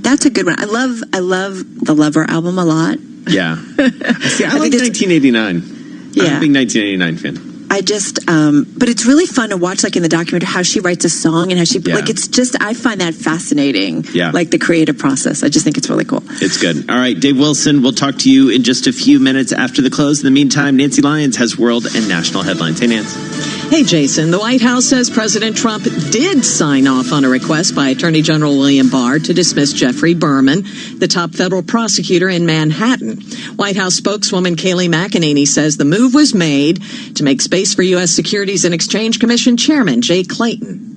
S9: that's a good one. I love the Lover album a lot.
S4: Yeah. See, I like 1989.
S9: Yeah.
S4: I'm a big 1989 fan.
S9: I just, but it's really fun to watch, like in the documentary, how she writes a song and how she, it's just, I find that fascinating.
S4: Yeah.
S9: Like the creative process. I just think it's really cool.
S4: It's good. All right, Dave Wilson, we'll talk to you in just a few minutes after the close. In the meantime, Nancy Lyons has world and national headlines. Hey, Nancy.
S5: Hey, Jason. The White House says President Trump did sign off on a request by Attorney General William Barr to dismiss Jeffrey Berman, the top federal prosecutor in Manhattan. White House spokeswoman Kayleigh McEnany says the move was made to make space for U.S. Securities and Exchange Commission Chairman Jay Clayton.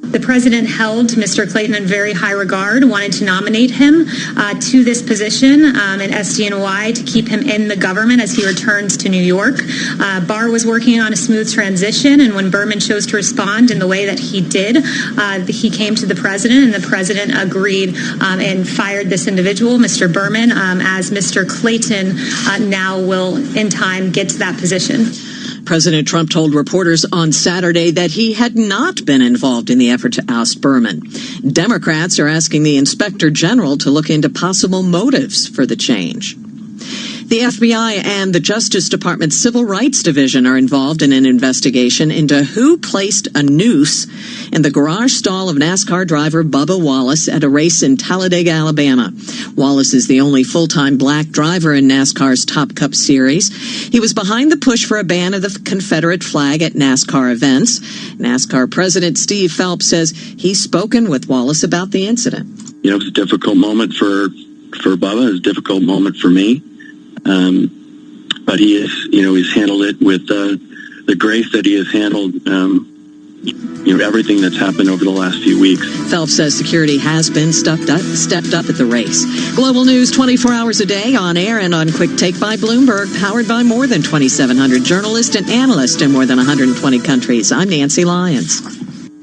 S7: The president held Mr. Clayton in very high regard, wanted to nominate him to this position in SDNY to keep him in the government as he returns to New York. Barr was working on a smooth transition, and when Berman chose to respond in the way that he did, he came to the president, and the president agreed and fired this individual, Mr. Berman, as Mr. Clayton now will, in time, get to that position.
S5: President Trump told reporters on Saturday that he had not been involved in the effort to oust Berman. Democrats are asking the Inspector General to look into possible motives for the change. The FBI and the Justice Department's Civil Rights Division are involved in an investigation into who placed a noose in the garage stall of NASCAR driver Bubba Wallace at a race in Talladega, Alabama. Wallace is the only full-time black driver in NASCAR's Top Cup Series. He was behind the push for a ban of the Confederate flag at NASCAR events. NASCAR President Steve Phelps says he's spoken with Wallace about the incident.
S11: It's a difficult moment for Bubba. It's a difficult moment for me. But he is, he's handled it with the grace that he has handled, everything that's happened over the last few weeks.
S5: Phelps says security has been stepped up at the race. Global news 24 hours a day, on air and on Quick Take by Bloomberg, powered by more than 2,700 journalists and analysts in more than 120 countries. I'm Nancy Lyons.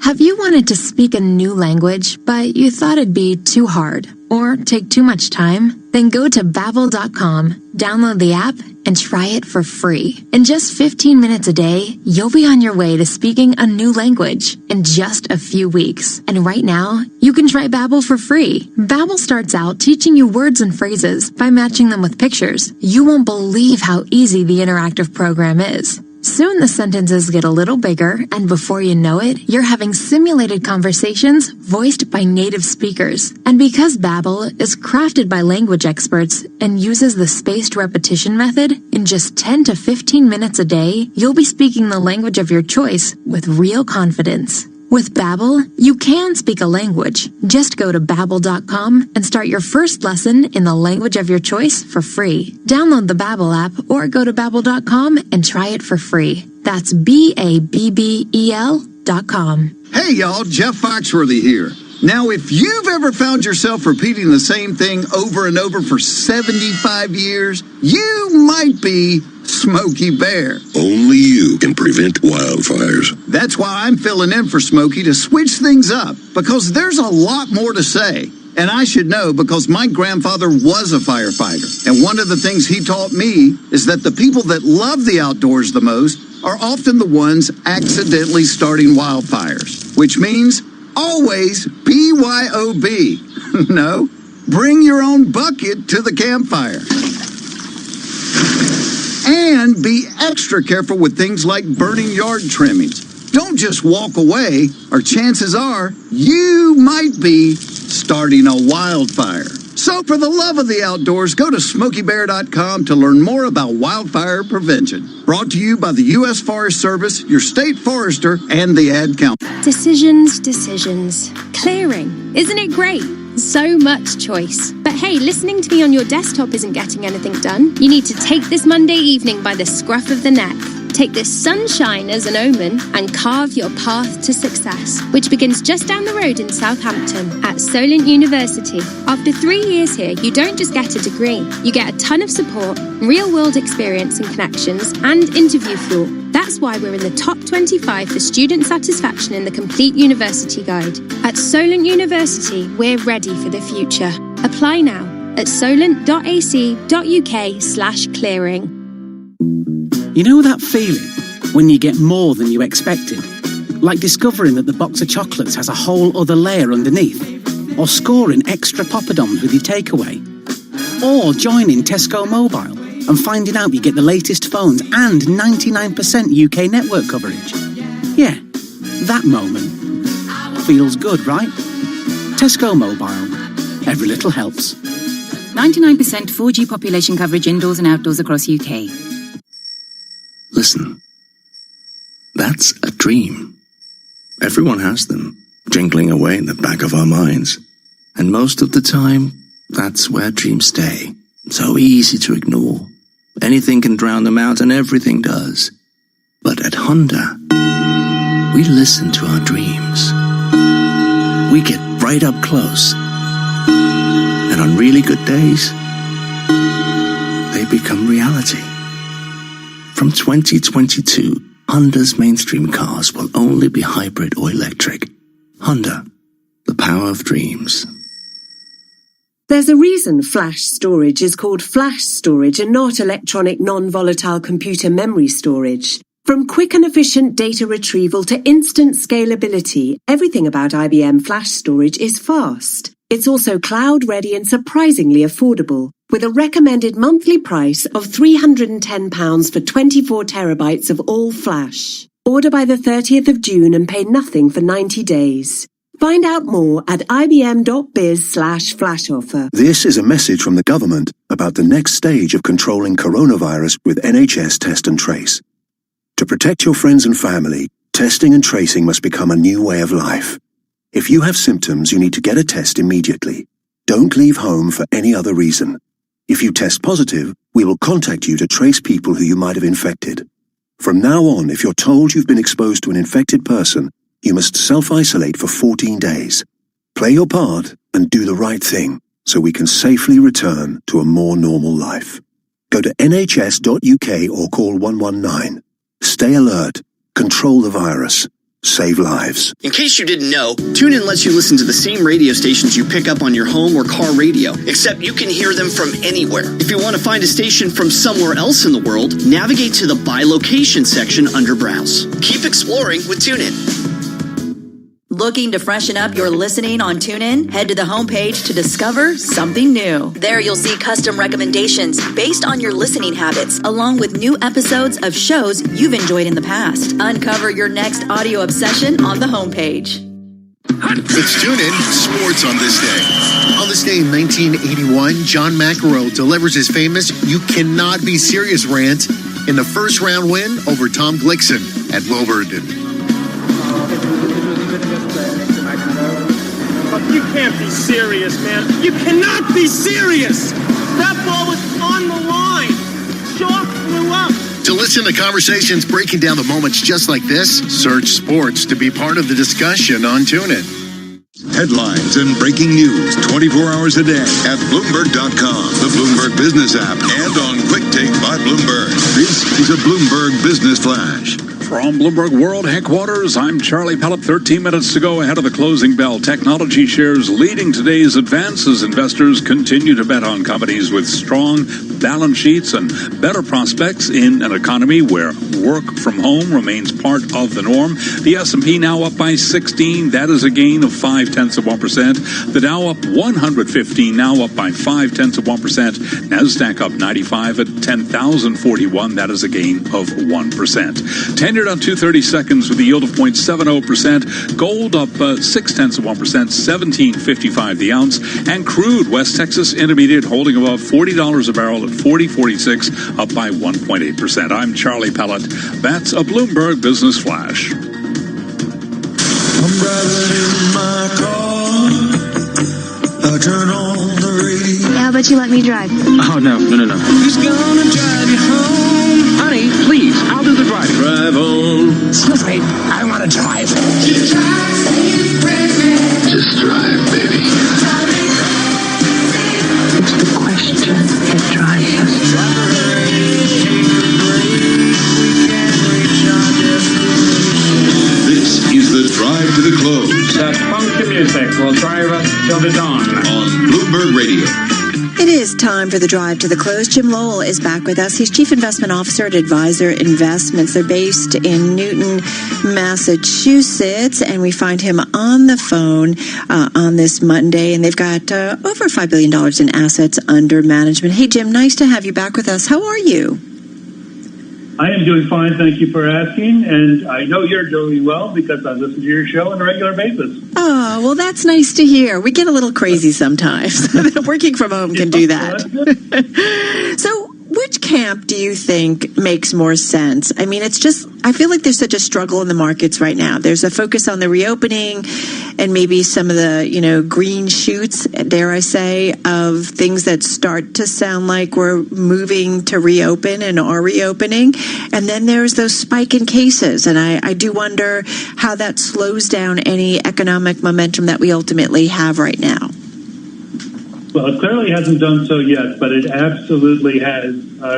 S2: Have you wanted to speak a new language, but you thought it'd be too hard or take too much time? Then go to Babbel.com, download the app,
S8: and try it for free. In just 15 minutes a day, you'll be on your way to speaking a new language in just a few weeks. And right now, you can try Babbel for free. Babbel starts out teaching you words and phrases by matching them with pictures. You won't believe how easy the interactive program is. Soon the sentences get a little bigger, and before you know it, you're having simulated conversations voiced by native speakers. And because Babbel is crafted by language experts and uses the spaced repetition method, in just 10 to 15 minutes a day, you'll be speaking the language of your choice with real confidence. With Babbel, you can speak a language. Just go to Babbel.com and start your first lesson in the language of your choice for free. Download the Babbel app or go to Babbel.com and try it for free. That's BABBEL.com.
S12: Hey y'all, Jeff Foxworthy here. Now, if you've ever found yourself repeating the same thing over and over for 75 years, you might be Smokey Bear.
S14: Only you can prevent wildfires.
S12: That's why I'm filling in for Smokey to switch things up, because there's a lot more to say. And I should know because my grandfather was a firefighter. And one of the things he taught me is that the people that love the outdoors the most are often the ones accidentally starting wildfires, which means always BYOB. No, bring your own bucket to the campfire. And be extra careful with things like burning yard trimmings. Don't just walk away, or chances are you might be starting a wildfire. So for the love of the outdoors, go to SmokeyBear.com to learn more about wildfire prevention. Brought to you by the U.S. Forest Service, your state forester, and the Ad Council.
S2: Decisions. Clearing. Isn't it great? So much choice. But hey, listening to me on your desktop isn't getting anything done. You need to take this Monday evening by the scruff of the neck. Take this sunshine as an omen and carve your path to success, which begins just down the road in Southampton at Solent University. After 3 years here, you don't just get a degree. You get a ton of support, real-world experience and connections, and interview fuel. That's why we're in the top 25 for student satisfaction in the Complete University Guide. At Solent University, we're ready for the future. Apply now at solent.ac.uk/clearing.
S16: You know that feeling when you get more than you expected? Like discovering that the box of chocolates has a whole other layer underneath? Or scoring extra poppadoms with your takeaway? Or joining Tesco Mobile and finding out you get the latest phones and 99% UK network coverage? Yeah, that moment. Feels good, right? Tesco Mobile. Every little helps.
S17: 99% 4G population coverage indoors and outdoors across UK.
S23: Listen, that's a dream. Everyone has them, jingling away in the back of our minds. And most of the time, that's where dreams stay. So easy to ignore. Anything can drown them out, and everything does. But at Honda, we listen to our dreams. We get right up close. And on really good days, they become reality. From 2022, Honda's mainstream cars will only be hybrid or electric. Honda, the power of dreams.
S24: There's a reason flash storage is called flash storage and not electronic non-volatile computer memory storage. From quick and efficient data retrieval to instant scalability, everything about IBM flash storage is fast. It's also cloud-ready and surprisingly affordable, with a recommended monthly price of £310 for 24 terabytes of all flash. Order by the 30th of June and pay nothing for 90 days. Find out more at ibm.biz/flash offer.
S18: This is a message from the government about the next stage of controlling coronavirus with NHS Test and Trace. To protect your friends and family, testing and tracing must become a new way of life. If you have symptoms, you need to get a test immediately. Don't leave home for any other reason. If you test positive, we will contact you to trace people who you might have infected. From now on, if you're told you've been exposed to an infected person, you must self-isolate for 14 days. Play your part and do the right thing so we can safely return to a more normal life. Go to nhs.uk or call 119. Stay alert. Control the virus. Save lives.
S13: In case you didn't know, TuneIn lets you listen to the same radio stations you pick up on your home or car radio, except you can hear them from anywhere. If you want to find a station from somewhere else in the world, navigate to the By Location section under Browse. Keep exploring with TuneIn.
S19: Looking to freshen up your listening on TuneIn? Head to the homepage to discover something new. There you'll see custom recommendations based on your listening habits, along with new episodes of shows you've enjoyed in the past. Uncover your next audio obsession on the homepage.
S20: It's TuneIn Sports on this day. On this day in 1981, John McEnroe delivers his famous "You Cannot Be Serious" rant in the first round win over Tom Glickson at Wilburton.
S21: You can't be serious, man. You cannot be serious. That ball was on the line. Chalk flew up.
S20: To listen to conversations breaking down the moments just like this, search sports to be part of the discussion on TuneIn.
S15: Headlines and breaking news 24 hours a day at Bloomberg.com, the Bloomberg Business app, and on Quick Take by Bloomberg. This is a Bloomberg Business Flash.
S1: From Bloomberg World Headquarters, I'm Charlie Pellet. 13 minutes to go ahead of the closing bell. Technology shares leading today's advances. Investors continue to bet on companies with strong balance sheets and better prospects in an economy where work from home remains part of the norm. The S&P now up by 16. That is a gain of 0.5%. The Dow up 115, now up by 0.5%. NASDAQ up 95 at 10,041. That is a gain of 1%. 10-year on 230 seconds with a yield of 0.70%. Gold up 0.6%, 17.55 the ounce. And crude, West Texas Intermediate holding above $40 a barrel at 40.46, up by 1.8%. I'm Charlie Pellet. That's a Bloomberg Business Flash.
S22: I'm driving in my car. I turn on the radio.
S25: How about you let me drive?
S22: Oh, no. Who's gonna drive you home? Honey, please, I'll do the driving. Drive on.
S25: Excuse me, I want to drive.
S22: Just drive, baby.
S25: It's the question that drives us.
S15: This is the drive to the close.
S26: That funky music will drive us till the dawn.
S15: On Bloomberg Radio.
S9: It is time for the drive to the close. Jim Lowell is back with us. He's Chief Investment Officer at Advisor Investments. They're based in Newton, Massachusetts, and we find him on the phone on this Monday, and they've got over $5 billion in assets under management. Hey, Jim, nice to have you back with us. How are you?
S26: I am doing fine, thank you for asking, and I know you're doing well because I listen to your show on a regular basis.
S9: Oh, well, that's nice to hear. We get a little crazy sometimes. Working from home can do that. So, which camp do you think makes more sense? I mean, I feel like there's such a struggle in the markets right now. There's a focus on the reopening and maybe some of the, green shoots, dare I say, of things that start to sound like we're moving to reopen and are reopening. And then there's those spike in cases. And I do wonder how that slows down any economic momentum that we ultimately have right now.
S26: Well, it clearly hasn't done so yet, but it absolutely has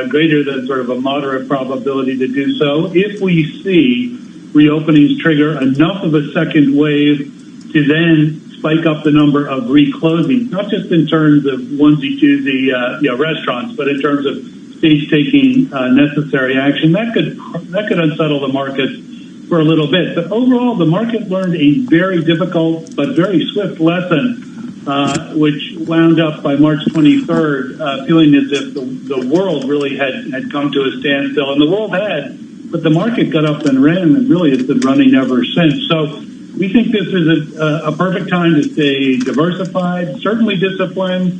S26: greater than sort of a moderate probability to do so if we see reopenings trigger enough of a second wave to then spike up the number of reclosings, not just in terms of onesie-twosie restaurants, but in terms of states taking necessary action. That could unsettle the market for a little bit. But overall, the market learned a very difficult but very swift lesson, which wound up by March 23rd feeling as if the world really had come to a standstill. And the world had, but the market got up and ran, and really has been running ever since. So we think this is a perfect time to stay diversified, certainly disciplined.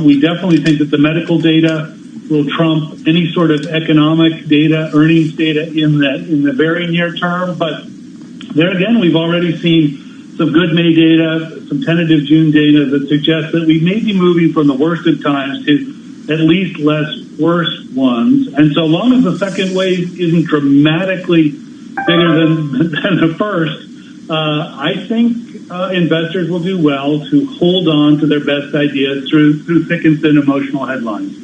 S26: We definitely think that the medical data will trump any sort of economic data, earnings data in the very near term. But there again, we've already seen some good May data, some tentative June data that suggests that we may be moving from the worst of times to at least less worse ones. And so long as the second wave isn't dramatically bigger than the first, I think investors will do well to hold on to their best ideas through thick and thin emotional headlines.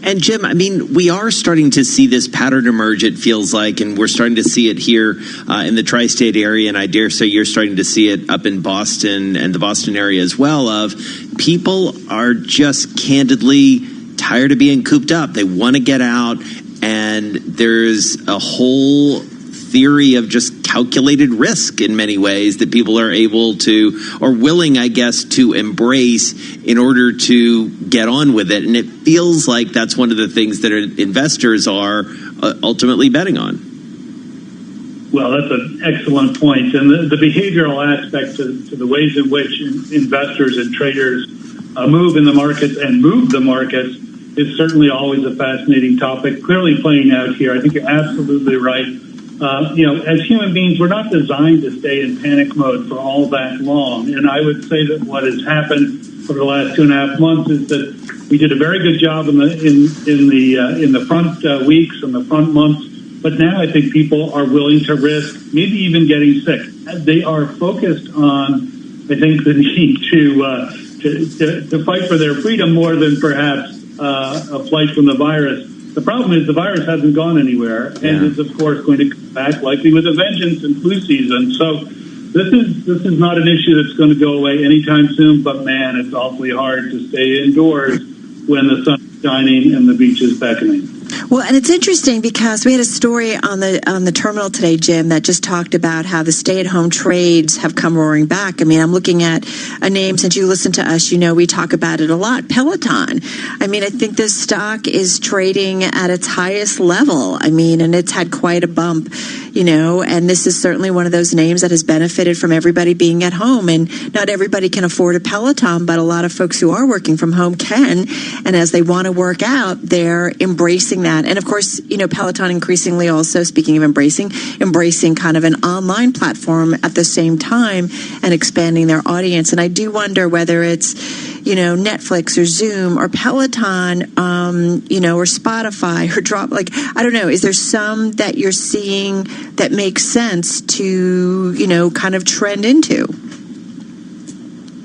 S3: And Jim, I mean, we are starting to see this pattern emerge, it feels like, and we're starting to see it here in the tri-state area, and I dare say you're starting to see it up in Boston and the Boston area as well, of people are just candidly tired of being cooped up. They want to get out, and there's a whole theory of just calculated risk in many ways that people are able to, or willing, I guess, to embrace in order to get on with it. And it feels like that's one of the things that investors are ultimately betting on.
S26: Well, that's an excellent point. And the behavioral aspect to the ways in which investors and traders move in the markets and move the markets is certainly always a fascinating topic, clearly playing out here. I think you're absolutely right. As human beings, we're not designed to stay in panic mode for all that long. And I would say that what has happened over the last 2.5 months is that we did a very good job in the front weeks and the front months. But now I think people are willing to risk maybe even getting sick. They are focused on, I think, the need to fight for their freedom more than perhaps a flight from the virus. The problem is the virus hasn't gone anywhere and is, of course, going to come back likely with a vengeance in flu season. So this is not an issue that's going to go away anytime soon. But, man, it's awfully hard to stay indoors when the sun's shining and the beach is beckoning.
S9: Well, and it's interesting because we had a story on the terminal today, Jim, that just talked about how the stay-at-home trades have come roaring back. I mean, I'm looking at a name, since you listen to us, we talk about it a lot, Peloton. I mean, I think this stock is trading at its highest level. I mean, and it's had quite a bump, and this is certainly one of those names that has benefited from everybody being at home. And not everybody can afford a Peloton, but a lot of folks who are working from home can. And as they want to work out, they're embracing that. And of course, Peloton increasingly also, speaking of embracing kind of an online platform at the same time and expanding their audience. And I do wonder whether it's, Netflix or Zoom or Peloton, or Spotify or Drop. I don't know. Is there some that you're seeing that makes sense to, kind of trend into?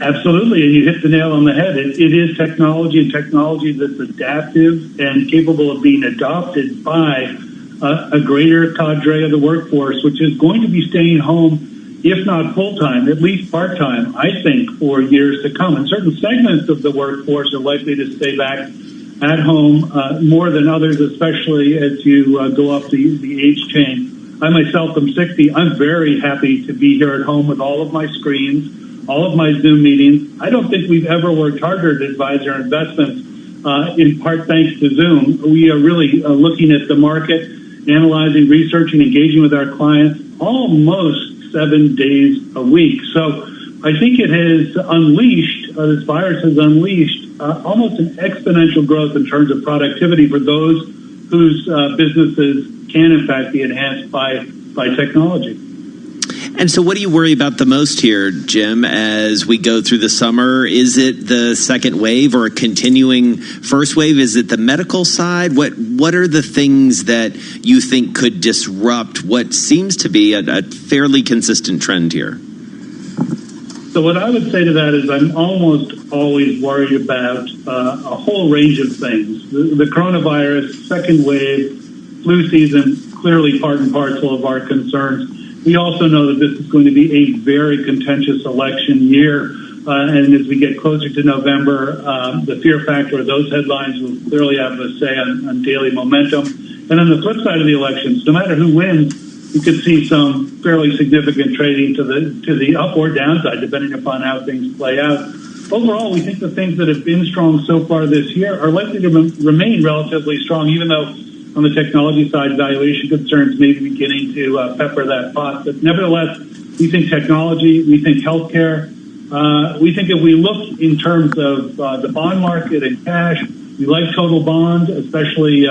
S26: Absolutely, and you hit the nail on the head. It is technology, and technology that's adaptive and capable of being adopted by a greater cadre of the workforce, which is going to be staying home, if not full-time, at least part-time, I think, for years to come. And certain segments of the workforce are likely to stay back at home more than others, especially as you go up the age chain. I myself am 60. I'm very happy to be here at home with all of my screens, all of my Zoom meetings. I don't think we've ever worked harder to advise our investments, in part thanks to Zoom. We are really looking at the market, analyzing, researching, engaging with our clients almost 7 days a week. So I think it has unleashed, this virus has unleashed almost an exponential growth in terms of productivity for those whose businesses can, in fact, be enhanced by technology.
S3: And so what do you worry about the most here, Jim, as we go through the summer? Is it the second wave or a continuing first wave? Is it the medical side? What are the things that you think could disrupt what seems to be a fairly consistent trend here?
S26: So what I would say to that is I'm almost always worried about a whole range of things. The coronavirus, second wave, flu season, clearly part and parcel of our concerns. We also know that this is going to be a very contentious election year. And as we get closer to November, the fear factor of those headlines will clearly have a say on daily momentum. And on the flip side of the elections, no matter who wins, you could see some fairly significant trading to the up or downside, depending upon how things play out. Overall, we think the things that have been strong so far this year are likely to remain relatively strong, even though on the technology side, valuation concerns may be beginning to pepper that pot. But nevertheless, we think technology, we think healthcare. We think if we look in terms of the bond market and cash, we like total bond, especially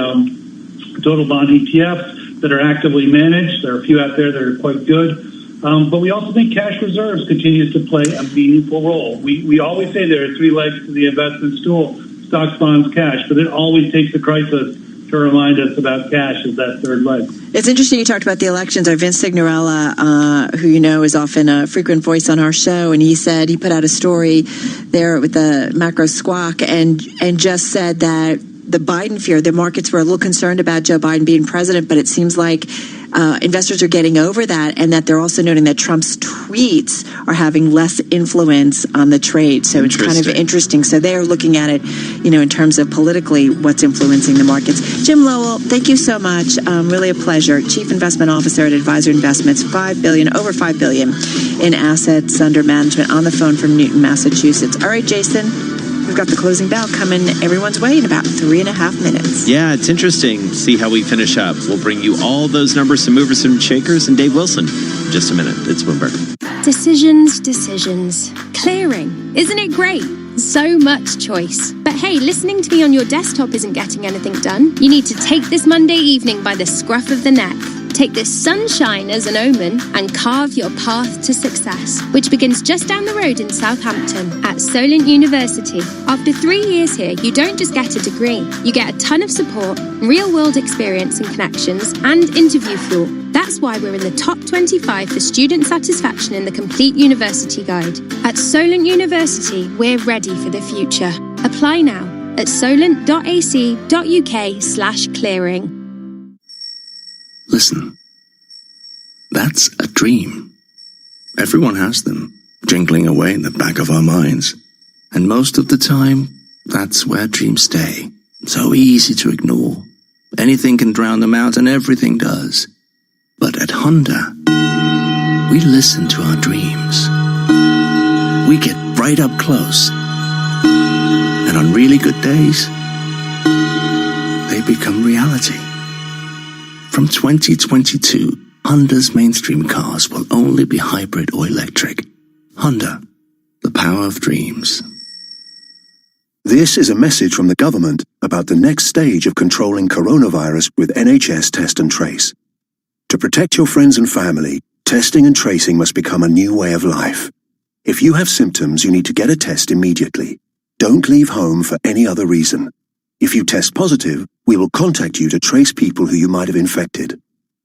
S26: total bond ETFs that are actively managed. There are a few out there that are quite good. But we also think cash reserves continues to play a meaningful role. We always say there are three legs to the investment stool, stocks, bonds, cash, but it always takes a crisis to remind us about cash as that third leg.
S9: It's interesting you talked about the elections. Our Vince Signorella, who is often a frequent voice on our show, and he put out a story there with the macro squawk and just said that the Biden fear. The markets were a little concerned about Joe Biden being president, but it seems like investors are getting over that, and that they're also noting that Trump's tweets are having less influence on the trade. So it's kind of interesting. So they are looking at it, in terms of politically what's influencing the markets. Jim Lowell, thank you so much. Really a pleasure. Chief Investment Officer at Advisor Investments, over $5 billion in assets under management, on the phone from Newton, Massachusetts. All right, Jason. We've got the closing bell coming everyone's way in about 3.5 minutes.
S3: Yeah, it's interesting to see how we finish up. We'll bring you all those numbers, some movers, some shakers, and Dave Wilson in just a minute. It's Bloomberg.
S2: Decisions. Clearing. Isn't it great? So much choice. But hey, listening to me on your desktop isn't getting anything done. You need to take this Monday evening by the scruff of the neck. Take this sunshine as an omen and carve your path to success, which begins just down the road in Southampton at Solent University. After 3 years here, you don't just get a degree. You get a ton of support, real-world experience and connections, and interview fuel. That's why we're in the top 25 for student satisfaction in the Complete University Guide. At Solent University, we're ready for the future. Apply now at solent.ac.uk/clearing.
S23: Listen, that's a dream. Everyone has them, jingling away in the back of our minds. And most of the time, that's where dreams stay. So easy to ignore. Anything can drown them out, and everything does. But at Honda, we listen to our dreams. We get right up close. And on really good days, they become reality. From 2022, Honda's mainstream cars will only be hybrid or electric. Honda, the power of dreams.
S18: This is a message from the government about the next stage of controlling coronavirus with NHS Test and Trace. To protect your friends and family, testing and tracing must become a new way of life. If you have symptoms, you need to get a test immediately. Don't leave home for any other reason. If you test positive, we will contact you to trace people who you might have infected.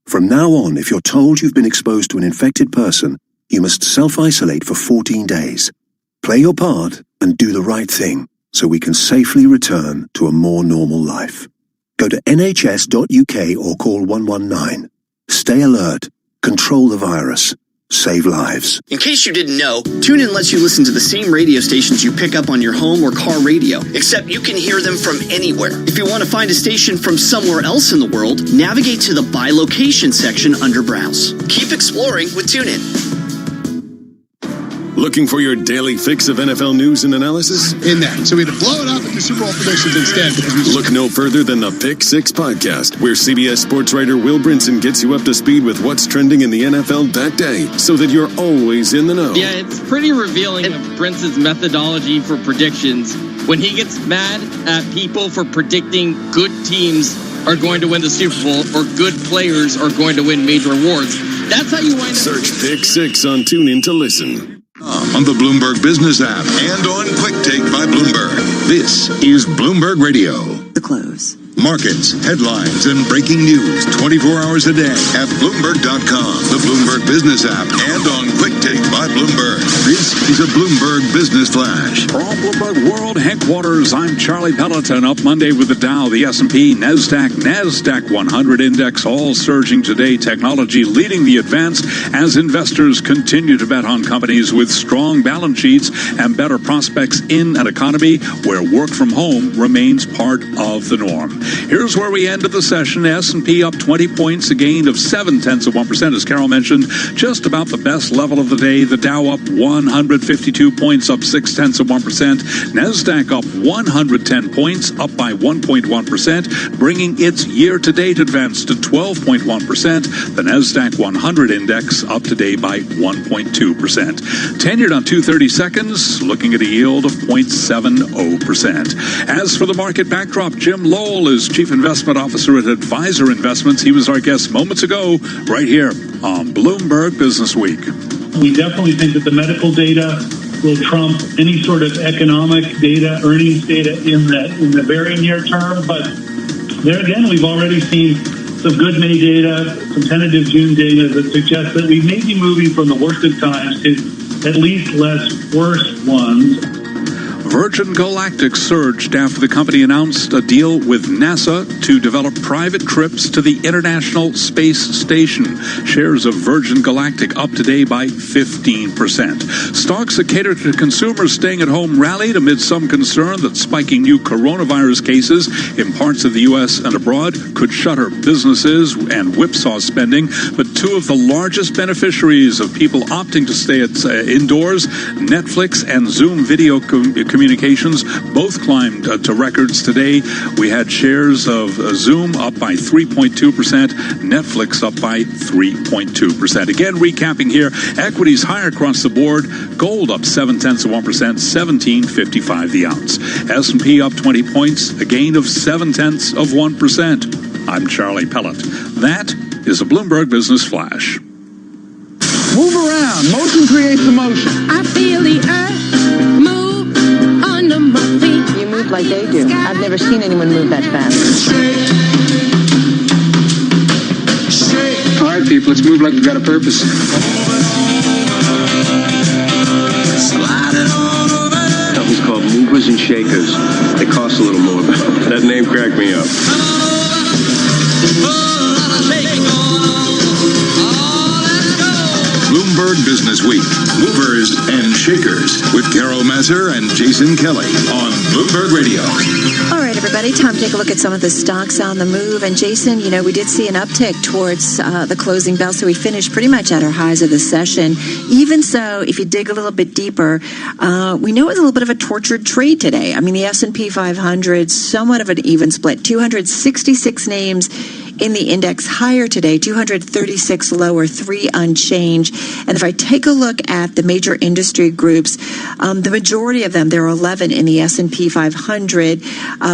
S18: From now on, if you're told you've been exposed to an infected person, you must self-isolate for 14 days. Play your part and do the right thing so we can safely return to a more normal life. Go to nhs.uk or call 119. Stay alert. Control the virus. Save lives.
S13: In case you didn't know, TuneIn lets you listen to the same radio stations you pick up on your home or car radio, except you can hear them from anywhere. If you want to find a station from somewhere else in the world, navigate to the By Location section under Browse. Keep exploring with TuneIn.
S4: Looking for your daily fix of NFL news and analysis?
S20: In that. So we had to blow it up and do Super Bowl predictions instead.
S4: Look no further than the Pick 6 podcast, where CBS sports writer Will Brinson gets you up to speed with what's trending in the NFL that day, so that you're always in the know.
S5: Yeah, it's pretty revealing of Brinson's methodology for predictions. When he gets mad at people for predicting good teams are going to win the Super Bowl or good players are going to win major awards. That's how you wind up.
S4: Search Pick 6 on TuneIn to listen.
S15: On the Bloomberg Business app and on Quick Take by Bloomberg. This is Bloomberg Radio.
S9: The close.
S15: Markets, headlines, and breaking news 24 hours a day at Bloomberg.com, the Bloomberg Business app, and on Quick Take by Bloomberg. This is a Bloomberg Business Flash.
S1: From Bloomberg World Headquarters, I'm Charlie Pelleton. Up Monday with the Dow, the S&P, NASDAQ 100 index, all surging today. Technology leading the advance as investors continue to bet on companies with strong balance sheets and better prospects in an economy where work from home remains part of the norm. Here's where we ended the session. S&P up 20 points, a gain of 0.7%. As Carol mentioned, just about the best level of the day. The Dow up 152 points, up 0.6%. NASDAQ up 110 points, up by 1.1%, bringing its year-to-date advance to 12.1%. The NASDAQ 100 index up today by 1.2%. Tenured on 230 seconds, looking at a yield of 0.70%. As for the market backdrop, Jim Lowell is Chief Investment Officer at Advisor Investments. He was our guest moments ago, right here on Bloomberg Business Week.
S26: We definitely think that the medical data will trump any sort of economic data, earnings data in the very near term. But there again, we've already seen some good May data, some tentative June data that suggests that we may be moving from the worst of times to at least less worse ones.
S1: Virgin Galactic surged after the company announced a deal with NASA to develop private trips to the International Space Station. Shares of Virgin Galactic up today by 15%. Stocks that cater to consumers staying at home rallied amid some concern that spiking new coronavirus cases in parts of the U.S. and abroad could shutter businesses and whipsaw spending. But two of the largest beneficiaries of people opting to stay indoors, Netflix and Zoom Video Communications, both climbed to records today. We had shares of Zoom up by 3.2%, Netflix up by 3.2%. Again, recapping here, equities higher across the board. Gold up 0.7%, $17.55 the ounce. S&P up 20 points, a gain of 0.7%. I'm Charlie Pellet. That is a Bloomberg Business Flash.
S6: Move around. Motion creates emotion.
S7: I feel the earth move under my feet.
S25: You move like they do. I've never seen anyone move that fast.
S22: All right, people, let's move like we've got a purpose.
S8: Company's called Movers and Shakers. They cost a little more, but that name cracked me up.
S15: Bloomberg Business Week, Movers and Shakers, with Carol Mazur and Jason Kelly on Bloomberg Radio.
S9: All right, everybody, time to take a look at some of the stocks on the move. And Jason, you know, we did see an uptick towards the closing bell, so we finished pretty much at our highs of the session. Even so, if you dig a little bit deeper, we know it was a little bit of a tortured trade today. I mean, the S&P 500, somewhat of an even split, 266 names in the index higher today, 236 lower, 3 unchanged. And if I take a look at the major industry groups, the majority of them, there are 11 in the S&P 500.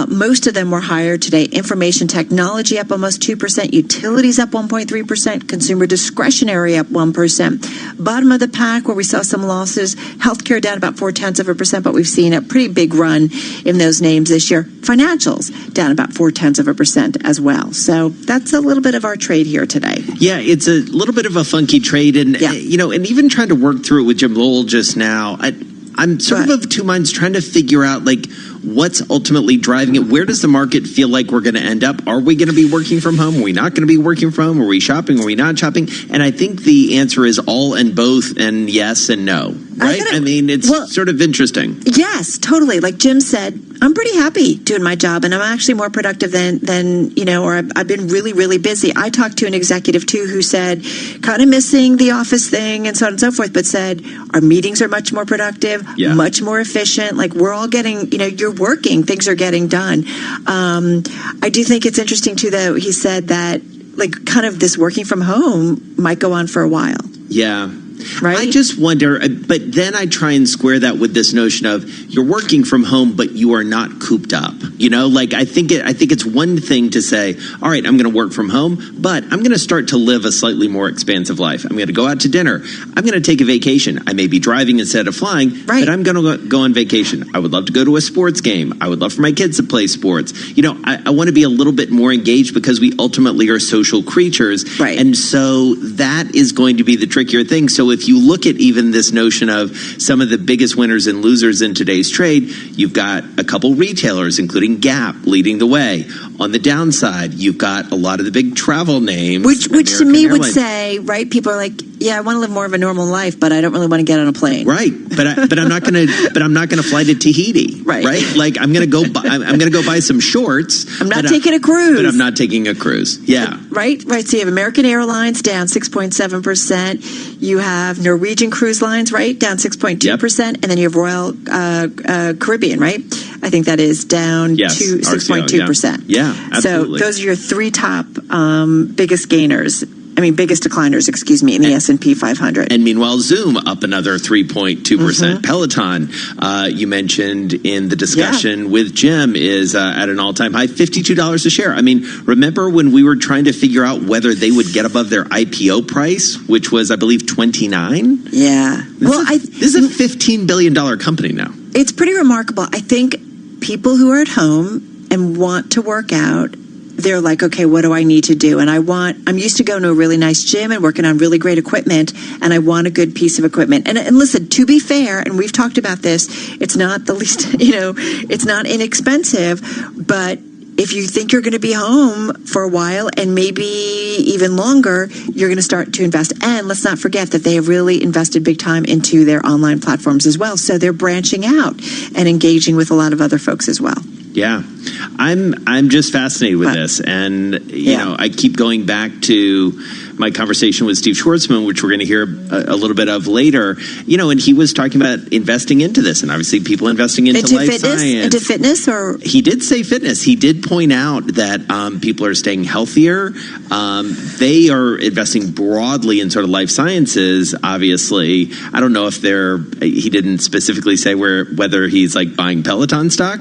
S9: Most of them were higher today. Information technology up almost 2%, utilities up 1.3%, consumer discretionary up 1%. Bottom of the pack where we saw some losses, healthcare down about 0.4%, but we've seen a pretty big run in those names this year. Financials down about 0.4% as well. So that's a little bit of our trade here today.
S3: Yeah, it's a little bit of a funky trade. And, you know, and even trying to work through it with Jim Lowell just now, I'm sort of two minds trying to figure out, like, what's ultimately driving it? Where does the market feel like we're going to end up? Are we going to be working from home? Are we not going to be working from home? Are we shopping? Are we not shopping? And I think the answer is all and both and yes and no. Right? I mean, it's sort of interesting.
S9: Yes, totally. Like Jim said, I'm pretty happy doing my job, and I'm actually more productive than you know, or I've been really, really busy. I talked to an executive, too, who said, kind of missing the office thing and so on and so forth, but said, our meetings are much more productive, much more efficient. Like, we're all getting, you know, you're working, things are getting done. I do think it's interesting, too, though, he said that, like, kind of this working from home might go on for a while.
S3: Yeah.
S9: Right?
S3: I just wonder, but then I try and square that with this notion of you're working from home, but you are not cooped up. You know, like I think it's one thing to say, all right, I'm going to work from home, but I'm going to start to live a slightly more expansive life. I'm going to go out to dinner. I'm going to take a vacation. I may be driving instead of flying, but I'm going to go on vacation. I would love to go to a sports game. I would love for my kids to play sports. You know, I want to be a little bit more engaged because we ultimately are social creatures. Right. And so that is going to be the trickier thing. So if you look at even this notion of some of the biggest winners and losers in today's trade, you've got a couple retailers, including Gap, leading the way. On the downside, you've got a lot of the big travel names.
S9: Which to me would say, right, people are like, yeah, I want to live more of a normal life, but I don't really want to get on a plane.
S3: Right. But I'm not going to fly to Tahiti. Right. Like I'm going to go buy some shorts.
S9: I'm not taking a cruise.
S3: But I'm not taking a cruise. Yeah.
S9: Right. So you have American Airlines down 6.7%. You have Norwegian Cruise Lines, right, down 6.2%, and then you have Royal Caribbean, right? I think that is down to 6.2%.
S3: Yeah, absolutely.
S9: So those are your three top biggest gainers. Biggest decliners, in the S&P 500.
S3: And meanwhile, Zoom up another 3.2%. Peloton, you mentioned in the discussion with Jim, is at an all-time high, $52 a share. I mean, remember when we were trying to figure out whether they would get above their IPO price, which was, I believe, $29?
S9: Yeah.
S3: This is a $15 billion company now.
S9: It's pretty remarkable. I think people who are at home and want to work out they're like, okay, what do I need to do? And I'm used to going to a really nice gym and working on really great equipment, and I want a good piece of equipment. And listen, to be fair, and we've talked about this, it's not the least, it's not inexpensive, but if you think you're going to be home for a while and maybe even longer, you're going to start to invest. And let's not forget that they have really invested big time into their online platforms as well. So they're branching out and engaging with a lot of other folks as well.
S3: Yeah, I'm just fascinated with this, and you know, I keep going back to my conversation with Steve Schwartzman, which we're going to hear a little bit of later. You know, and he was talking about investing into this, and obviously people investing into life
S9: fitness,
S3: science.
S9: into fitness, or
S3: he did say fitness. He did point out that people are staying healthier. They are investing broadly in sort of life sciences. Obviously, I don't know if he didn't specifically say whether he's like buying Peloton stock.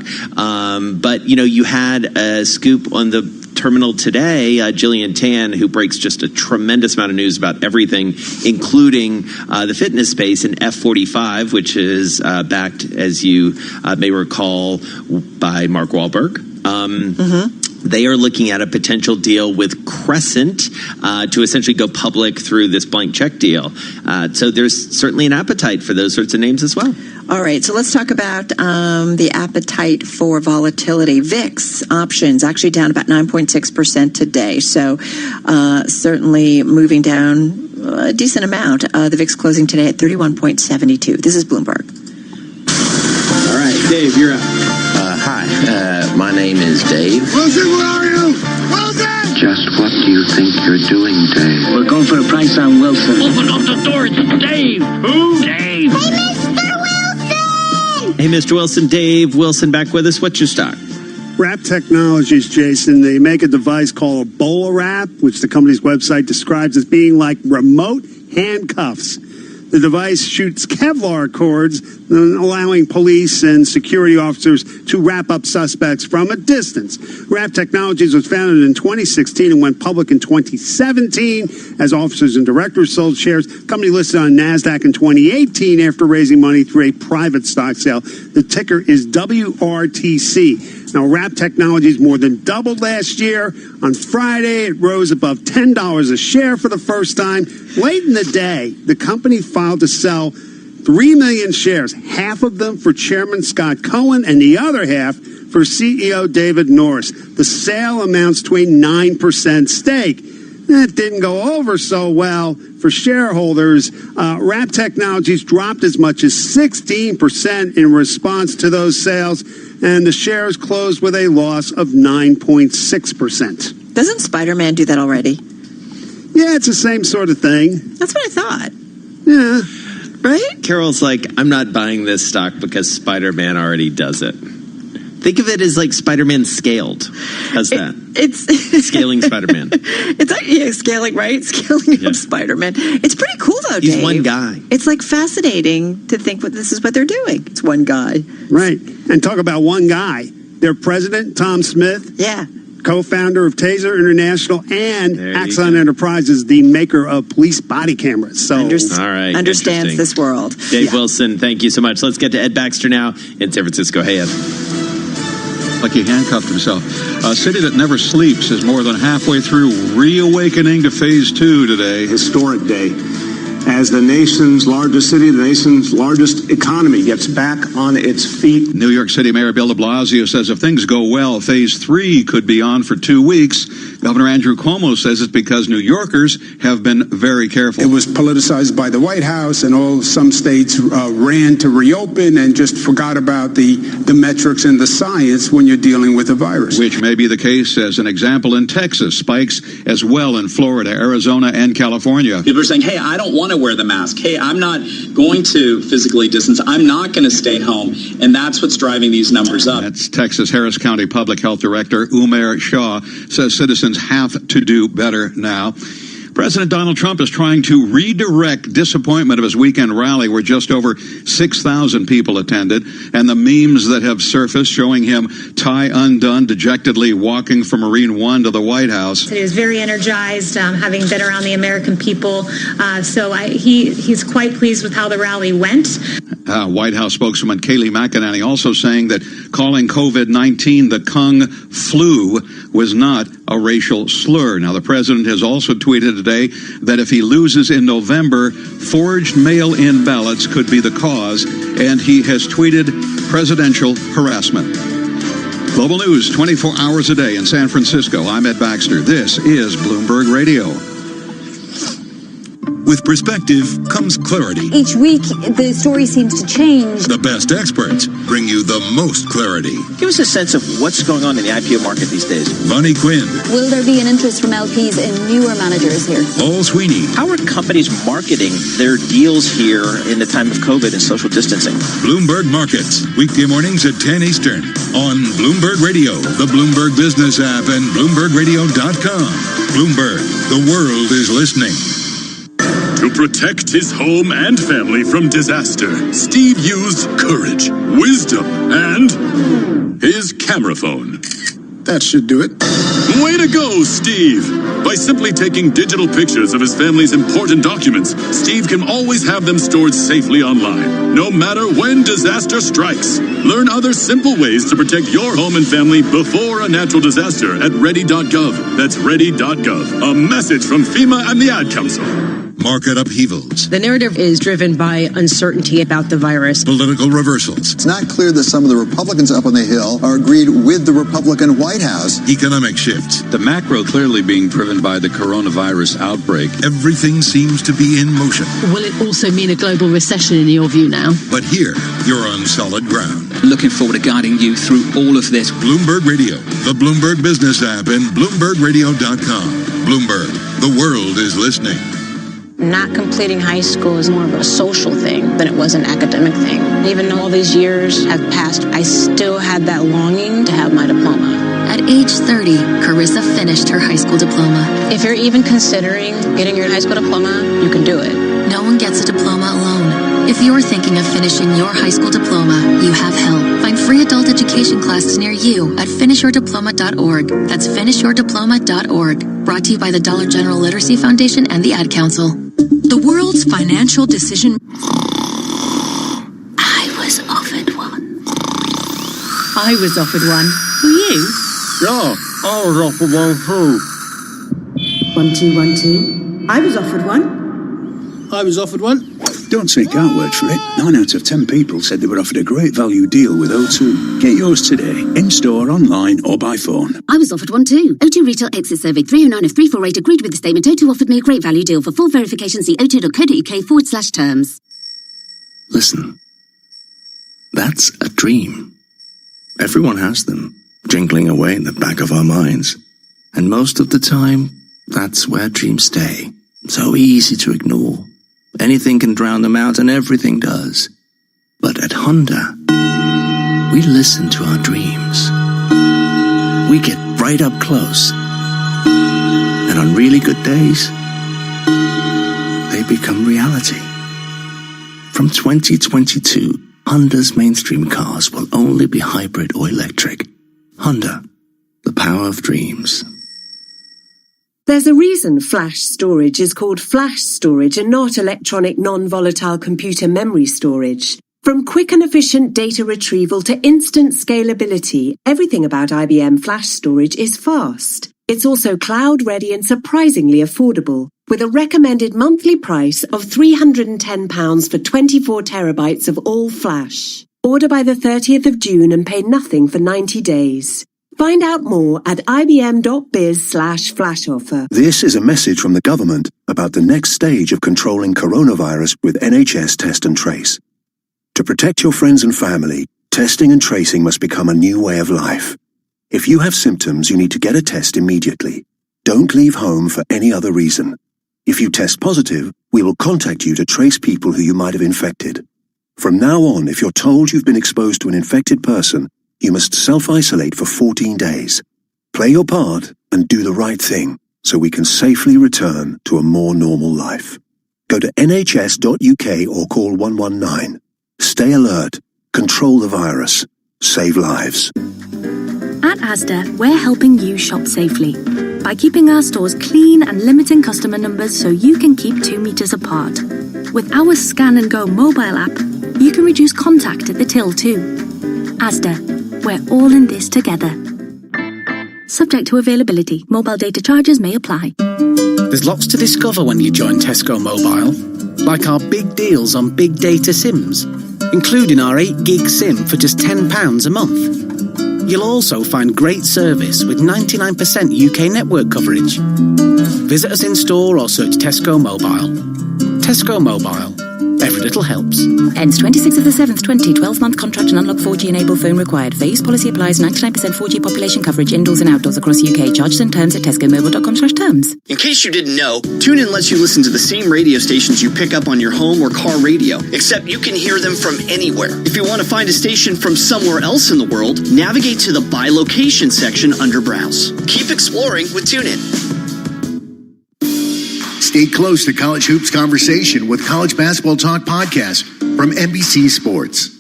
S3: But, you know, you had a scoop on the terminal today, Jillian Tan, who breaks just a tremendous amount of news about everything, including the fitness space in F45, which is backed, as you may recall, by Mark Wahlberg. They are looking at a potential deal with Crescent to essentially go public through this blank check deal. So there's certainly an appetite for those sorts of names as well.
S9: All right, so let's talk about the appetite for volatility. VIX options actually down about 9.6% today. So certainly moving down a decent amount. The VIX closing today at 31.72. This is Bloomberg.
S10: All right, Dave, you're up. Hi, my name is Dave.
S6: Wilson, where are you? Wilson!
S10: Just what do you think you're doing, Dave?
S22: We're going for a price on Wilson.
S21: Open up the door. It's Dave. Who? Dave.
S3: Hey, Mr. Wilson, Dave Wilson back with us. What's your stock?
S11: Wrap Technologies, Jason. They make a device called Ebola Wrap, which the company's website describes as being like remote handcuffs. The device shoots Kevlar cords, allowing police and security officers to wrap up suspects from a distance. Wrap Technologies was founded in 2016 and went public in 2017 as officers and directors sold shares. Company listed on NASDAQ in 2018 after raising money through a private stock sale. The ticker is WRTC. Now, Wrap Technologies more than doubled last year. On Friday, it rose above $10 a share for the first time. Late in the day, the company filed to sell 3 million shares, half of them for Chairman Scott Cohen and the other half for CEO David Norris. The sale amounts to a 9% stake. That didn't go over so well for shareholders. Wrap Technologies dropped as much as 16% in response to those sales, and the shares closed with a loss of 9.6%.
S9: Doesn't Spider-Man do that already?
S11: Yeah, it's the same sort of thing.
S9: That's what I thought.
S11: Yeah.
S9: Right?
S3: Carol's like, I'm not buying this stock because Spider-Man already does it. Think of it as like Spider-Man scaled. How's that?
S9: It's
S3: scaling Spider-Man.
S9: It's like scaling, right? Scaling of Spider-Man. It's pretty cool though, Dave.
S3: He's one guy.
S9: It's like fascinating to think this is what they're doing. It's one guy.
S11: Right. And talk about one guy. Their president, Tom Smith.
S9: Yeah.
S11: Co-founder of Taser International and Axon Enterprises, the maker of police body cameras. So,
S3: all right,
S9: understands this world.
S3: Dave Wilson, thank you so much. Let's get to Ed Baxter now in San Francisco. Hey, Ed.
S12: Like he handcuffed himself. A city that never sleeps is more than halfway through reawakening to phase 2 today.
S14: Historic day. As the nation's largest city, the nation's largest economy gets back on its feet.
S12: New York City Mayor Bill de Blasio says if things go well, phase 3 could be on for 2 weeks. Governor Andrew Cuomo says it's because New Yorkers have been very careful.
S16: It was politicized by the White House, and some states ran to reopen and just forgot about the metrics and the science when you're dealing with a virus.
S12: Which may be the case as an example in Texas, spikes as well in Florida, Arizona, and California.
S17: People are saying, hey, I don't want to wear the mask. Hey, I'm not going to physically distance. I'm not going to stay home. And that's what's driving these numbers up.
S12: That's Texas Harris County Public Health Director Umair Shah says citizens have to do better now. President Donald Trump is trying to redirect disappointment of his weekend rally where just over 6,000 people attended, and the memes that have surfaced showing him tie undone, dejectedly walking from Marine One to the White House.
S27: He was very energized, having been around the American people. So he's quite pleased with how the rally went.
S12: White House spokeswoman Kayleigh McEnany also saying that calling COVID-19 the Kung flu was not a racial slur. Now, the president has also tweeted today that if he loses in November, forged mail-in ballots could be the cause, and he has tweeted presidential harassment. Global news 24 hours a day in San Francisco. I'm Ed Baxter. This is Bloomberg Radio.
S15: With perspective comes clarity.
S2: Each week, the story seems to change.
S15: The best experts bring you the most clarity.
S10: Give us a sense of what's going on in the IPO market these days.
S15: Vonnie Quinn.
S2: Will there be an interest from LPs in newer managers here?
S15: Paul Sweeney.
S10: How are companies marketing their deals here in the time of COVID and social distancing?
S15: Bloomberg Markets, weekday mornings at 10 Eastern on Bloomberg Radio, the Bloomberg Business app, and BloombergRadio.com. Bloomberg, the world is listening.
S4: To protect his home and family from disaster, Steve used courage, wisdom, and his camera phone.
S16: That should do it.
S4: Way to go, Steve! By simply taking digital pictures of his family's important documents, Steve can always have them stored safely online, no matter when disaster strikes. Learn other simple ways to protect your home and family before a natural disaster at ready.gov. That's ready.gov. A message from FEMA and the Ad Council.
S15: Market upheavals.
S13: The narrative is driven by uncertainty about the virus.
S15: Political reversals.
S18: It's not clear that some of the Republicans up on the Hill are agreed with the Republican White House.
S15: Economic shifts.
S19: The macro clearly being driven by the coronavirus outbreak.
S15: Everything seems to be in motion.
S20: Will it also mean a global recession in your view now?
S15: But here, you're on solid ground.
S19: Looking forward to guiding you through all of this.
S15: Bloomberg Radio, the Bloomberg Business app, and BloombergRadio.com. Bloomberg, the world is listening.
S27: Not completing high school is more of a social thing than it was an academic thing. Even though all these years have passed, I still had that longing to have my diploma.
S23: At age 30, Carissa finished her high school diploma.
S27: If you're even considering getting your high school diploma, you can do it.
S23: No one gets a diploma alone. If you're thinking of finishing your high school diploma, you have help. Find free adult education classes near you at finishyourdiploma.org. That's finishyourdiploma.org. Brought to you by the Dollar General Literacy Foundation and the Ad Council.
S24: The world's financial decision.
S23: I was offered one.
S20: I was offered one. Were you?
S21: Yeah, I was offered one too.
S20: 1 2 1 2. I was offered one.
S16: I was offered one. Don't take our word for it. 9 out of 10 people said they were offered a great value deal with O2. Get yours today, in-store, online, or by phone.
S23: I was offered one too. O2 Retail Exit Survey 309 of 348 agreed with the statement. O2 offered me a great value deal. For full verification, see o2.co.uk/terms.
S28: Listen, that's a dream. Everyone has them, jingling away in the back of our minds. And most of the time, that's where dreams stay. So easy to ignore. Anything can drown them out, and everything does. But at Honda, we listen to our dreams. We get right up close. And on really good days, they become reality. From 2022, Honda's mainstream cars will only be hybrid or electric. Honda, the power of dreams.
S29: There's a reason flash storage is called flash storage and not electronic non-volatile computer memory storage. From quick and efficient data retrieval to instant scalability, everything about IBM flash storage is fast. It's also cloud-ready and surprisingly affordable, with a recommended monthly price of £310 for 24 terabytes of all flash. Order by the 30th of June and pay nothing for 90 days. Find out more at ibm.biz/flash offer.
S30: This is a message from the government about the next stage of controlling coronavirus with NHS Test and Trace. To protect your friends and family, testing and tracing must become a new way of life. If you have symptoms, you need to get a test immediately. Don't leave home for any other reason. If you test positive, we will contact you to trace people who you might have infected. From now on, if you're told you've been exposed to an infected person, you must self-isolate for 14 days. Play your part and do the right thing so we can safely return to a more normal life. Go to nhs.uk or call 119. Stay alert, control the virus, save lives.
S31: At Asda, we're helping you shop safely by keeping our stores clean and limiting customer numbers so you can keep 2 meters apart. With our Scan and Go mobile app, You can reduce contact at the till too. Asda, we're all in this together. Subject to availability. Mobile data charges may apply.
S1: There's lots to discover when you join Tesco Mobile, like our big deals on big data SIMs, including our 8 gig SIM for just £10 a month. You'll also find great service with 99% UK network coverage. Visit us in store or search Tesco Mobile. Tesco Mobile. Every little helps.
S31: Ends 26th of the 7th, 12-month contract and unlock 4G enabled phone required. Phase policy applies 99% 4G population coverage indoors and outdoors across UK. Charges and terms at tescomobile.com/terms.
S3: In case you didn't know, TuneIn lets you listen to the same radio stations you pick up on your home or car radio, except you can hear them from anywhere. If you want to find a station from somewhere else in the world, navigate to the By Location section under Browse. Keep exploring with TuneIn.
S5: Stay close to College Hoops Conversation with College Basketball Talk Podcast from NBC Sports.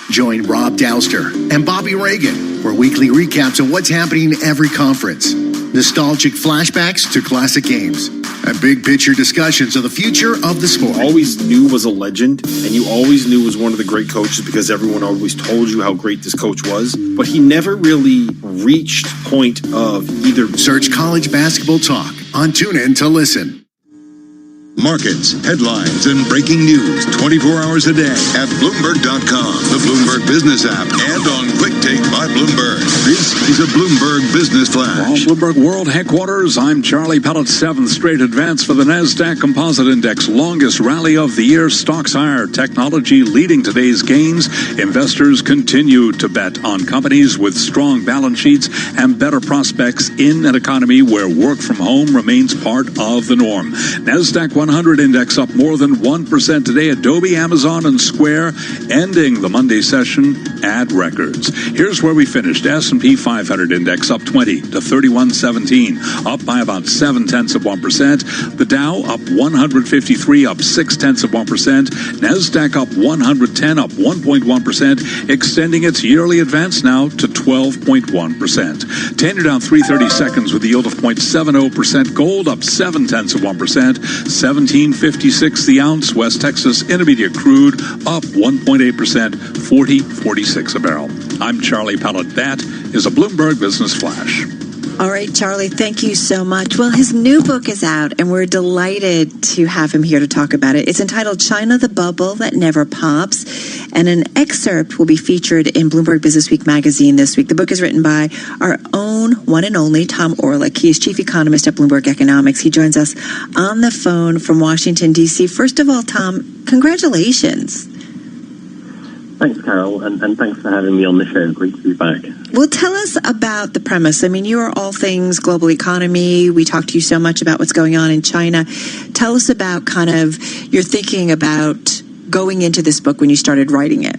S5: Join Rob Dowster and Bobby Reagan for weekly recaps of what's happening in every conference, nostalgic flashbacks to classic games, and big picture discussions of the future of the sport.
S6: Always knew was a legend, and you always knew was one of the great coaches because everyone always told you how great this coach was, but he never really reached point of either.
S5: Search College Basketball Talk on TuneIn to listen.
S15: Markets, headlines, and breaking news 24 hours a day at Bloomberg.com, the Bloomberg Business app, and on Quick Take by Bloomberg. This is a Bloomberg Business Flash.
S19: From Bloomberg World Headquarters, I'm Charlie Pellet. 7th straight advance for the NASDAQ Composite Index. Longest rally of the year. Stocks higher. Technology leading today's gains. Investors continue to bet on companies with strong balance sheets and better prospects in an economy where work from home remains part of the norm. NASDAQ 100 index up more than 1% today. Adobe, Amazon, and Square ending the Monday session at records. Here's where we finished. S&P 500 index up 20 to 3117, up by about 0.7%. The Dow up 153, up 0.6%. Nasdaq up 110, up 1.1%, extending its yearly advance now to 12.1%. 10-year down 3/30 seconds with a yield of 0.70%. Gold up 0.7%. 17.56 the ounce. West Texas Intermediate crude up 1.8%, 40.46 a barrel. I'm Charlie Pellet. That is a Bloomberg Business Flash.
S6: All right, Charlie, thank you so much. Well, his new book is out, and we're delighted to have him here to talk about it. It's entitled China, the Bubble That Never Pops, and an excerpt will be featured in Bloomberg Business Week magazine this week. The book is written by our own one and only Tom Orlick. He is chief economist at Bloomberg Economics. He joins us on the phone from Washington, D.C. First of all, Tom, congratulations.
S7: Thanks, Carol, and thanks for having me on the show. Great to be back.
S6: Well, tell us about the premise. I mean, you are all things global economy. We talked to you so much about what's going on in China. Tell us about kind of your thinking about going into this book when you started writing it.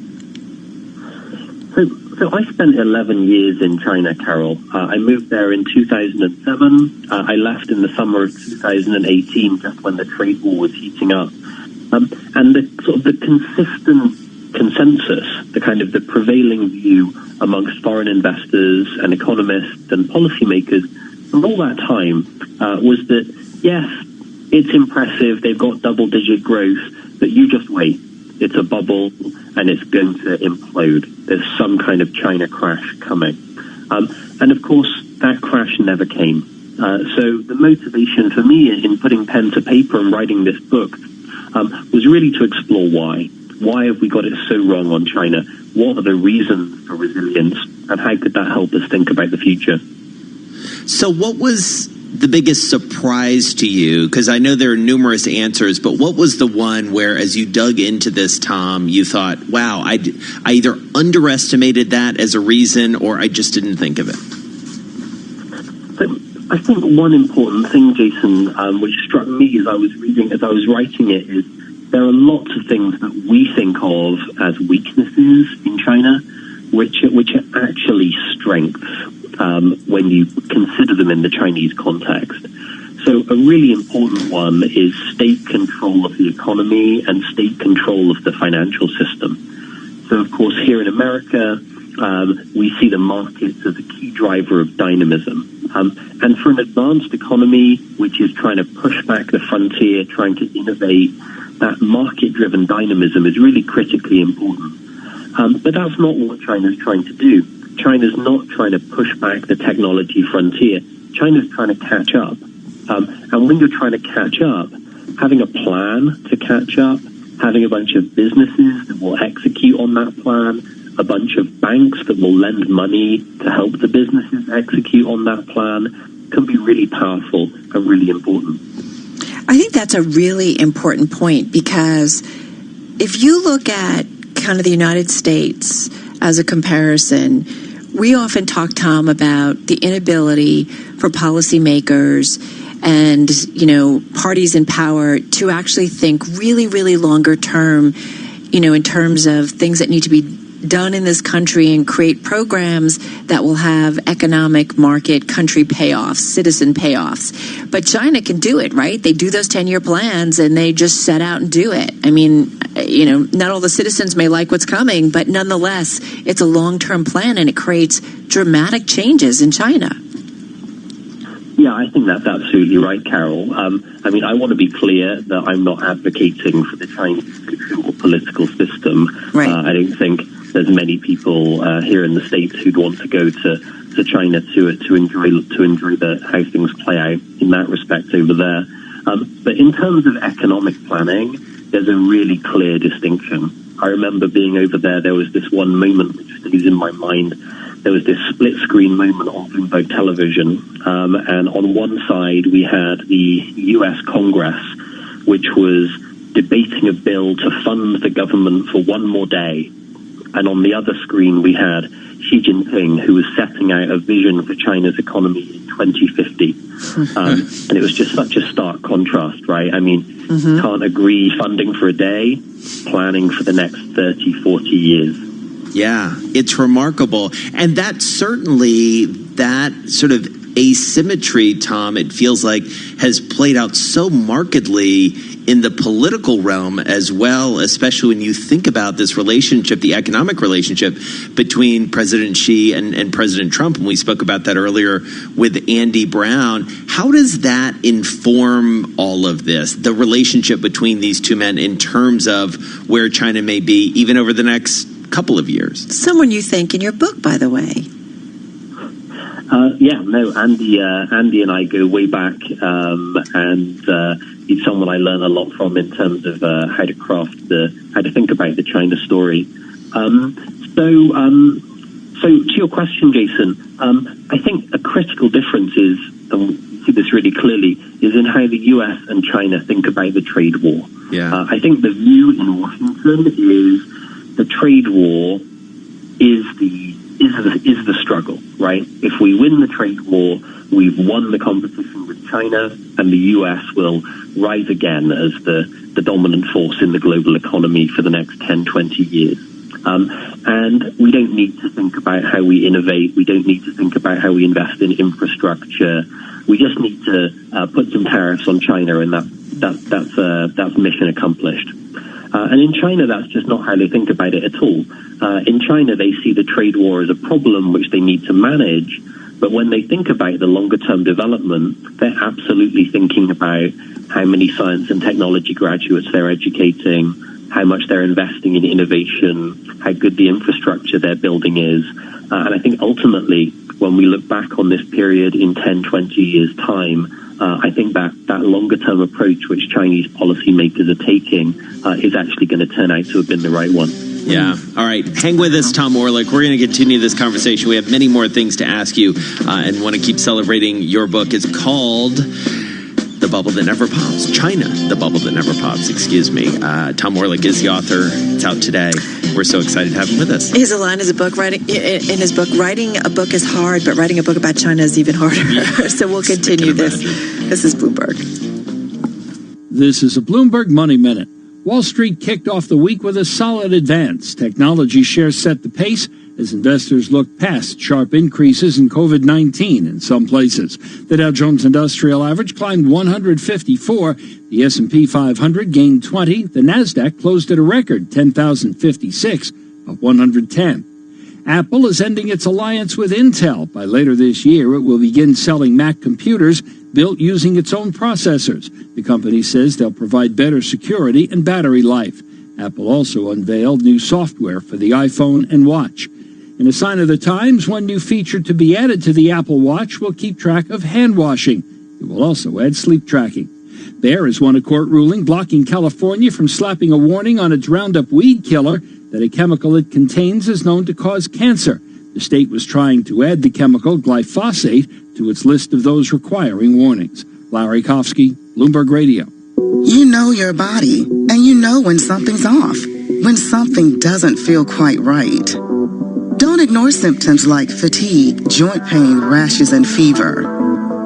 S7: So I spent 11 years in China, Carol. I moved there in 2007. I left in the summer of 2018, just when the trade war was heating up. And the sort of the consistent consensus, the kind of the prevailing view amongst foreign investors and economists and policymakers from all that time was that, yes, it's impressive, they've got double-digit growth, but you just wait. It's a bubble and it's going to implode. There's some kind of China crash coming. And of course, that crash never came. So the motivation for me in putting pen to paper and writing this book was really to explore why. Why have we got it so wrong on China? What are the reasons for resilience? And how could that help us think about the future?
S10: So what was the biggest surprise to you? Because I know there are numerous answers, but what was the one where, as you dug into this, Tom, you thought, wow, I either underestimated that as a reason or I just didn't think of it?
S7: So I think one important thing, Jason, which struck me as I was writing it, is there are lots of things that we think of as weaknesses in China, which are actually strengths when you consider them in the Chinese context. So a really important one is state control of the economy and state control of the financial system. So, of course, here in America, we see the markets as a key driver of dynamism. And for an advanced economy, which is trying to push back the frontier, trying to innovate, that market-driven dynamism is really critically important. But that's not what China's trying to do. China's not trying to push back the technology frontier. China's trying to catch up. And when you're trying to catch up, having a plan to catch up, having a bunch of businesses that will execute on that plan, a bunch of banks that will lend money to help the businesses execute on that plan can be really powerful and really important.
S6: I think that's a really important point, because if you look at kind of the United States as a comparison, we often talk, Tom, about the inability for policymakers and, parties in power to actually think really, really longer term, in terms of things that need to be done in this country and create programs that will have economic, market, country payoffs, citizen payoffs. But China can do it, right? They do those 10-year plans and they just set out and do it. I mean, not all the citizens may like what's coming, but nonetheless, it's a long-term plan and it creates dramatic changes in China.
S7: Yeah, I think that's absolutely right, Carol. I want to be clear that I'm not advocating for the Chinese cultural political system.
S6: Right.
S7: I don't think there's many people here in the States who'd want to go to China to enjoy how things play out in that respect over there. But in terms of economic planning, there's a really clear distinction. I remember being over there. There was this one moment which stays in my mind. There was this split-screen moment on Bloomberg television, and on one side we had the U.S. Congress, which was debating a bill to fund the government for one more day. And on the other screen we had Xi Jinping, who was setting out a vision for China's economy in 2050. And it was just such a stark contrast, right? I mean, can't agree funding for a day, planning for the next 30, 40 years.
S10: Yeah, it's remarkable. And that certainly, that sort of asymmetry, Tom, it feels like has played out so markedly in the political realm as well, especially when you think about this relationship, the economic relationship between President Xi and President Trump. And we spoke about that earlier with Andy Brown. How does that inform all of this, the relationship between these two men in terms of where China may be even over the next couple of years?
S6: Someone you thank in your book, by the way.
S7: Andy and I go way back, and he's someone I learn a lot from in terms of how to think about the China story. So to your question, Jason, I think a critical difference is, and we see this really clearly, is in how the U.S. and China think about the trade war.
S10: Yeah.
S7: I think the view in Washington is the trade war is the struggle, right? If we win the trade war, we've won the competition with China, and the U.S. will rise again as the dominant force in the global economy for the next 10, 20 years. And we don't need to think about how we innovate. We don't need to think about how we invest in infrastructure. We just need to put some tariffs on China, and that's mission accomplished. And in China, that's just not how they think about it at all. In China, they see the trade war as a problem which they need to manage. But when they think about the longer-term development, they're absolutely thinking about how many science and technology graduates they're educating, how much they're investing in innovation, how good the infrastructure they're building is. And I think ultimately, when we look back on this period in 10, 20 years' time, I think that longer-term approach which Chinese policymakers are taking is actually going to turn out to have been the right one.
S10: Yeah. All right. Hang with us, Tom Orlick. We're going to continue this conversation. We have many more things to ask you and want to keep celebrating your book. It's called The Bubble That Never Pops. China, The Bubble That Never Pops, excuse me. Tom Orlick is the author. It's out today. We're so excited to have him with us.
S6: His line is writing a book is hard, but writing a book about China is even harder. Yeah. So we'll continue this. This is Bloomberg.
S2: This is a Bloomberg Money Minute. Wall Street kicked off the week with a solid advance. Technology shares set the pace as investors look past sharp increases in COVID-19 in some places. The Dow Jones Industrial Average climbed 154. The S&P 500 gained 20. The Nasdaq closed at a record 10,056, up 110. Apple is ending its alliance with Intel. By later this year, it will begin selling Mac computers built using its own processors. The company says they'll provide better security and battery life. Apple also unveiled new software for the iPhone and watch. In a sign of the times, one new feature to be added to the Apple Watch will keep track of hand washing. It will also add sleep tracking. Bayer has won a court ruling blocking California from slapping a warning on its Roundup weed killer that a chemical it contains is known to cause cancer. The state was trying to add the chemical glyphosate to its list of those requiring warnings. Larry Kofsky, Bloomberg Radio.
S4: You know your body, and you know when something's off, when something doesn't feel quite right. Don't ignore symptoms like fatigue, joint pain, rashes, and fever.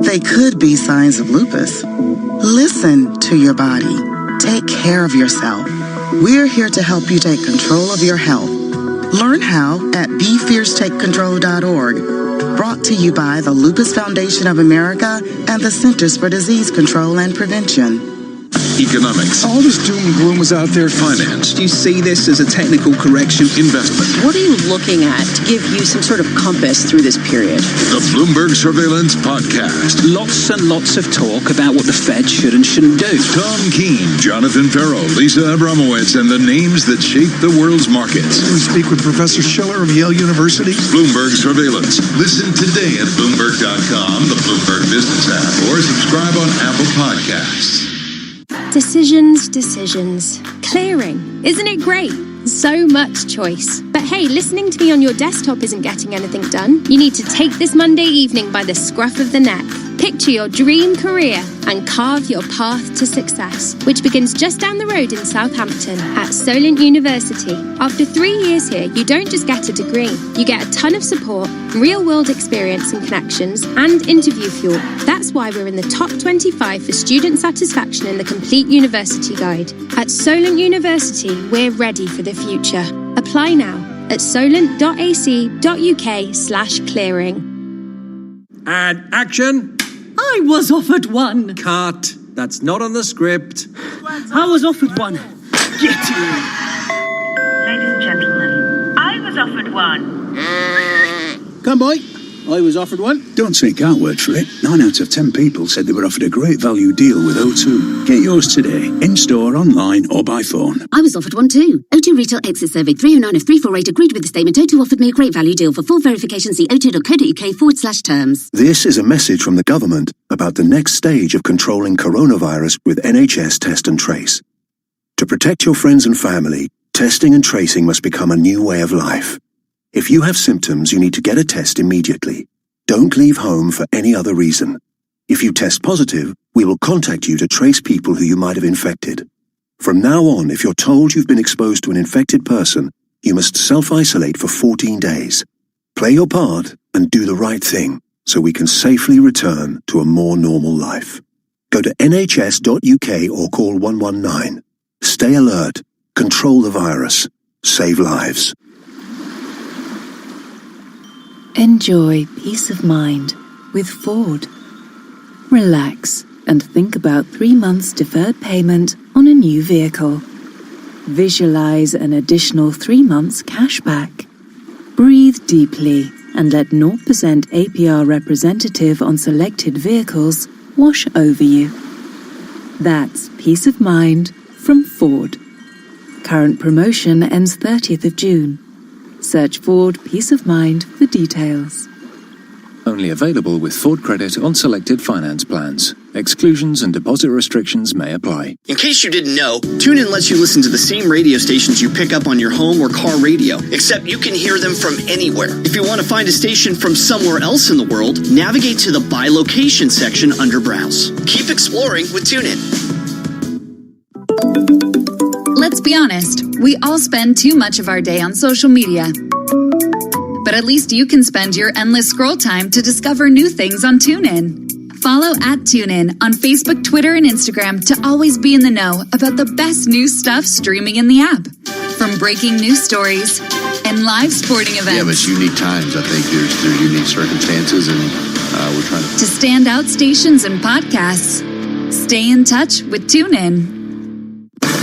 S4: They could be signs of lupus. Listen to your body. Take care of yourself. We're here to help you take control of your health. Learn how at BeFierceTakeControl.org. Brought to you by the Lupus Foundation of America and the Centers for Disease Control and Prevention.
S15: Economics.
S8: All this doom and gloom was out there.
S15: Finance.
S8: Do you see this as a technical correction?
S15: Investment.
S9: What are you looking at to give you some sort of compass through this period?
S15: The Bloomberg Surveillance Podcast.
S8: Lots and lots of talk about what the Fed should and shouldn't do.
S15: Tom Keene, Jonathan Farrell, Lisa Abramowitz, and the names that shape the world's markets.
S8: We speak with Professor Schiller of Yale University.
S15: Bloomberg Surveillance. Listen today at Bloomberg.com, the Bloomberg Business app, or subscribe on Apple Podcasts.
S11: Decisions. Clearing. Isn't it great? So much choice. But hey, listening to me on your desktop isn't getting anything done. You need to take this Monday evening by the scruff of the neck. Picture your dream career and carve your path to success, which begins just down the road in Southampton at Solent University. After 3 years here, you don't just get a degree. You get a ton of support, real-world experience and connections, and interview fuel. That's why we're in the top 25 for student satisfaction in the Complete University Guide. At Solent University, we're ready for the future. Apply now at solent.ac.uk/clearing.
S12: And action!
S20: I was offered one.
S12: Cut. That's not on the script.
S20: I was offered one. Get in.
S13: Ladies and gentlemen, I was offered one.
S14: Come, boy. I was offered one.
S17: Don't take our word for it. 9 out of 10 people said they were offered a great value deal with O2. Get yours today, in-store, online, or by phone.
S31: I was offered one too. O2 Retail Exit Survey 309 of 348 agreed with the statement. O2 offered me a great value deal. For full verification, see o2.co.uk/terms.
S30: This is a message from the government about the next stage of controlling coronavirus with NHS Test and Trace. To protect your friends and family, testing and tracing must become a new way of life. If you have symptoms, you need to get a test immediately. Don't leave home for any other reason. If you test positive, we will contact you to trace people who you might have infected. From now on, if you're told you've been exposed to an infected person, you must self-isolate for 14 days. Play your part and do the right thing so we can safely return to a more normal life. Go to nhs.uk or call 119. Stay alert, control the virus, save lives.
S31: Enjoy peace of mind with Ford. Relax and think about 3 months deferred payment on a new vehicle. Visualize an additional 3 months cash back. Breathe deeply and let 0% APR representative on selected vehicles wash over you. That's peace of mind from Ford. Current promotion ends 30th of June. Search Ford Peace of Mind for details.
S22: Only available with Ford credit on selected finance plans. Exclusions and deposit restrictions may apply.
S3: In case you didn't know, TuneIn lets you listen to the same radio stations you pick up on your home or car radio, except you can hear them from anywhere. If you want to find a station from somewhere else in the world, navigate to the By Location section under Browse. Keep exploring with TuneIn.
S25: Let's be honest, we all spend too much of our day on social media. But at least you can spend your endless scroll time to discover new things on TuneIn. Follow @TuneIn on Facebook, Twitter, and Instagram to always be in the know about the best new stuff streaming in the app. From breaking news stories and live sporting events.
S26: Yeah, but it's unique times. I think there's unique circumstances, and we're trying to...
S25: To standout stations and podcasts. Stay in touch with TuneIn.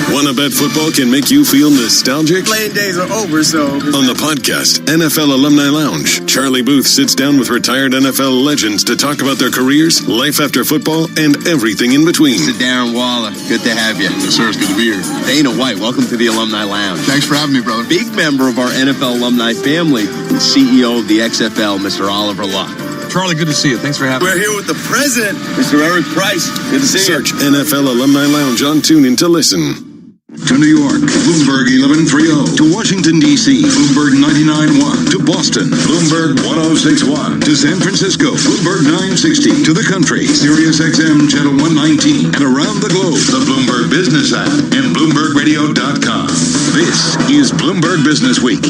S1: Wanna bet football can make you feel nostalgic?
S14: Playing days are over, so...
S1: On the podcast, NFL Alumni Lounge, Charlie Booth sits down with retired NFL legends to talk about their careers, life after football, and everything in between.
S5: Mr. Darren Waller, good to have you.
S16: Yes, sir. It's good to be here.
S5: Dana White, welcome to the Alumni Lounge.
S16: Thanks for having me, brother.
S5: Big member of our NFL alumni family, the CEO of the XFL, Mr. Oliver Luck.
S16: Charlie, good to see you. Thanks for having me.
S5: We're here with the president, Mr. Eric Price. Good to see you.
S1: Search NFL Alumni Lounge on TuneIn to listen.
S15: To New York, Bloomberg 1130. To Washington, D.C., Bloomberg 99.1. To Boston, Bloomberg 106.1. To San Francisco, Bloomberg 960. To the country, Sirius XM Channel 119. And around the globe, the Bloomberg Business app and BloombergRadio.com. This is Bloomberg Business Week.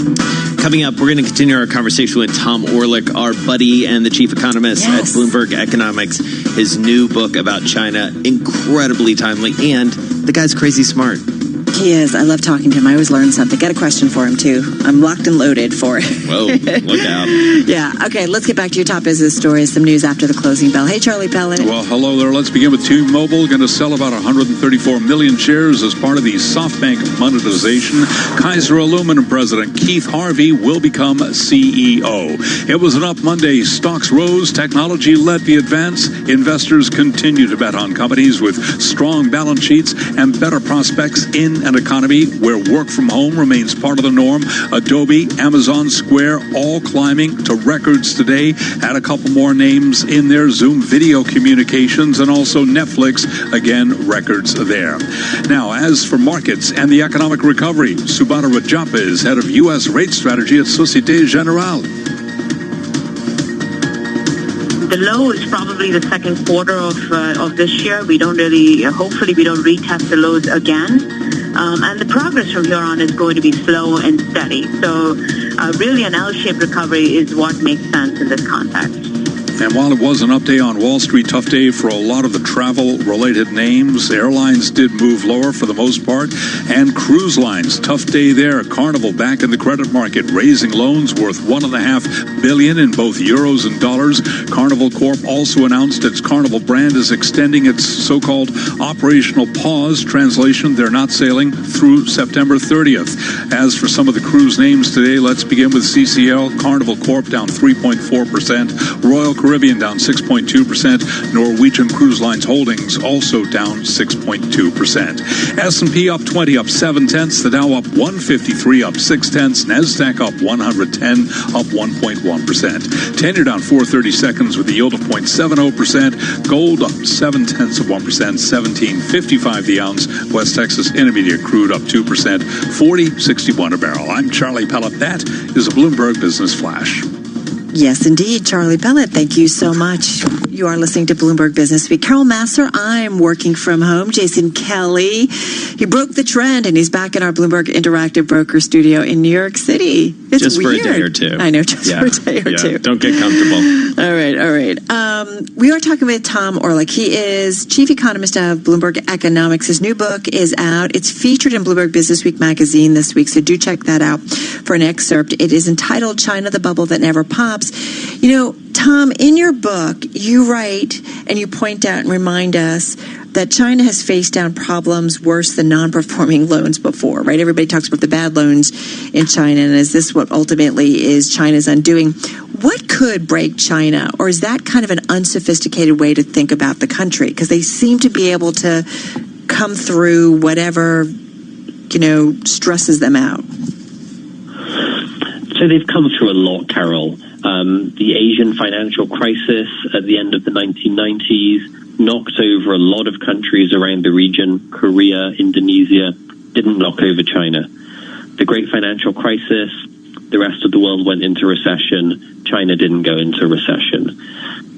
S10: Coming up, we're going to continue our conversation with Tom Orlick, our buddy and the chief economist at Bloomberg Economics. His new book about China, incredibly timely, and the guy's crazy smart.
S6: He is. I love talking to him. I always learn something. Got a question for him, too. I'm locked and loaded for it.
S10: Whoa, look out.
S6: Yeah. Okay, let's get back to your top business stories. Some news after the closing bell. Hey, Charlie Pellet.
S18: Well, hello there. Let's begin with T-Mobile. Going to sell about 134 million shares as part of the SoftBank monetization. Kaiser Aluminum President Keith Harvey will become CEO. It was an up Monday. Stocks rose. Technology led the advance. Investors continue to bet on companies with strong balance sheets and better prospects in an economy where work from home remains part of the norm. Adobe, Amazon, Square, all climbing to records today. Add a couple more names in there. Zoom Video Communications and also Netflix. Again, records there. Now, as for markets and the economic recovery, Subhata Rajappa is head of U.S. rate strategy at Societe Generale.
S13: The low is probably the second quarter of this year. We don't really, hopefully we don't retest the lows again. And the progress from here on is going to be slow and steady. So really an L-shaped recovery is what makes sense in this context.
S18: And while it was an up day on Wall Street, tough day for a lot of the travel-related names. Airlines did move lower for the most part. And cruise lines, tough day there. Carnival back in the credit market, raising loans worth $1.5 billion in both euros and dollars. Carnival Corp also announced its Carnival brand is extending its so-called operational pause. Translation, they're not sailing through September 30th. As for some of the cruise names today, let's begin with CCL. Carnival Corp down 3.4%. Royal Caribbean down 6.2%. Norwegian Cruise Lines Holdings also down 6.2%. S&P up 20, up 0.7. The Dow up 153, up 0.6. Nasdaq up 110, up 1.1%. 10-year down 430 seconds with a yield of 0.70%. Gold up 0.7%, 17.55 the ounce. West Texas Intermediate crude up 2%, 40.61 a barrel. I'm Charlie Pellet. That is a Bloomberg Business Flash.
S6: Yes, indeed, Charlie Pellet. Thank you so much. You are listening to Bloomberg Business Week. Carol Masser, I'm working from home. Jason Kelly, he broke the trend, and he's back in our Bloomberg Interactive Broker studio in New York City. It's
S10: just
S6: weird.
S10: For a day or two.
S6: I know, just for a day or two.
S10: Don't get comfortable.
S6: All right. We are talking with Tom Orlick. He is chief economist of Bloomberg Economics. His new book is out. It's featured in Bloomberg Business Week magazine this week, so do check that out for an excerpt. It is entitled China, the Bubble That Never Pops. You know, Tom, in your book, you write and you point out and remind us that China has faced down problems worse than non-performing loans before, right? Everybody talks about the bad loans in China, and is this what ultimately is China's undoing? What could break China, or is that kind of an unsophisticated way to think about the country? Because they seem to be able to come through whatever, stresses them out.
S7: So they've come through a lot, Carol. The Asian financial crisis at the end of the 1990s knocked over a lot of countries around the region. Korea, Indonesia, didn't knock over China. The great financial crisis, the rest of the world went into recession. China didn't go into recession.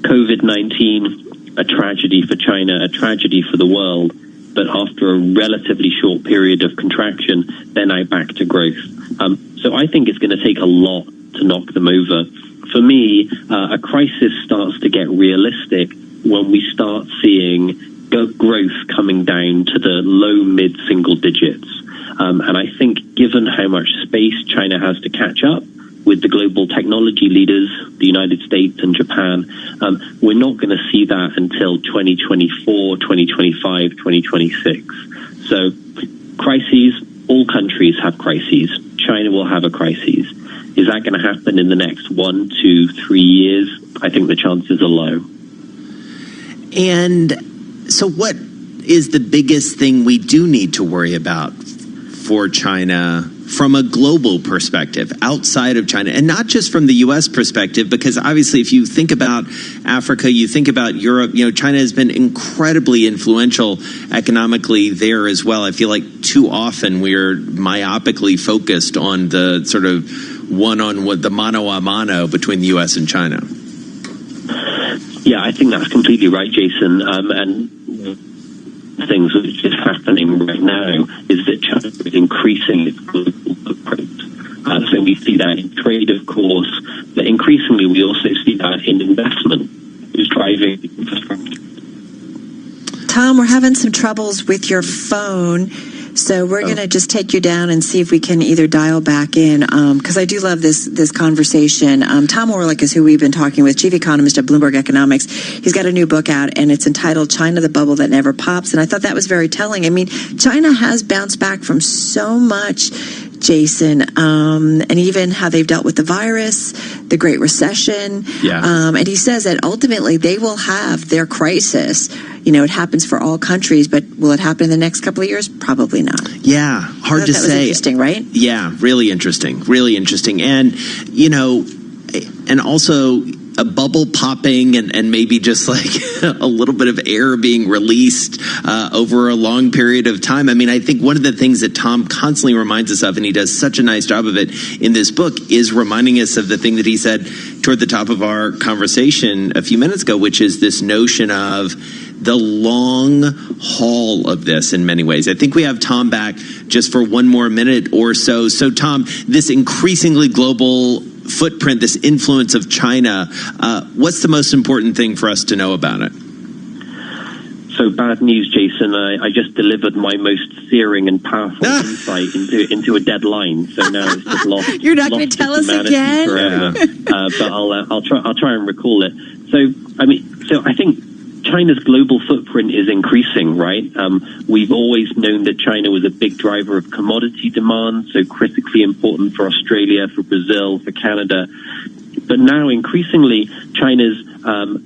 S7: COVID-19, a tragedy for China, a tragedy for the world. But after a relatively short period of contraction, they're now back to growth. So I think it's going to take a lot to knock them over. For me, a crisis starts to get realistic when we start seeing growth coming down to the low, mid-single digits. And I think given how much space China has to catch up with the global technology leaders, the United States and Japan, we're not going to see that until 2024, 2025, 2026. So crises, all countries have crises. China will have a crisis. Is that going to happen in the next 1, 2, 3 years? I think the chances are low.
S10: And so what is the biggest thing we do need to worry about for China from a global perspective, outside of China, and not just from the U.S. perspective, because obviously if you think about Africa, you think about Europe, China has been incredibly influential economically there as well. I feel like too often we're myopically focused on the sort of the mano a mano between the U.S. and China.
S7: Yeah, I think that's completely right, Jason. And things which is happening right now is that China is increasing its global footprint. So we see that in trade, of course, but increasingly we also see that in investment, who's driving infrastructure.
S6: Tom, we're having some troubles with your phone, so we're going to just take you down and see if we can either dial back in, because I do love this conversation. Tom Orlick is who we've been talking with, chief economist at Bloomberg Economics. He's got a new book out, and it's entitled China, the Bubble That Never Pops, and I thought that was very telling. I mean, China has bounced back from so much, Jason, and even how they've dealt with the virus, the Great Recession.
S10: Yeah.
S6: And he says that ultimately they will have their crisis. It happens for all countries, but will it happen in the next couple of years? Probably not.
S10: Yeah, hard to say.
S6: That was interesting, right?
S10: Yeah, really interesting. And, and also a bubble popping and maybe just like a little bit of air being released over a long period of time. I mean, I think one of the things that Tom constantly reminds us of, and he does such a nice job of it in this book, is reminding us of the thing that he said toward the top of our conversation a few minutes ago, which is this notion of the long haul of this in many ways. I think we have Tom back just for one more minute or so. So, Tom, this increasingly global footprint, this influence of China, what's the most important thing for us to know about it?
S7: So bad news, Jason. I just delivered my most searing and powerful insight into a dead line. So now it's just lost.
S6: You're not going to tell us again?
S7: Forever. But I'll try and recall it. So I think China's global footprint is increasing, right? We've always known that China was a big driver of commodity demand, so critically important for Australia, for Brazil, for Canada. But now increasingly, China's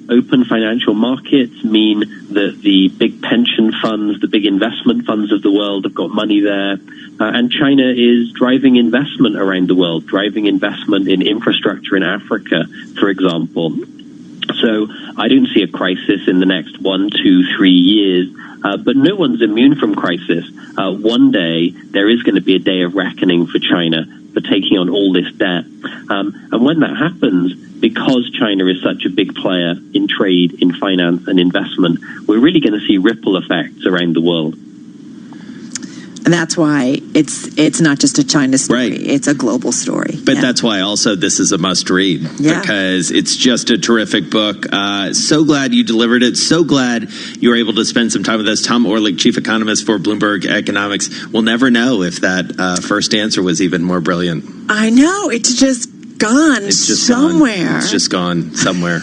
S7: open financial markets mean that the big pension funds, the big investment funds of the world have got money there. And China is driving investment around the world, driving investment in infrastructure in Africa, for example. So I don't see a crisis in the next 1, 2, 3 years, but no one's immune from crisis. One day there is going to be a day of reckoning for China for taking on all this debt. And when that happens, because China is such a big player in trade, in finance and investment, we're really going to see ripple effects around the world.
S6: And that's why it's not just a China story.
S10: Right.
S6: It's a global story.
S10: But that's why also this is a must read, because it's just a terrific book. So glad you delivered it. So glad you were able to spend some time with us. Tom Orlick, chief economist for Bloomberg Economics. We'll never know if that first answer was even more brilliant.
S6: I know. It's just gone somewhere.
S10: It's just gone somewhere.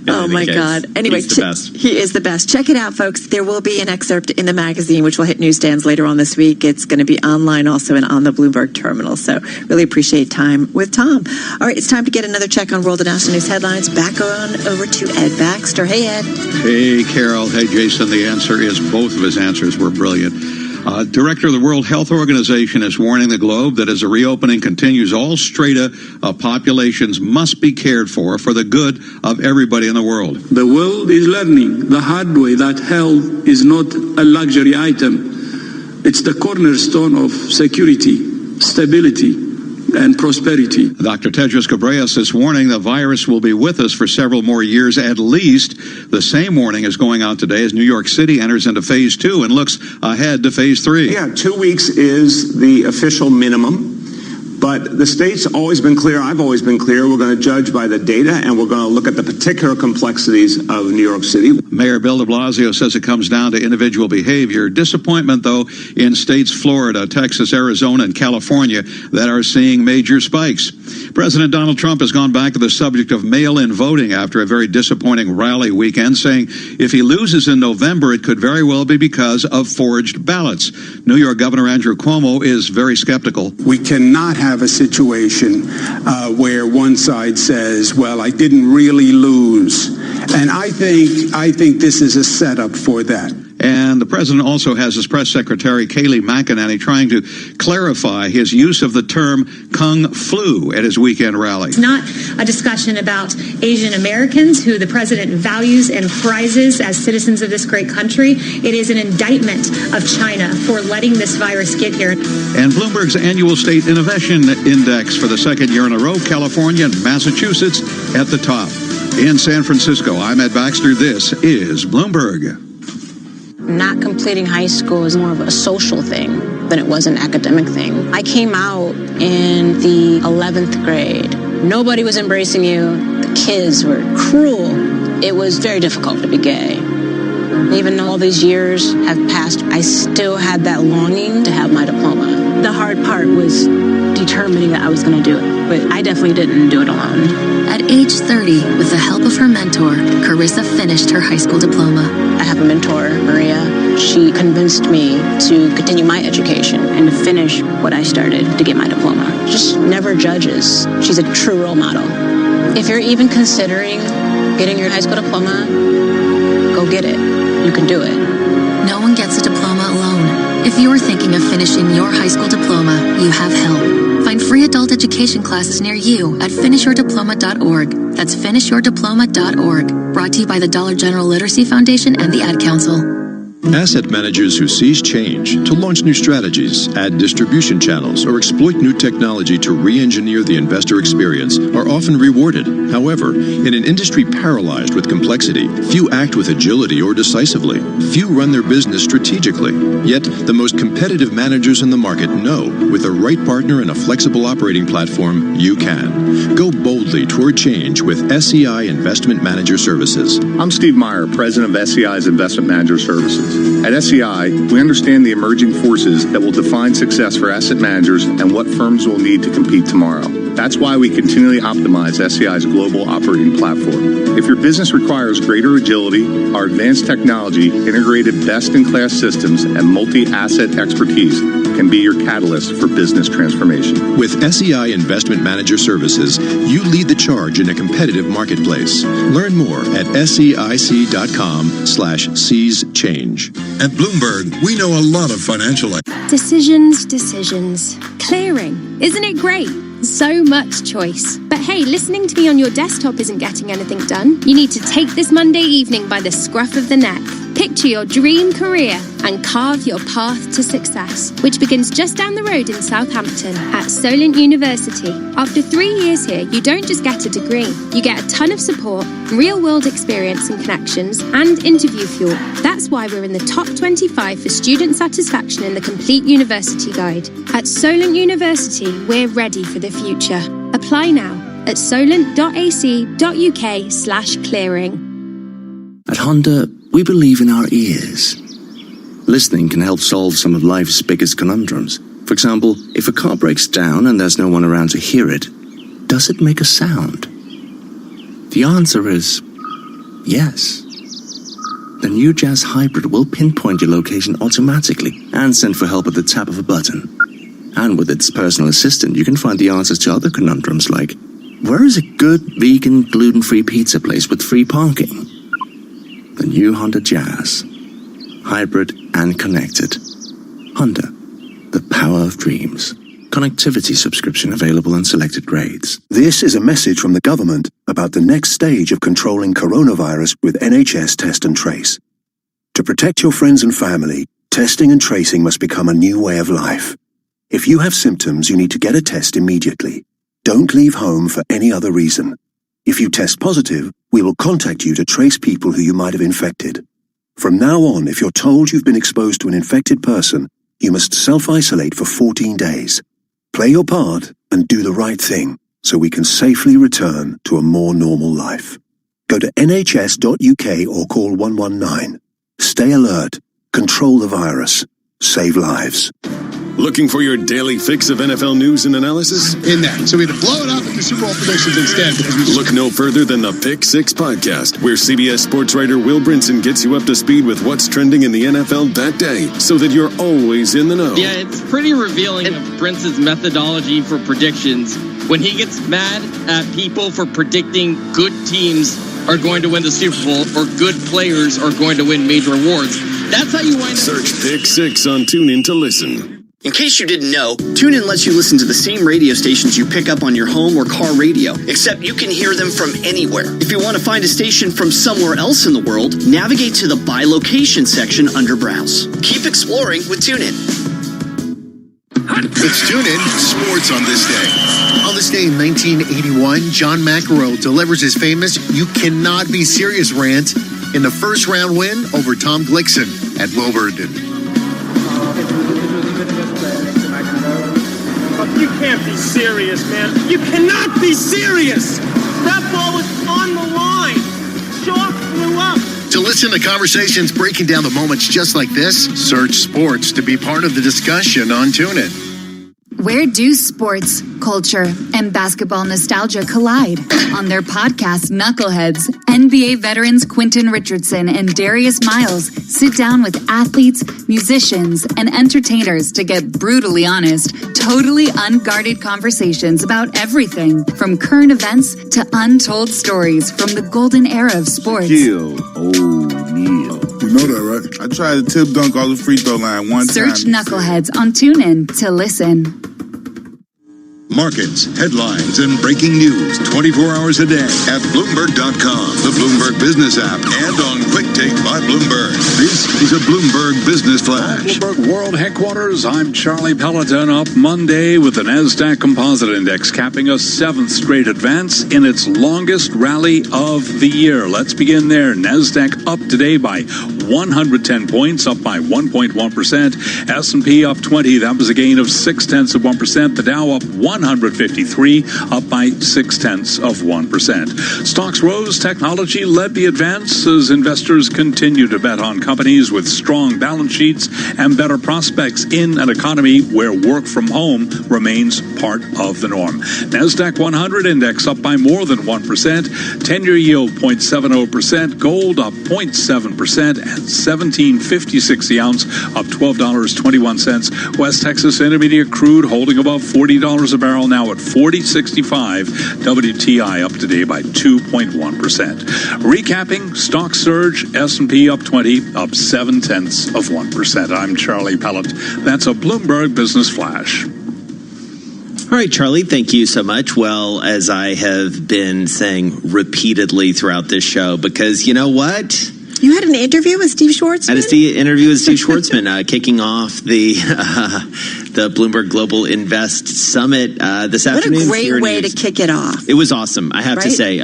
S6: Oh, my God. Anyway,
S10: he's the best.
S6: He is the best. Check it out, folks. There will be an excerpt in the magazine, which will hit newsstands later on this week. It's going to be online also and on the Bloomberg terminal. So really appreciate time with Tom. All right, it's time to get another check on world and national news headlines. Back on over to Ed Baxter. Hey, Ed.
S2: Hey, Carol. Hey, Jason. The answer is both of his answers were brilliant. Director of the World Health Organization is warning the globe that as the reopening continues, all strata of populations must be cared for the good of everybody in the world.
S4: The world is learning the hard way that health is not a luxury item. It's the cornerstone of security, stability, and prosperity.
S2: Dr. Tedros Ghebreyesus is warning the virus will be with us for several more years at least. The same warning is going out today as New York City enters into phase 2 and looks ahead to phase 3.
S8: Yeah, 2 weeks is the official minimum. But the state's always been clear, I've always been clear, we're going to judge by the data and we're going to look at the particular complexities of New York City.
S2: Mayor Bill de Blasio says it comes down to individual behavior. Disappointment, though, in states Florida, Texas, Arizona, and California that are seeing major spikes. President Donald Trump has gone back to the subject of mail-in voting after a very disappointing rally weekend, saying if he loses in November, it could very well be because of forged ballots. New York Governor Andrew Cuomo is very skeptical.
S9: We cannot have a situation where one side says, well, I didn't really lose. And I think this is a setup for that.
S2: And the president also has his press secretary, Kayleigh McEnany, trying to clarify his use of the term Kung Flu at his weekend rally.
S11: It's not a discussion about Asian Americans, who the president values and prizes as citizens of this great country. It is an indictment of China for letting this virus get here.
S2: And Bloomberg's annual State Innovation Index for the second year in a row, California and Massachusetts at the top. In San Francisco, I'm Ed Baxter. This is Bloomberg.
S12: Not completing high school is more of a social thing than it was an academic thing. I came out in the 11th grade. Nobody was embracing you. The kids were cruel. It was very difficult to be gay. Even though all these years have passed, I still had that longing to have my diploma.
S20: The hard part was determining that I was going to do it, but I definitely didn't do it alone.
S19: At age 30, with the help of her mentor, Carissa finished her high school diploma.
S12: I have a mentor, Maria. She convinced me to continue my education and to finish what I started to get my diploma. Just never judges. She's a true role model. If you're even considering getting your high school diploma, go get it. You can do it.
S19: No one gets a diploma alone. If you're thinking of finishing your high school diploma, you have help. Find free adult education classes near you at finishyourdiploma.org. That's finishyourdiploma.org. Brought to you by the Dollar General Literacy Foundation and the Ad Council.
S21: Asset managers who seize change to launch new strategies, add distribution channels, or exploit new technology to re-engineer the investor experience are often rewarded. However, in an industry paralyzed with complexity, few act with agility or decisively. Few run their business strategically. Yet, the most competitive managers in the market know with the right partner and a flexible operating platform, you can. Go boldly toward change with SEI Investment Manager Services.
S23: I'm Steve Meyer, president of SEI's Investment Manager Services. At SEI, we understand the emerging forces that will define success for asset managers and what firms will need to compete tomorrow. That's why we continually optimize SEI's global operating platform. If your business requires greater agility, our advanced technology, integrated best-in-class systems, and multi-asset expertise can be your catalyst for business transformation.
S21: With SEI Investment Manager Services, you lead the charge in a competitive marketplace. Learn more at SEIC.com/seize change.
S15: At Bloomberg, we know a lot of financial...
S24: Decisions. Clearing. Isn't it great? So much choice. But hey, listening to me on your desktop isn't getting anything done. You need to take this Monday evening by the scruff of the neck. Picture your dream career and carve your path to success, which begins just down the road in Southampton at Solent University. After 3 years here, you don't just get a degree. You get a ton of support, real-world experience and connections, and interview fuel. That's why we're in the top 25 for student satisfaction in the Complete University Guide. At Solent University, we're ready for the future. Apply now at solent.ac.uk/clearing.
S27: At Honda, we believe in our ears. Listening can help solve some of life's biggest conundrums. For example, if a car breaks down and there's no one around to hear it, does it make a sound? The answer is yes. The new Jazz Hybrid will pinpoint your location automatically and send for help at the tap of a button. And with its personal assistant, you can find the answers to other conundrums like, where is a good vegan gluten-free pizza place with free parking? The new Honda Jazz. Hybrid and connected. Honda. The power of dreams. Connectivity subscription available in selected grades.
S30: This is a message from the government about the next stage of controlling coronavirus with NHS Test and Trace. To protect your friends and family, testing and tracing must become a new way of life. If you have symptoms, you need to get a test immediately. Don't leave home for any other reason. If you test positive, we will contact you to trace people who you might have infected. From now on, if you're told you've been exposed to an infected person, you must self-isolate for 14 days. Play your part and and do the right thing so we can safely return to a more normal life. Go to nhs.uk or call 119. Stay alert, control the virus, save lives.
S1: Looking for your daily fix of NFL news and analysis?
S3: In that. So we had to blow it up into Super Bowl predictions instead.
S1: Look no further than the Pick Six podcast, where CBS sports writer Will Brinson gets you up to speed with what's trending in the NFL that day, so that you're always in the know.
S5: Yeah, it's pretty revealing of Brinson's methodology for predictions. When he gets mad at people for predicting good teams are going to win the Super Bowl or good players are going to win major awards, that's how you wind up.
S1: Search Pick Six on TuneIn to listen.
S14: In case you didn't know, TuneIn lets you listen to the same radio stations you pick up on your home or car radio, except you can hear them from anywhere. If you want to find a station from somewhere else in the world, navigate to the By Location section under Browse. Keep exploring with TuneIn.
S16: It's TuneIn Sports on this day. On this day in 1981, John McEnroe delivers his famous "You Cannot Be Serious" rant in the first round win over Tom Glickson at Wilburton.
S17: You can't be serious, man. You cannot be serious. That ball was on the line. Chalk flew up.
S16: To listen to conversations breaking down the moments just like this, search Sports to be part of the discussion on TuneIn.
S22: Where do sports, culture, and basketball nostalgia collide? On their podcast, Knuckleheads, NBA veterans Quentin Richardson and Darius Miles sit down with athletes, musicians, and entertainers to get brutally honest, totally unguarded conversations about everything from current events to untold stories from the golden era of sports.
S25: Shaquille O'Neal. You know that, right? I tried to tip dunk all the free throw line one time.
S22: Search Knuckleheads on TuneIn to listen.
S15: Markets, headlines, and breaking news 24 hours a day at Bloomberg.com, the Bloomberg Business app, and on Quick Take by Bloomberg. This is a Bloomberg Business Flash.
S18: Bloomberg World Headquarters, I'm Charlie Pelleton, up Monday with the NASDAQ Composite Index capping a 7th straight advance in its longest rally of the year. Let's begin there. NASDAQ up today by 110 points, up by 1.1%. S&P up 20, that was a gain of 0.6%. The Dow up 153, up by 0.6%. Stocks rose. Technology led the advance as investors continue to bet on companies with strong balance sheets and better prospects in an economy where work from home remains part of the norm. NASDAQ 100 index up by more than 1%. 10-year yield 0.70%. Gold up 0.7% at $17.56 the ounce, up $12.21. West Texas Intermediate crude holding above $40 a barrel, now at $40.65. WTI up today by 2.1%. Recapping, stock surge, S&P up 20, up 0.7%. I'm Charlie Pellet. That's a Bloomberg Business Flash.
S10: All right, Charlie, thank you so much. Well, as I have been saying repeatedly throughout this show, because you know what?
S6: You had an interview with Steve Schwartzman?
S10: I had an interview with Steve Schwartzman, kicking off the Bloomberg Global Invest Summit this afternoon.
S6: What a great way to kick it off.
S10: It was awesome, I have to say.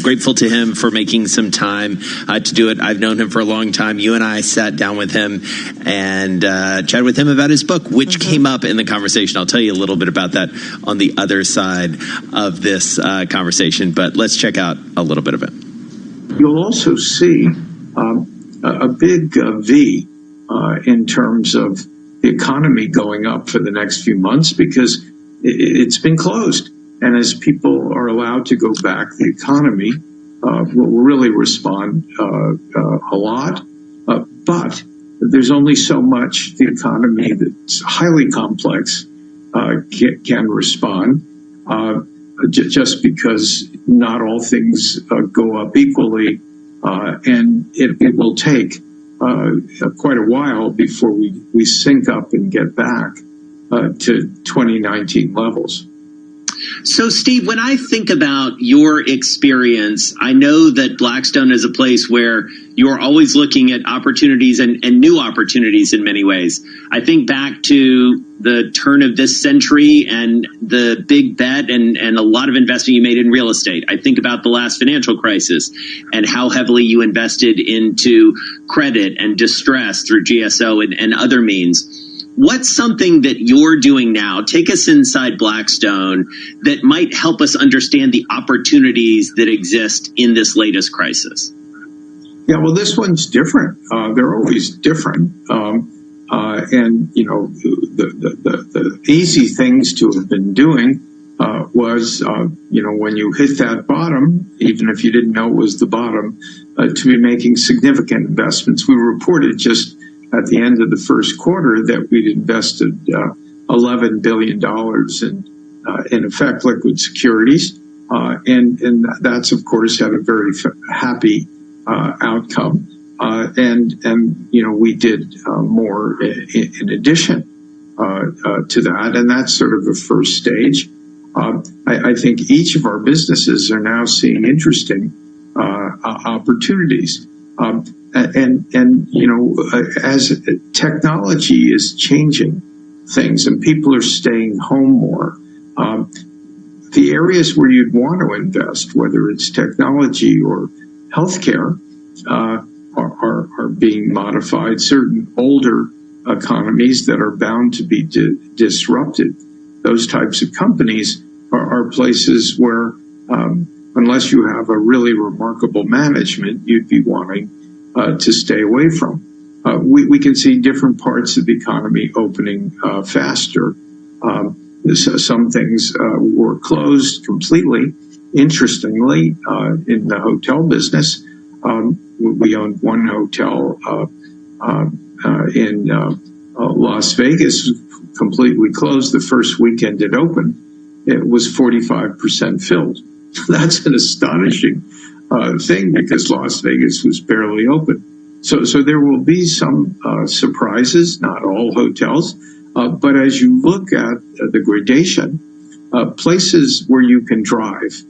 S10: Grateful to him for making some time to do it. I've known him for a long time. You and I sat down with him and chatted with him about his book, which came up in the conversation. I'll tell you a little bit about that on the other side of this conversation, but let's check out a little bit of it.
S26: You'll also see a big V in terms of the economy going up for the next few months because it's been closed. And as people are allowed to go back, the economy will really respond a lot. But there's only so much the economy that's highly complex can respond, just because not all things go up equally. And it will take quite a while before we sync up and get back to 2019 levels.
S10: So, Steve, when I think about your experience, I know that Blackstone is a place where you're always looking at opportunities and new opportunities in many ways. I think back to the turn of this century and the big bet and a lot of investing you made in real estate. I think about the last financial crisis and how heavily you invested into credit and distress through GSO and other means. what's something that you're doing now? Take us inside Blackstone that might help us understand the opportunities that exist in this latest crisis.
S26: Yeah, well, this one's different. They're always different. And, you know, the easy things to have been doing was, you know, when you hit that bottom, even if you didn't know it was the bottom, to be making significant investments. We reported just at the end of the first quarter that we'd invested $11 billion in effect liquid securities. And that's, of course, had a very happy outcome. And you know, we did more in addition to that. And that's sort of the first stage. I think each of our businesses are now seeing interesting opportunities. And you know, as technology is changing things and people are staying home more, the areas where you'd want to invest, whether it's technology or healthcare, are being modified. Certain older economies that are bound to be disrupted, those types of companies are places where, unless you have a really remarkable management, you'd be wanting to stay away from. We can see different parts of the economy opening faster. Some things were closed completely. Interestingly, in the hotel business, we owned one hotel in Las Vegas, completely closed. The first weekend it opened, it was 45% filled. That's an astonishing thing because Las Vegas was barely open. So there will be some surprises, not all hotels, but as you look at the gradation, places where you can drive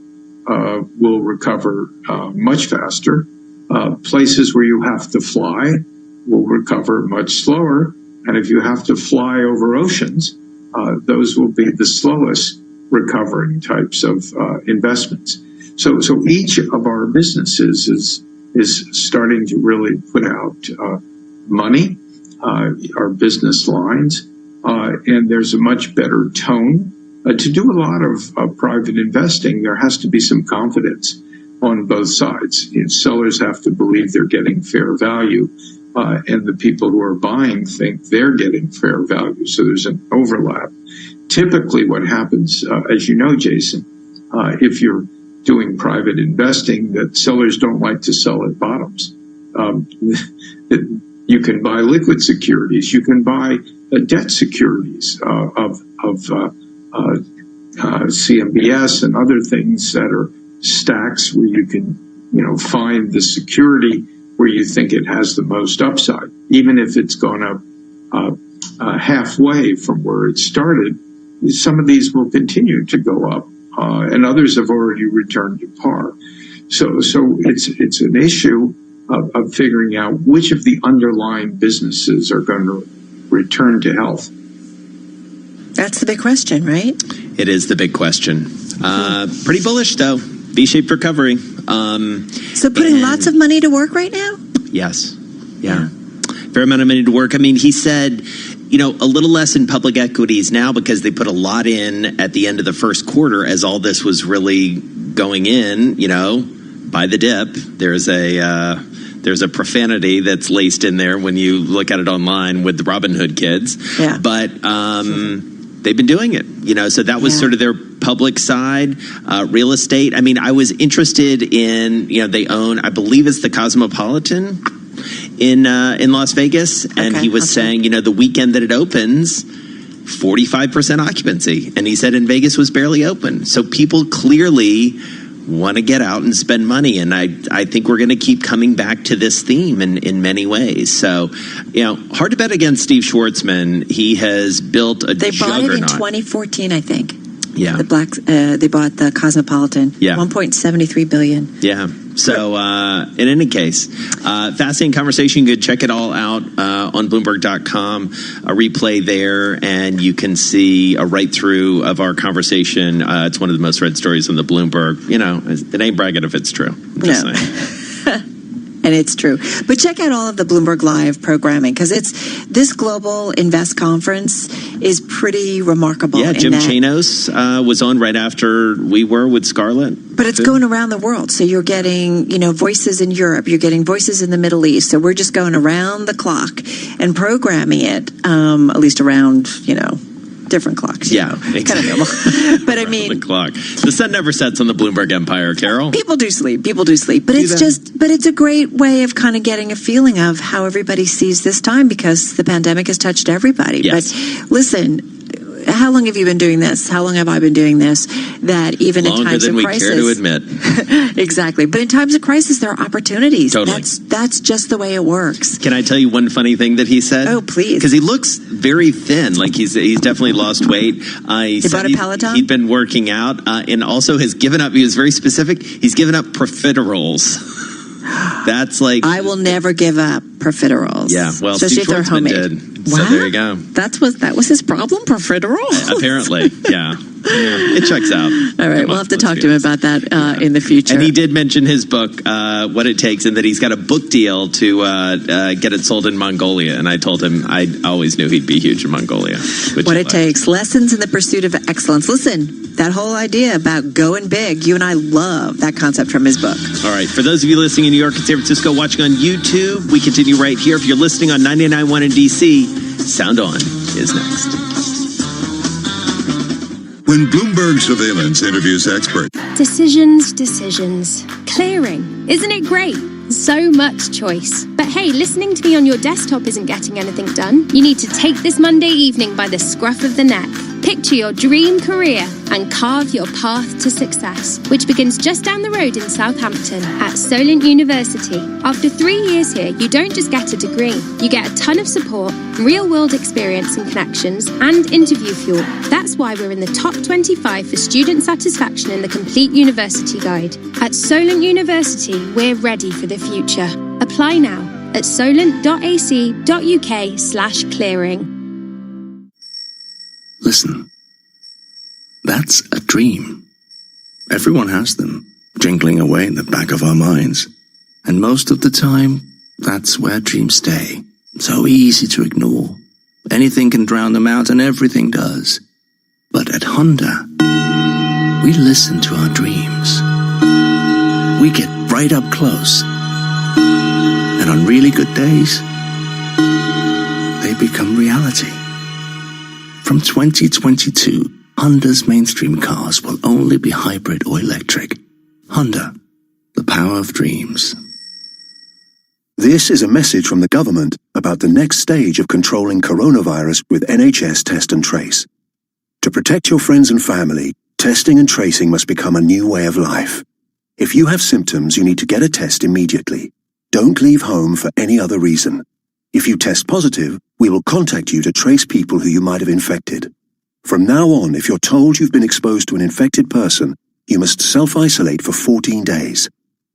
S26: will recover much faster. Places where you have to fly will recover much slower. And if you have to fly over oceans, those will be the slowest recovering types of investments. So each of our businesses is starting to really put out money, our business lines, and there's a much better tone. To do a lot of private investing, there has to be some confidence on both sides. You know, sellers have to believe they're getting fair value, and the people who are buying think they're getting fair value. So there's an overlap. Typically what happens, as you know, Jason, if you're doing private investing, that sellers don't like to sell at bottoms. You can buy liquid securities. You can buy debt securities of CMBS and other things that are stacks where you can, you know, find the security where you think it has the most upside, even if it's gone up halfway from where it started. Some of these will continue to go up, and others have already returned to par. So it's an issue of figuring out which of the underlying businesses are going to return to health.
S6: That's the big question, right?
S10: It is the big question. Pretty bullish, though. V-shaped recovery.
S6: So putting lots of money to work right now?
S10: Yes. Yeah. Fair amount of money to work. I mean, he said, you know, a little less in public equities now because they put a lot in at the end of the first quarter as all this was really going in, you know, by the dip. There's a profanity that's laced in there when you look at it online with the Robin Hood kids. Yeah. But they've been doing it, you know, so that was sort of their public side. Real estate. I mean, I was interested in, you know, they own, I believe it's the Cosmopolitan in Las Vegas. And he was saying, you know, the weekend that it opens, 45% occupancy. And he said in Vegas was barely open. So people clearly want to get out and spend money. And I think we're going to keep coming back to this theme in many ways. So, you know, hard to bet against Steve Schwartzman. He has built a juggernaut. They bought it in 2014,
S6: I think.
S10: Yeah.
S6: They bought the Cosmopolitan. Yeah. $1.73 billion.
S10: Yeah. So, in any case, fascinating conversation. You could check it all out on Bloomberg.com, a replay there, and you can see a right through of our conversation. It's one of the most read stories on the Bloomberg. You know, it ain't bragging if it's true. I'm just saying.
S6: And it's true. But check out all of the Bloomberg Live programming, because this Global Invest Conference is pretty remarkable.
S10: Yeah, Jim Chanos was on right after we were with Scarlett.
S6: But it's going around the world. So you're getting, voices in Europe. You're getting voices in the Middle East. So we're just going around the clock and programming it, at least around, different clocks.
S10: Yeah, exactly.
S6: Kind of normal. But I mean,
S10: the clock. The sun never sets on the Bloomberg Empire, Carol.
S6: People do sleep. But it's a great way of kind of getting a feeling of how everybody sees this time, because the pandemic has touched everybody.
S10: Yes.
S6: But listen, how long have you been doing this? How long have I been doing this? That even in times of crisis,
S10: longer than we care to admit.
S6: Exactly. But in times of crisis, there are opportunities.
S10: Totally.
S6: That's just the way it works.
S10: Can I tell you one funny thing that he said?
S6: Oh, please.
S10: Because he looks very thin. Like he's definitely lost weight.
S6: He bought a Peloton?
S10: He'd been working out, and also has given up. He was very specific. He's given up profiteroles. That's like,
S6: I will never give up profiteroles.
S10: Yeah, well,
S6: especially if they're homemade.
S10: Did. Wow. So there you go.
S6: That was his problem, profiteroles.
S10: Apparently, yeah. It checks out.
S6: All right, we'll have to talk to him about that in the future.
S10: And he did mention his book, What It Takes, and that he's got a book deal to get it sold in Mongolia. And I told him I always knew he'd be huge in Mongolia.
S6: What It Takes, Lessons in the Pursuit of Excellence. Listen, that whole idea about going big, you and I love that concept from his book.
S10: All right, for those of you listening in New York and San Francisco, watching on YouTube, we continue right here. If you're listening on 99.1 in D.C., Sound On is next.
S15: When Bloomberg Surveillance interviews experts.
S24: Decisions. Clearing. Isn't it great? So much choice. But hey, listening to me on your desktop isn't getting anything done. You need to take this Monday evening by the scruff of the neck. Picture your dream career and carve your path to success, which begins just down the road in Southampton at Solent University. After 3 years here, you don't just get a degree. You get a ton of support, real-world experience and connections, and interview fuel. That's why we're in the top 25 for student satisfaction in the Complete University Guide. At Solent University, we're ready for the future. Apply now at solent.ac.uk/clearing.
S27: Listen, that's a dream. Everyone has them, jingling away in the back of our minds. And most of the time, that's where dreams stay. So easy to ignore. Anything can drown them out, and everything does. But at Honda, we listen to our dreams. We get right up close. And on really good days, they become reality. From 2022, Honda's mainstream cars will only be hybrid or electric. Honda, the power of dreams.
S30: This is a message from the government about the next stage of controlling coronavirus with NHS Test and Trace. To protect your friends and family, testing and tracing must become a new way of life. If you have symptoms, you need to get a test immediately. Don't leave home for any other reason. If you test positive, we will contact you to trace people who you might have infected. From now on, if you're told you've been exposed to an infected person, you must self-isolate for 14 days.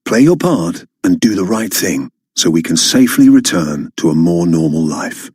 S30: Play your part and do the right thing so we can safely return to a more normal life.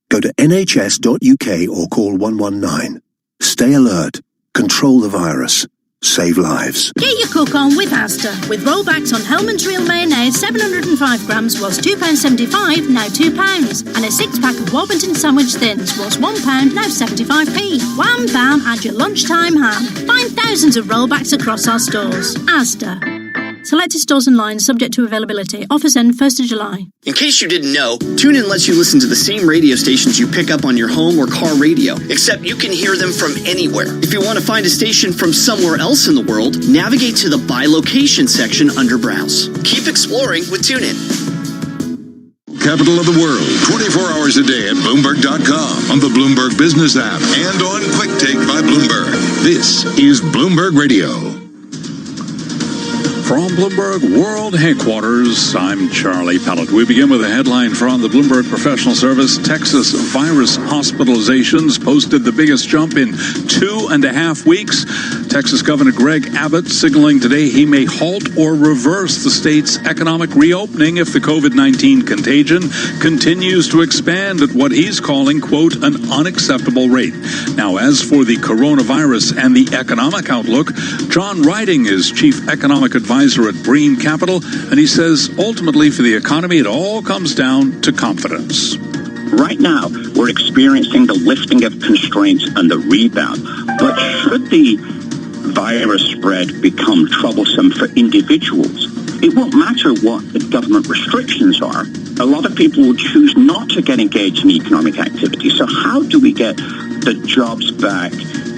S30: Go to nhs.uk or call 119. Stay alert. Control the virus. Save lives.
S2: Get your cook on with Asda. With rollbacks on Hellman's Real Mayonnaise, 705 grams was £2.75, now £2. And a 6-pack of Warburton Sandwich Thins was £1, now 75p. Wham bam, add your lunchtime ham. Find thousands of rollbacks across our stores. Asda. Selected stores and lines subject to availability. Offers end 1st of July.
S14: In case you didn't know, TuneIn lets you listen to the same radio stations you pick up on your home or car radio, except you can hear them from anywhere. If you want to find a station from somewhere else in the world, navigate to the By Location section under Browse. Keep exploring with TuneIn.
S15: Capital of the world, 24 hours a day at Bloomberg.com, on the Bloomberg Business app, and on Quick Take by Bloomberg. This is Bloomberg Radio.
S18: From Bloomberg World Headquarters, I'm Charlie Pellet. We begin with a headline from the Bloomberg Professional Service. Texas virus hospitalizations posted the biggest jump in 2.5 weeks. Texas Governor Greg Abbott signaling today he may halt or reverse the state's economic reopening if the COVID-19 contagion continues to expand at what he's calling, quote, an unacceptable rate. Now, as for the coronavirus and the economic outlook, John Riding is chief economic advisor at Bream Capital, and he says ultimately for the economy, it all comes down to confidence.
S4: Right now, we're experiencing the lifting of constraints and the rebound. But should the virus spread become troublesome for individuals, it won't matter what the government restrictions are. A lot of people will choose not to get engaged in economic activity. So how do we get the jobs back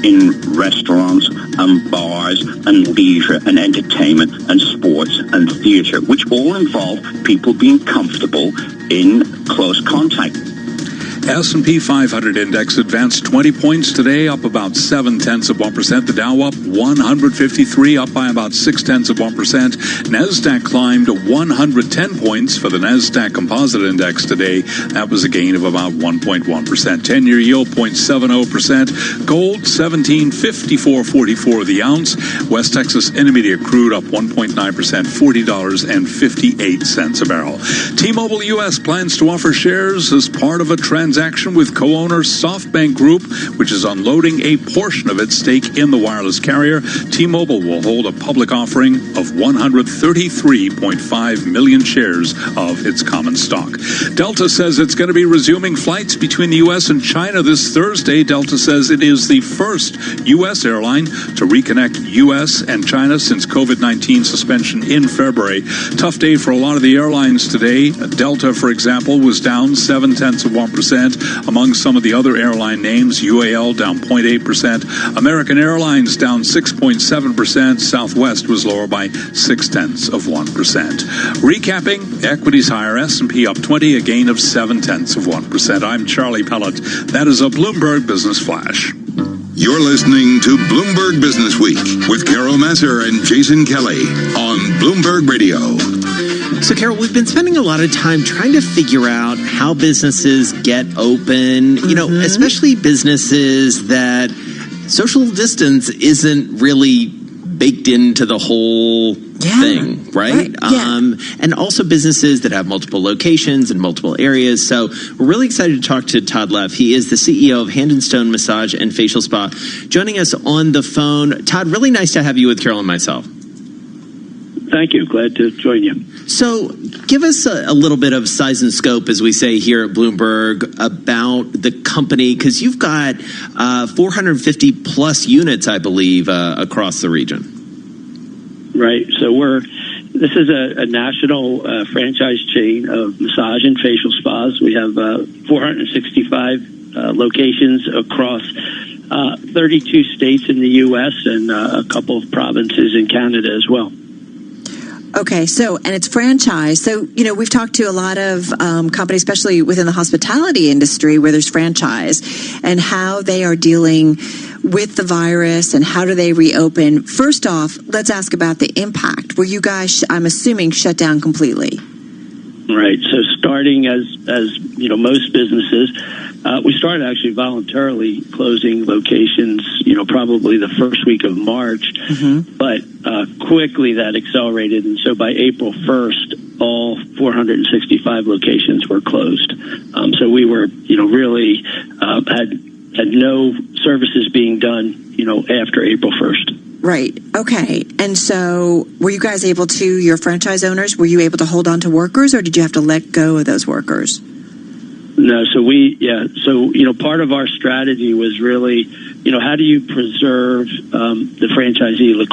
S4: in restaurants and bars and leisure and entertainment and sports and theater, which all involve people being comfortable in close contact?
S18: S&P 500 index advanced 20 points today, up about 0.7%. The Dow up 153, up by about 0.6%. NASDAQ climbed 110 points for the NASDAQ Composite Index today. That was a gain of about 1.1%. 10-year yield 0.70%. Gold 1754.44 the ounce. West Texas Intermediate crude up 1.9%, $40.58 a barrel. T-Mobile US plans to offer shares as part of a transaction with co-owner SoftBank Group, which is unloading a portion of its stake in the wireless carrier. T-Mobile will hold a public offering of 133.5 million shares of its common stock. Delta says it's going to be resuming flights between the U.S. and China this Thursday. Delta says it is the first U.S. airline to reconnect U.S. and China since COVID-19 suspension in February. Tough day for a lot of the airlines today. Delta, for example, was down 0.7%. Among some of the other airline names, UAL down 0.8%, American Airlines down 6.7%, Southwest was lower by 0.6%. Recapping, equities higher, S&P up 20, a gain of 0.7%. I'm Charlie Pellet. That is a Bloomberg Business Flash.
S15: You're listening to Bloomberg Business Week with Carol Masser and Jason Kelly on Bloomberg Radio.
S10: So, Carol, we've been spending a lot of time trying to figure out how businesses get open, you know, especially businesses that social distance isn't really baked into the whole thing, right? And also businesses that have multiple locations in multiple areas. So we're really excited to talk to Todd Leff. He is the CEO of Hand and Stone Massage and Facial Spa. Joining us on the phone. Todd, really nice to have you with Carol and myself.
S7: Thank you. Glad to join you.
S10: So give us a little bit of size and scope, as we say here at Bloomberg, about the company, because you've got 450 plus units, I believe, across the region.
S7: Right. So this is a national franchise chain of massage and facial spas. We have 465 locations across 32 states in the U.S. and a couple of provinces in Canada as well.
S6: Okay, and it's franchise. So, you know, we've talked to a lot of companies, especially within the hospitality industry, where there's franchise, and how they are dealing with the virus and how do they reopen. First off, let's ask about the impact. Were you guys, I'm assuming, shut down completely?
S7: Right. So starting as you know, most businesses, we started actually voluntarily closing locations, you know, probably the first week of March, but quickly that accelerated. And so by April 1st, all 465 locations were closed. So we were, you know, really had no services being done, you know, after April 1st.
S6: Right. Okay. And so were you guys able to, your franchise owners, were you able to hold on to workers, or did you have to let go of those workers?
S7: No. So you know, part of our strategy was really, you know, how do you preserve the franchisee liquidity?